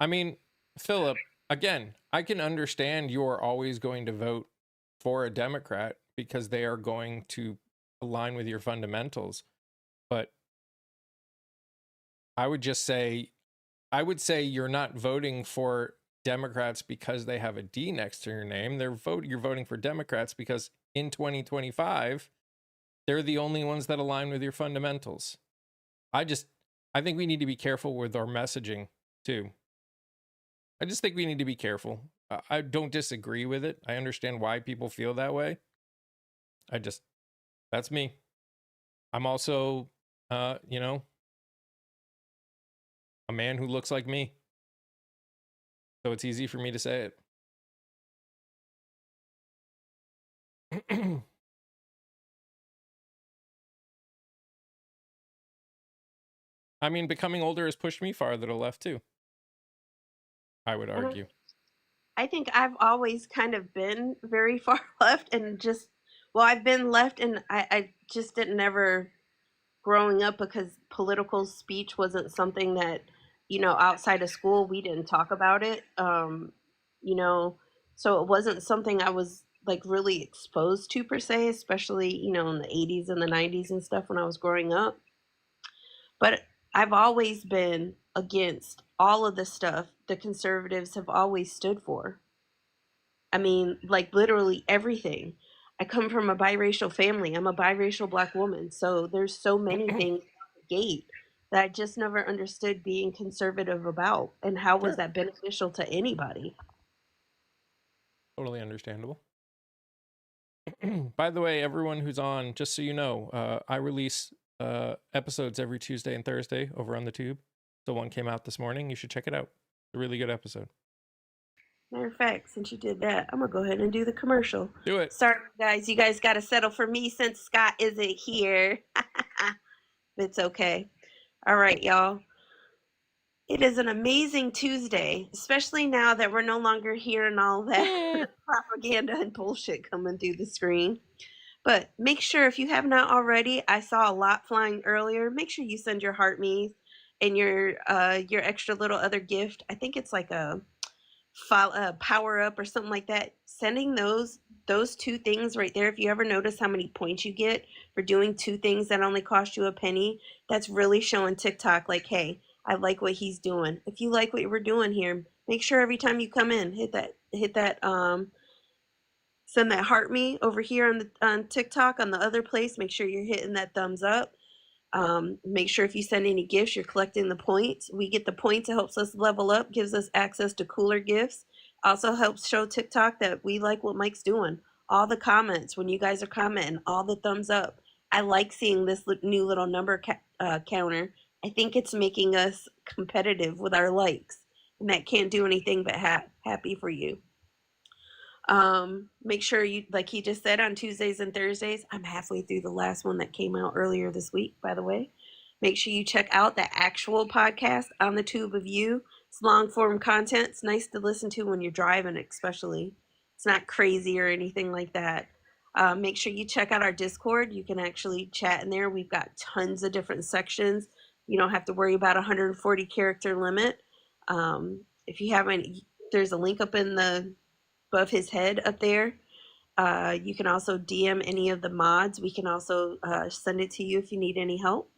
I mean, Philip, again, I can understand you're always going to vote for a Democrat because they are going to align with your fundamentals. But I would say you're not voting for Democrats because they have a D next to your name. You're voting for Democrats because in 2025, they're the only ones that align with your fundamentals. I think we need to be careful with our messaging too. I just think we need to be careful. I don't disagree with it. I understand why people feel that way. That's me. I'm also, a man who looks like me. So it's easy for me to say it. I mean, becoming older has pushed me farther to the left too, I would argue. I think I've always kind of been very far left and I've been left and I just didn't ever growing up because political speech wasn't something that, outside of school, we didn't talk about it. So it wasn't something I was like really exposed to per se, especially, in the 80s and the 90s and stuff when I was growing up. But I've always been against all of the stuff the conservatives have always stood for. I mean, like literally everything. I come from a biracial family. I'm a biracial Black woman. So there's so many things out the gate that I just never understood being conservative about. And how was that beneficial to anybody? Totally understandable. By the way, everyone who's on, just so you know, I release episodes every Tuesday and Thursday over on the Tube. So one came out this morning. You should check it out. It's a really good episode. Matter of fact, since you did that, I'm going to go ahead and do the commercial. Do it. Sorry, guys. You guys got to settle for me since Scott isn't here. It's okay. All right, y'all. It is an amazing Tuesday, especially now that we're no longer hearing all that propaganda and bullshit coming through the screen. But make sure, if you have not already, I saw a lot flying earlier. Make sure you send your heart me's and your extra little other gift. I think it's like a power up or something like that. Sending those two things right there. If you ever notice how many points you get for doing two things that only cost you a penny, that's really showing TikTok like, hey, I like what he's doing. If you like what we're doing here, Make sure every time you come in, hit that send that heart me over here on TikTok on the other place. Make sure you're hitting that thumbs up. Make sure if you send any gifts, you're collecting the points. We get the points. It helps us level up, gives us access to cooler gifts. Also helps show TikTok that we like what Mike's doing. All the comments, when you guys are commenting, all the thumbs up. I like seeing this new little number counter. I think it's making us competitive with our likes, and that can't do anything but happy for you. Make sure you, like he just said, on Tuesdays and Thursdays. I'm halfway through the last one that came out earlier this week, by the way. Make sure you check out the actual podcast on the Tube of You. It's long form content. It's nice to listen to when you're driving, especially. It's not crazy or anything like that. Make sure you check out our Discord. You can actually chat in there. We've got tons of different sections. You don't have to worry about 140 character limit. If you haven't, there's a link up in the above his head up there. You can also DM any of the mods. We can also send it to you if you need any help.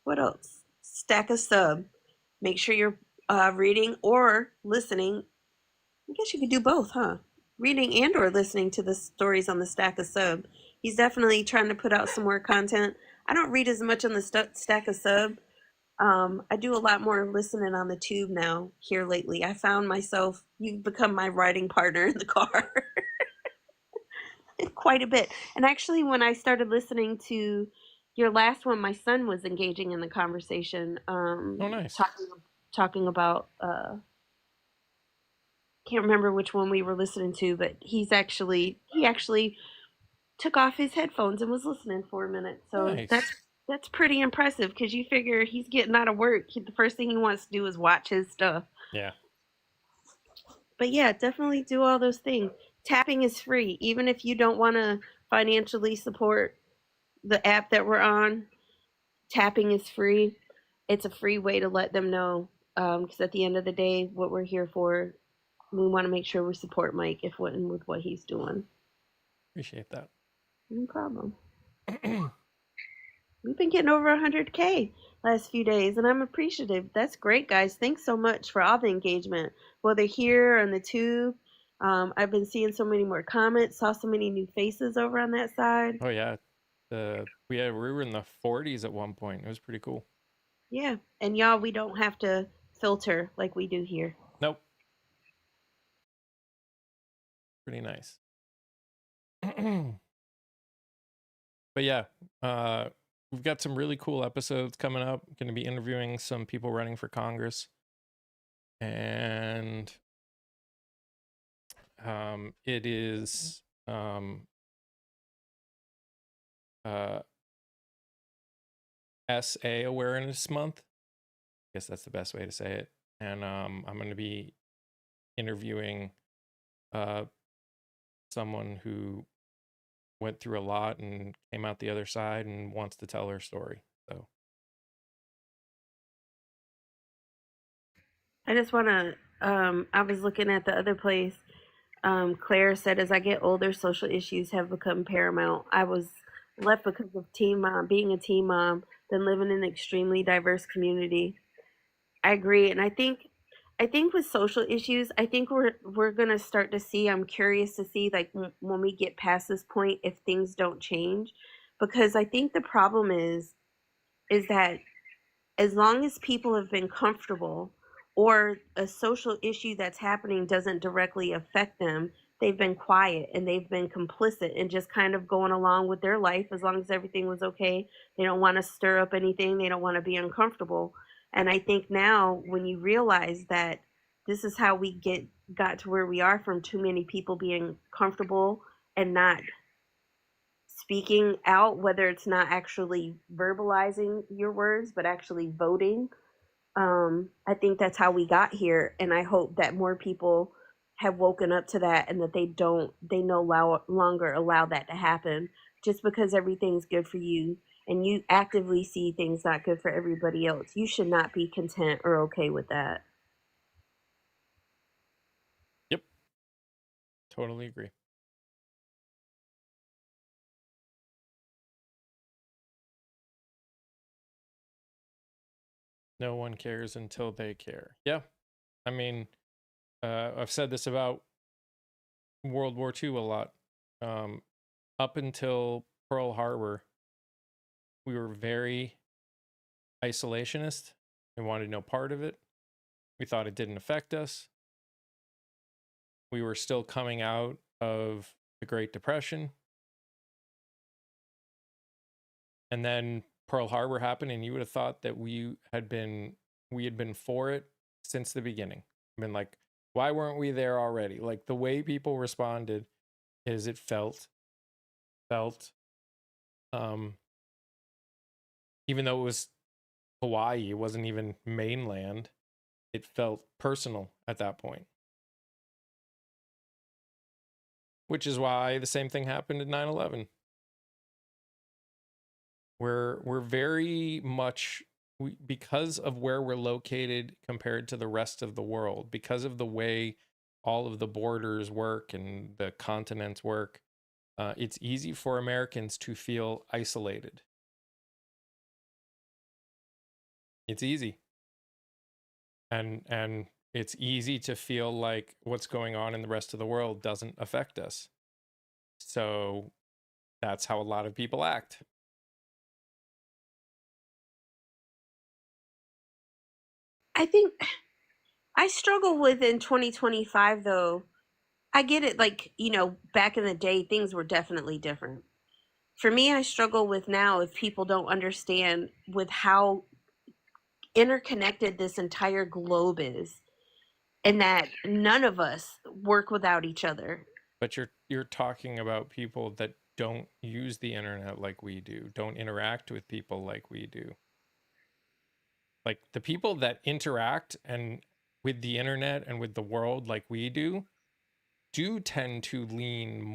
What else? Stack a sub. Make sure you're reading or listening. I guess you could do both, huh? Reading and or listening to the stories on the Stack a Sub. He's definitely trying to put out some more content. I don't read as much on the Stack a Sub. I do a lot more listening on the Tube now here lately. I found myself, you've become my writing partner in the car. Quite a bit. And actually, when I started listening to your last one, my son was engaging in the conversation. Oh, nice. Talking about, can't remember which one we were listening to, but he actually took off his headphones and was listening for a minute. So Nice. that's pretty impressive, because you figure he's getting out of work. The first thing he wants to do is watch his stuff. Yeah. But yeah, definitely do all those things. Tapping is free. Even if you don't want to financially support the app that we're on, tapping is free. It's a free way to let them know. Because at the end of the day, what we're here for, we want to make sure we support Mike with what he's doing. Appreciate that. No problem. We've been getting over 100K last few days, and I'm appreciative. That's great, guys. Thanks so much for all the engagement, whether here or on the Tube. I've been seeing so many more comments, saw so many new faces over on that side. Oh yeah. We were in the 40s at one point. It was pretty cool. Yeah, and y'all, we don't have to filter like we do here. Nope. Pretty nice. But yeah, we've got some really cool episodes coming up. Going to be interviewing some people running for Congress. And it is SA Awareness Month. I guess that's the best way to say it. And I'm going to be interviewing someone who went through a lot and came out the other side and wants to tell her story. So I just want to, I was looking at the other place. Claire said, as I get older, social issues have become paramount. I was left because of being a teen mom, then living in an extremely diverse community. I agree. And I think with social issues, I think we're going to start to see, I'm curious to see, like, when we get past this point, if things don't change, because I think the problem is that as long as people have been comfortable, or a social issue that's happening doesn't directly affect them, they've been quiet and they've been complicit and just kind of going along with their life as long as everything was okay. They don't want to stir up anything. They don't want to be uncomfortable. And I think now, when you realize that this is how we got to where we are, from too many people being comfortable and not speaking out, whether it's not actually verbalizing your words, but actually voting. I think that's how we got here. And I hope that more people have woken up to that, and that they no longer allow that to happen. Just because everything's good for you and you actively see things not good for everybody else, you should not be content or okay with that. yep, totally agree. No one cares until they care. Yeah, I mean, I've said this about World War II a lot. Up until Pearl Harbor, we were very isolationist. We wanted no part of it. We thought it didn't affect us. We were still coming out of the Great Depression. And then Pearl Harbor happened, and you would have thought that we had been for it since the beginning. I mean, like, why weren't we there already? Like, the way people responded is it felt even though it was Hawaii, it wasn't even mainland, it felt personal at that point. Which is why the same thing happened at 9/11. We're very much, because of where we're located compared to the rest of the world, because of the way all of the borders work and the continents work, it's easy for Americans to feel isolated. It's easy. And it's easy to feel like what's going on in the rest of the world doesn't affect us. So that's how a lot of people act. I think I struggle with in 2025 though. I get it, like, back in the day, things were definitely different. For me, I struggle with now if people don't understand with how interconnected this entire globe is and that none of us work without each other. But you're talking about people that don't use the internet like we do, don't interact with people like we do. Like, the people that interact and with the internet and with the world like we do tend to lean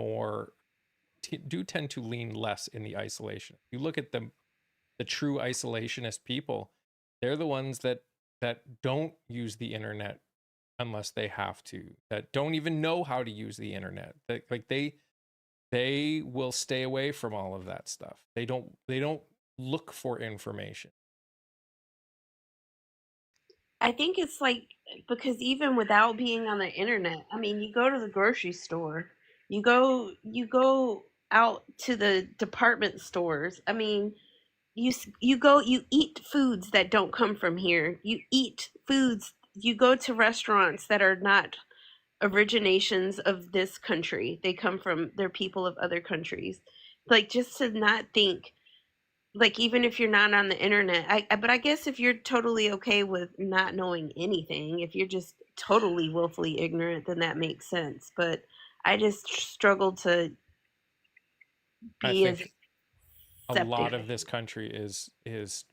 less in the isolation. You look at the true isolationist people, they're the ones that don't use the internet unless they have to, that don't even know how to use the internet. They will stay away from all of that stuff. They don't look for information. I think it's like, because even without being on the internet, I mean, you go to the grocery store, you go out to the department stores. I mean, you eat foods that don't come from here. You go to restaurants that are not originations of this country. They're people of other countries. Like, just to not think, like, even if you're not on the internet, but I guess if you're totally okay with not knowing anything, if you're just totally willfully ignorant, then that makes sense. But I just struggle to I be as think a lot of this country is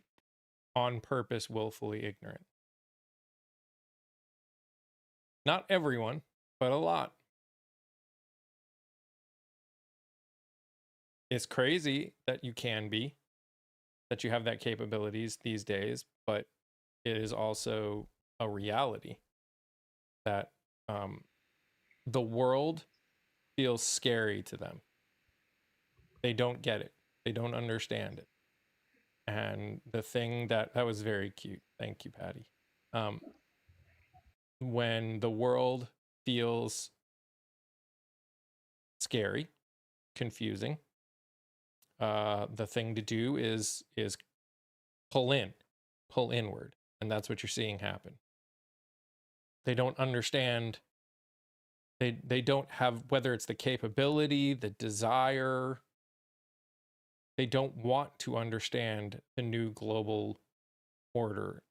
on purpose willfully ignorant. Not everyone, but a lot. It's crazy that you can be, that you have that capabilities these days, but it is also a reality that the world feels scary to them. They don't get it. They don't understand it. And the thing that was very cute. Thank you, Patty. When the world feels scary, confusing, the thing to do is pull inward, and that's what you're seeing happen. They don't understand. They don't have, whether it's the capability, the desire. They don't want to understand the new global order,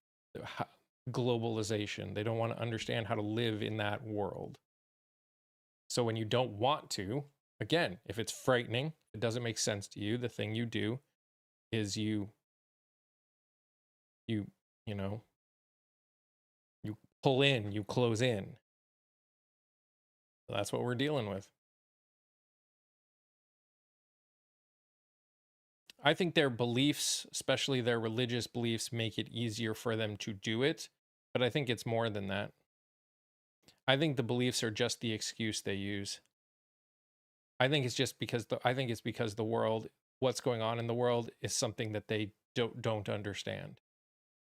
globalization. They don't want to understand how to live in that world. So when you don't want to, again, if it's frightening, it doesn't make sense to you, the thing you do is you pull in, you close in. That's what we're dealing with. I think their beliefs, especially their religious beliefs, make it easier for them to do it. But I think it's more than that. I think the beliefs are just the excuse they use. I think it's just because the world, what's going on in the world, is something that they don't understand.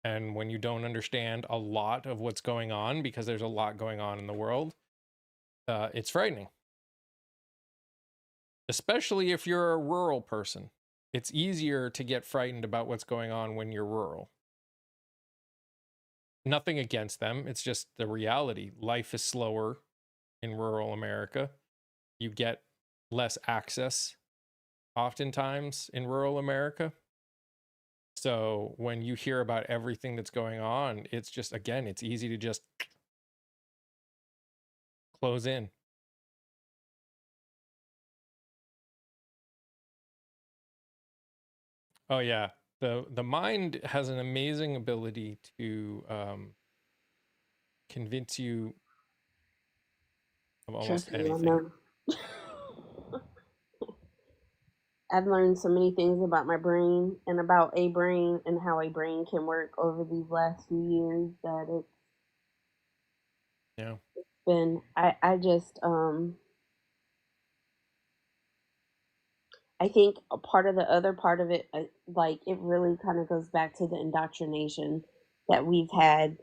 And when you don't understand a lot of what's going on, because there's a lot going on in the world, it's frightening. Especially if you're a rural person. It's easier to get frightened about what's going on when you're rural. Nothing against them. It's just the reality. Life is slower in rural America. You get less access oftentimes in rural America. So when you hear about everything that's going on, it's just, again, it's easy to just close in. Oh yeah, the mind has an amazing ability to convince you of almost Trust me, I anything. know. I've learned so many things about my brain and about a brain and how a brain can work over these last few years that it's Yeah. been I just I think a part of the other part of it, like it really kind of goes back to the indoctrination that we've had.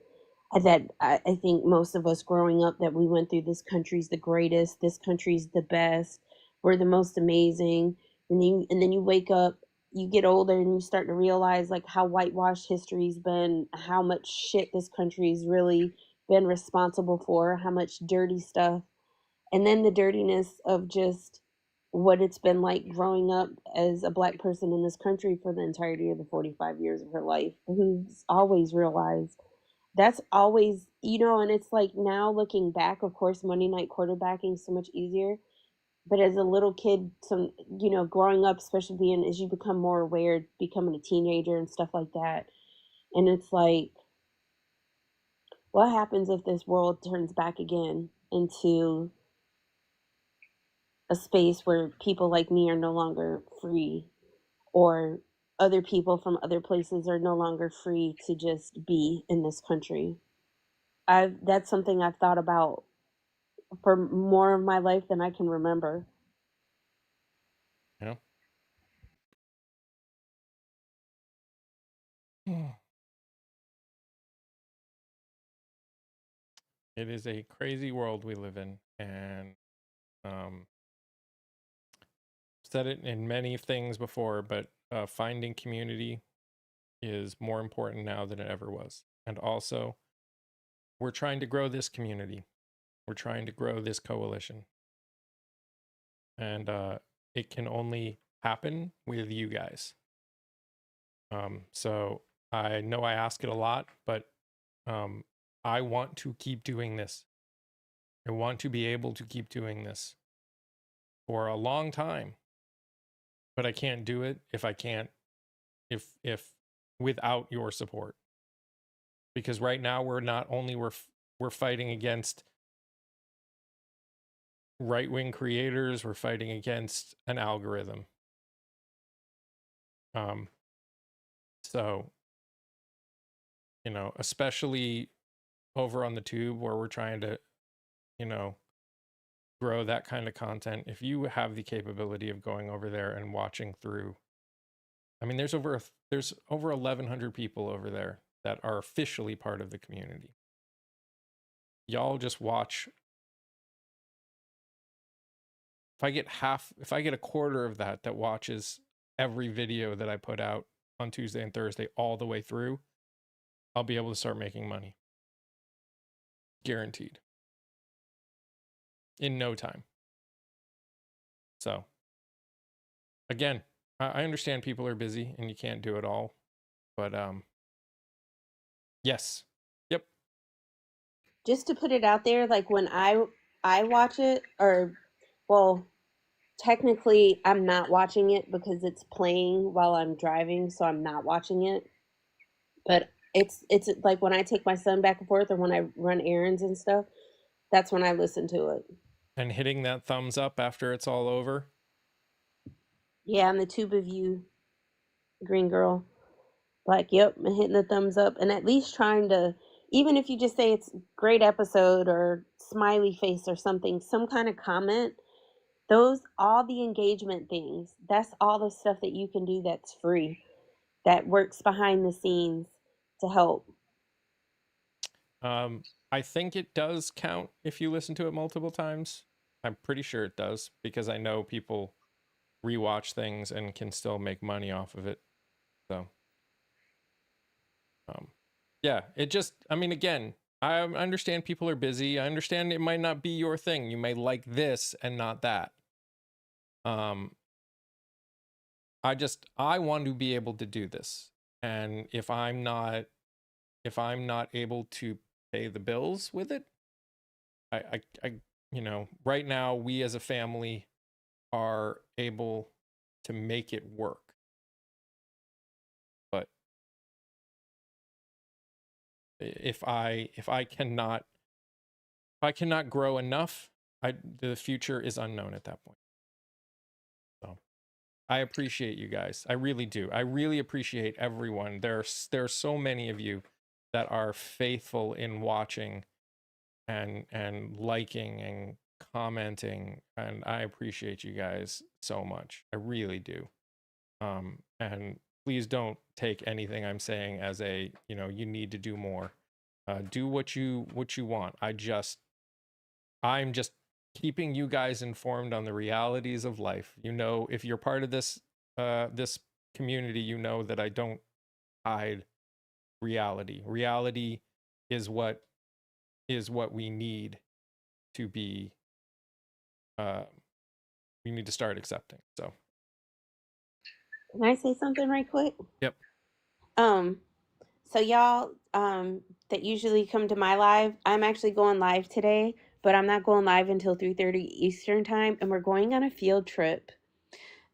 That I think most of us growing up that we went through, this country's the greatest, this country's the best, we're the most amazing. And then you wake up, you get older, and you start to realize like how whitewashed history's been, how much shit this country's really been responsible for, how much dirty stuff, and then the dirtiness of just what it's been like growing up as a black person in this country for the entirety of the 45 years of her life, who's always realized that's always, and it's like now looking back, of course, Monday night quarterbacking is so much easier. But as a little kid, growing up, especially being as you become more aware, becoming a teenager and stuff like that, and it's like, what happens if this world turns back again into a space where people like me are no longer free, or other people from other places are no longer free to just be in this country? That's something I've thought about for more of my life than I can remember. Yeah. It is a crazy world we live in, and said it in many things before, but finding community is more important now than it ever was. And also, we're trying to grow this community. We're trying to grow this coalition. And it can only happen with you guys. So I know I ask it a lot, but I want to keep doing this. I want to be able to keep doing this for a long time. But I can't do it if without your support. Because right now we're fighting against right-wing creators, we're fighting against an algorithm. So, especially over on the tube where we're trying to, grow that kind of content. If you have the capability of going over there and watching through, I mean, there's over 1,100 people over there that are officially part of the community. Y'all just watch. If I get a quarter of that watches every video that I put out on Tuesday and Thursday all the way through, I'll be able to start making money. Guaranteed. In no time. So, again, I understand people are busy and you can't do it all, but yes. Yep. Just to put it out there, like when I watch it, or well, technically I'm not watching it because it's playing while I'm driving, so I'm not watching it. But it's like when I take my son back and forth or when I run errands and stuff, that's when I listen to it. And hitting that thumbs up after it's all over. Yeah, I'm the tube of you, green girl. Like, yep, and hitting the thumbs up and at least trying to, even if you just say it's great episode or smiley face or something, some kind of comment, all the engagement things, that's all the stuff that you can do that's free, that works behind the scenes to help? I think it does count if you listen to it multiple times. I'm pretty sure it does because I know people rewatch things and can still make money off of it. So, yeah, it just, I mean, again, I understand people are busy. I understand it might not be your thing. You may like this and not that. I want to be able to do this. And if I'm not able to pay the bills with it, I right now we as a family are able to make it work. But if I cannot grow enough, the future is unknown at that point. So I appreciate you guys. I really do. I really appreciate everyone. There are so many of you that are faithful in watching and liking and commenting, and I appreciate you guys so much. I really do. And please don't take anything I'm saying as a, you need to do more. Do what you want. I'm just keeping you guys informed on the realities of life. If you're part of this this community, you know that I don't hide reality. Reality is what we need to be we need to start accepting. So Can I say something right quick? yep. So y'all that usually come to my live, I'm actually going live today, but I'm not going live until 3:30 Eastern time, and we're going on a field trip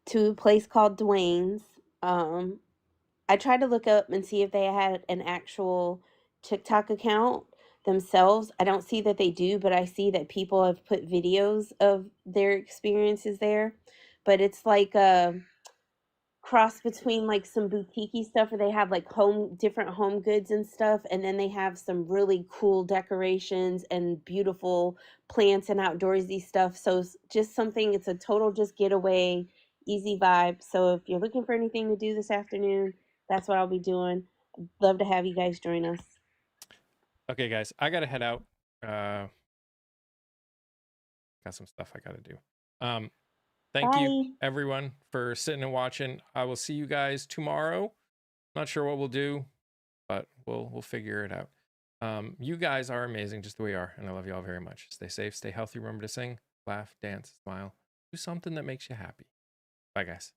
to a place called Dwayne's. I tried to look up and see if they had an actual TikTok account themselves. I don't see that they do, but I see that people have put videos of their experiences there. But it's like a cross between like some boutiquey stuff where they have like different home goods and stuff, and then they have some really cool decorations and beautiful plants and outdoorsy stuff. So just something, it's a total just getaway, easy vibe. So if you're looking for anything to do this afternoon, that's what I'll be doing. Love to have you guys join us. Okay, guys, I gotta head out. Got some stuff I gotta do. Thank Bye. you everyone for sitting and watching. I will see you guys tomorrow. Not sure what we'll do, but we'll figure it out. You guys are amazing just the way you are, and I love you all very much. Stay safe, stay healthy. Remember to sing, laugh, dance, smile. Do something that makes you happy. Bye, guys.